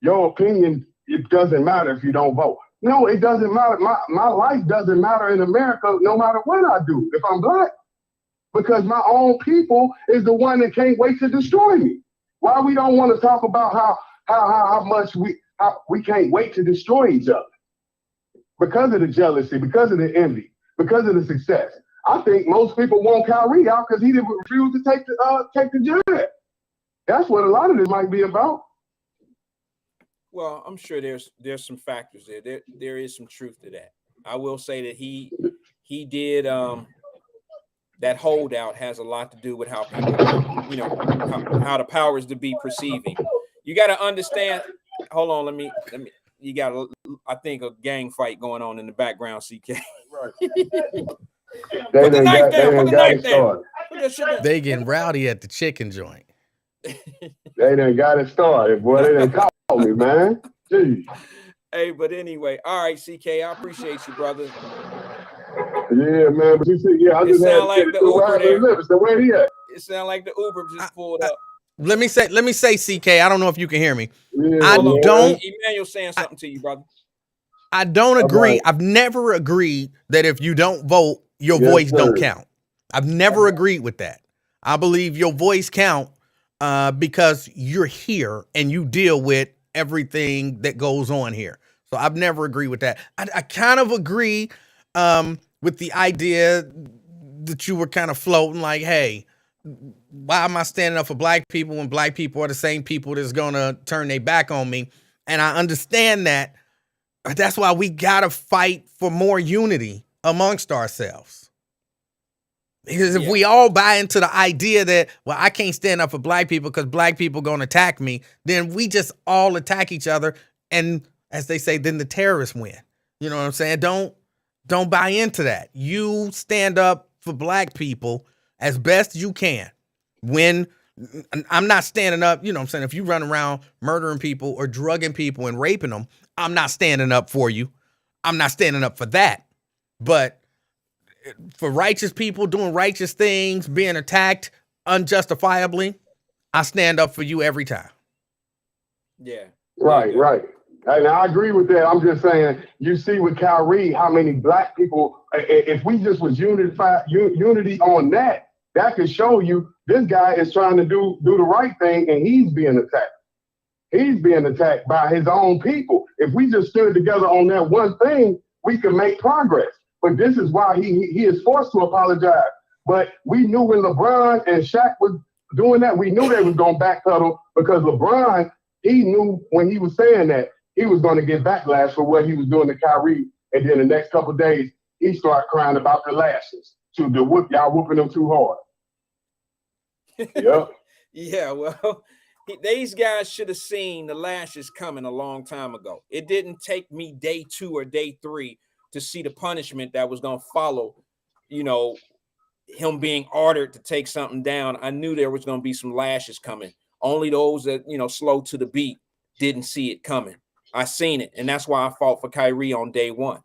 Speaker 4: your opinion, it doesn't matter if you don't vote. No, it doesn't matter. My life doesn't matter in America no matter what I do. If I'm black, because my own people is the one that can't wait to destroy me. Why we don't want to talk about how much we can't wait to destroy each other because of the jealousy, because of the envy, because of the success. I think most people want Kyrie out because he didn't refuse to take the job. That's what a lot of this might be about.
Speaker 2: Well, I'm sure there's some factors there. There is some truth to that. I will say that he did that holdout has a lot to do with how people, how the powers to be perceiving. You got to understand. Hold on, let me. You got, I think, a gang fight going on in the background, CK.
Speaker 4: Right.
Speaker 2: Put the knife down. Put the knife down.
Speaker 3: They getting rowdy at the chicken joint.
Speaker 4: They done got it started, boy. They done called me, man. Jeez.
Speaker 2: Hey, but anyway, all right, CK, I appreciate you, brother.
Speaker 4: Yeah, man. But you see, yeah, I just had to
Speaker 2: like
Speaker 4: get
Speaker 2: the
Speaker 4: it
Speaker 2: Uber there.
Speaker 4: lips. So where he at?
Speaker 2: It sounds like the Uber just pulled up.
Speaker 3: Let me say, CK, I don't know if you can hear me.
Speaker 4: Yeah,
Speaker 3: I don't.
Speaker 2: Emmanuel saying something to you, brother.
Speaker 3: I don't agree.
Speaker 4: Right.
Speaker 3: I've never agreed that if you don't vote, your voice don't count. I've never agreed with that. I believe your voice count because you're here and you deal with everything that goes on here. So I've never agreed with that. I kind of agree with the idea that you were kind of floating like, hey, why am I standing up for black people when black people are the same people that's going to turn their back on me? And I understand that. That's why we got to fight for more unity amongst ourselves. Because if we all buy into the idea that, well, I can't stand up for black people because black people going to attack me, then we just all attack each other. And as they say, then the terrorists win. You know what I'm saying? Don't buy into that. You stand up for black people as best you can. When I'm not standing up, you know what I'm saying? If you run around murdering people or drugging people and raping them, I'm not standing up for you. I'm not standing up for that. But for righteous people doing righteous things, being attacked unjustifiably, I stand up for you every time.
Speaker 2: Yeah.
Speaker 4: Right. And I agree with that. I'm just saying, you see with Kyrie, how many black people, if we just was unity on that, that could show you this guy is trying to do the right thing and he's being attacked. He's being attacked by his own people. If we just stood together on that one thing, we could make progress. But this is why he is forced to apologize. But we knew when LeBron and Shaq was doing that, we knew they was going to backpedal because LeBron, he knew when he was saying that, he was going to get backlash for what he was doing to Kyrie. And then the next couple of days, he started crying about the lashes. To the whoop, y'all whooping them too hard. Yep.
Speaker 2: Yeah, well, these guys should have seen the lashes coming a long time ago. It didn't take me day 2 or day 3 to see the punishment that was going to follow, him being ordered to take something down. I knew there was going to be some lashes coming. Only those that, slow to the beat didn't see it coming. I seen it, and that's why I fought for Kyrie on day 1.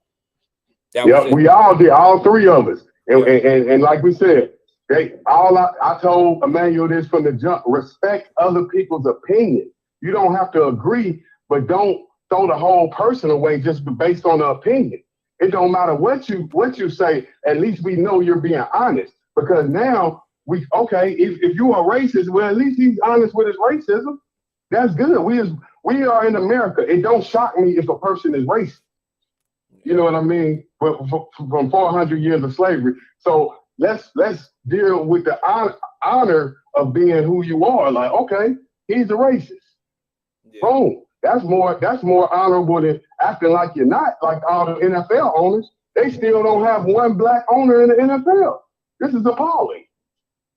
Speaker 4: We all did, all 3 of us. And like we said, I told Emmanuel this from the jump: respect other people's opinion. You don't have to agree, but don't throw the whole person away just based on the opinion. It don't matter what you say. At least we know you're being honest. Because now if you are racist, well, at least he's honest with his racism. That's good. We are in America. It don't shock me if a person is racist. You know what I mean? But from 400 years of slavery. So let's deal with the honor of being who you are. Like, okay, he's a racist. Yeah. Boom. That's more honorable than acting like you're not. Like all the NFL owners, they still don't have one black owner in the NFL. This is appalling.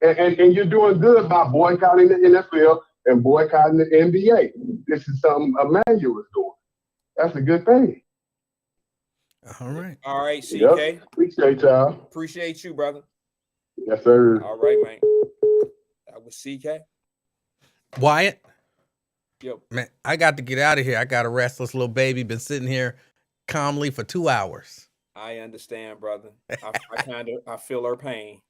Speaker 4: And you're doing good by boycotting the NFL and boycotting the NBA. This is something Emmanuel is doing. That's a good thing.
Speaker 3: All
Speaker 2: right, CK.
Speaker 4: Yep. Appreciate y'all.
Speaker 2: Appreciate you, brother.
Speaker 4: Yes, sir.
Speaker 2: All right, man. That was CK.
Speaker 3: Wyatt.
Speaker 2: Yep.
Speaker 3: Man, I got to get out of here. I got a restless little baby. Been sitting here calmly for 2 hours.
Speaker 2: I understand, brother. I feel her pain.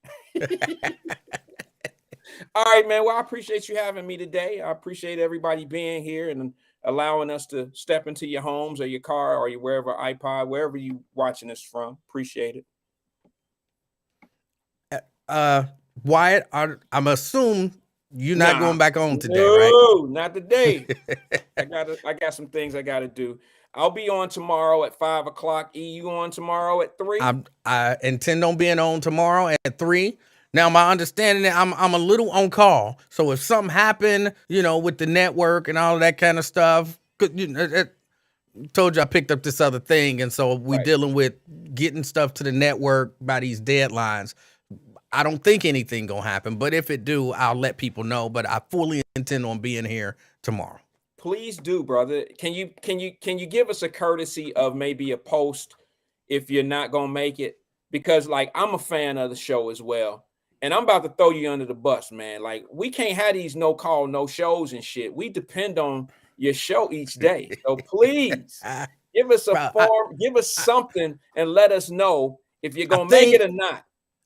Speaker 2: All right, man. Well, I appreciate you having me today. I appreciate everybody being here and allowing us to step into your homes or your car or your wherever iPod, wherever you watching this from. Appreciate it.
Speaker 3: Wyatt, I'm assuming you're not
Speaker 2: Nah,
Speaker 3: going back on today, right?
Speaker 2: No, not today. I got some things I gotta do. I'll be on tomorrow at 5 o'clock. E, you on tomorrow at 3?
Speaker 3: I intend on being on tomorrow at 3. Now, my understanding is I'm a little on call. So if something happened, with the network and all of that kind of stuff, told you I picked up this other thing. And so we dealing with getting stuff to the network by these deadlines. I don't think anything gonna happen, but if it do, I'll let people know. But I fully intend on being here tomorrow.
Speaker 2: Please do, brother. Can you give us a courtesy of maybe a post if you're not gonna make it? Because I'm a fan of the show as well. And I'm about to throw you under the bus, man. We can't have these no call, no shows and shit. We depend on your show each day. So please give us a form, give us something and let us know if you're gonna make it or not.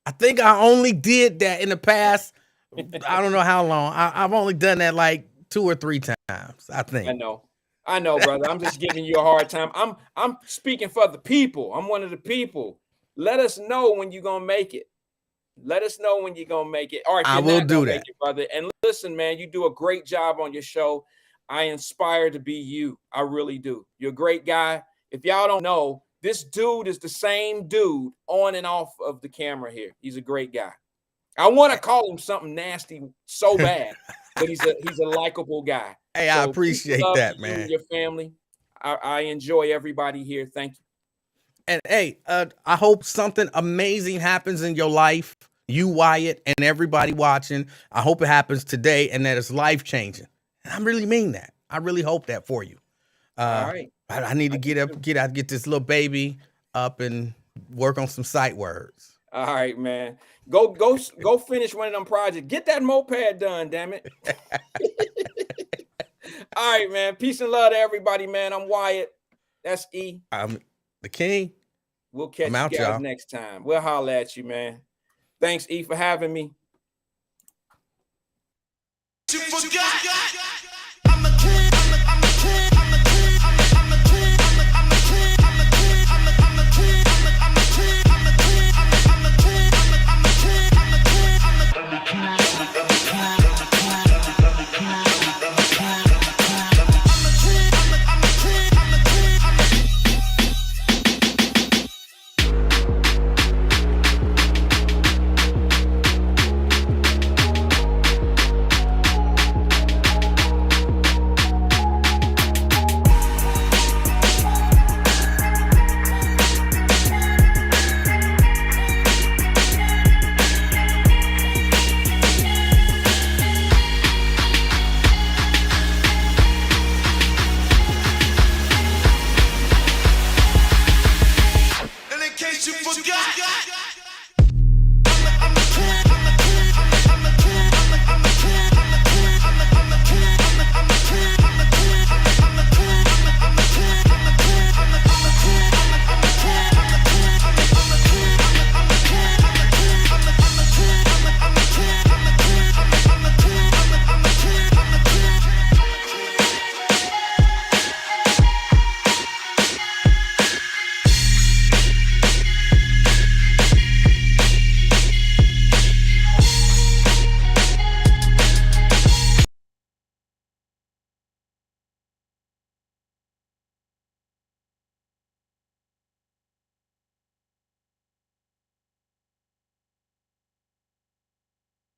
Speaker 3: I think I only did that in the past. I don't know how long. I've only done that 2 or 3 times, I think.
Speaker 2: I know, brother. I'm just giving you a hard time. I'm speaking for the people. I'm one of the people. Let us know when you're gonna make it. Let us know when you're gonna make it. All right,
Speaker 3: I will do that,
Speaker 2: brother. And listen, man, you do a great job on your show. I inspire to be you. I really do. You're a great guy. If y'all don't know, this dude is the same dude on and off of the camera here. He's a great guy. I want to call him something nasty so bad, but he's a likable guy.
Speaker 3: Hey, I appreciate that, man.
Speaker 2: And your family. I enjoy everybody here. Thank you.
Speaker 3: And hey, I hope something amazing happens in your life. You, Wyatt, and everybody watching. I hope it happens today and that it's life changing. And I really mean that. I really hope that for you.
Speaker 2: All right.
Speaker 3: I need to get this little baby up and work on some sight words.
Speaker 2: All right, man. Go finish one of them projects. Get that moped done, damn it. All right, man. Peace and love to everybody, man. I'm Wyatt. That's E.
Speaker 3: I'm the King.
Speaker 2: We'll catch you guys next time. We'll holler at you, man. Thanks, E, for having me.
Speaker 1: You forgot.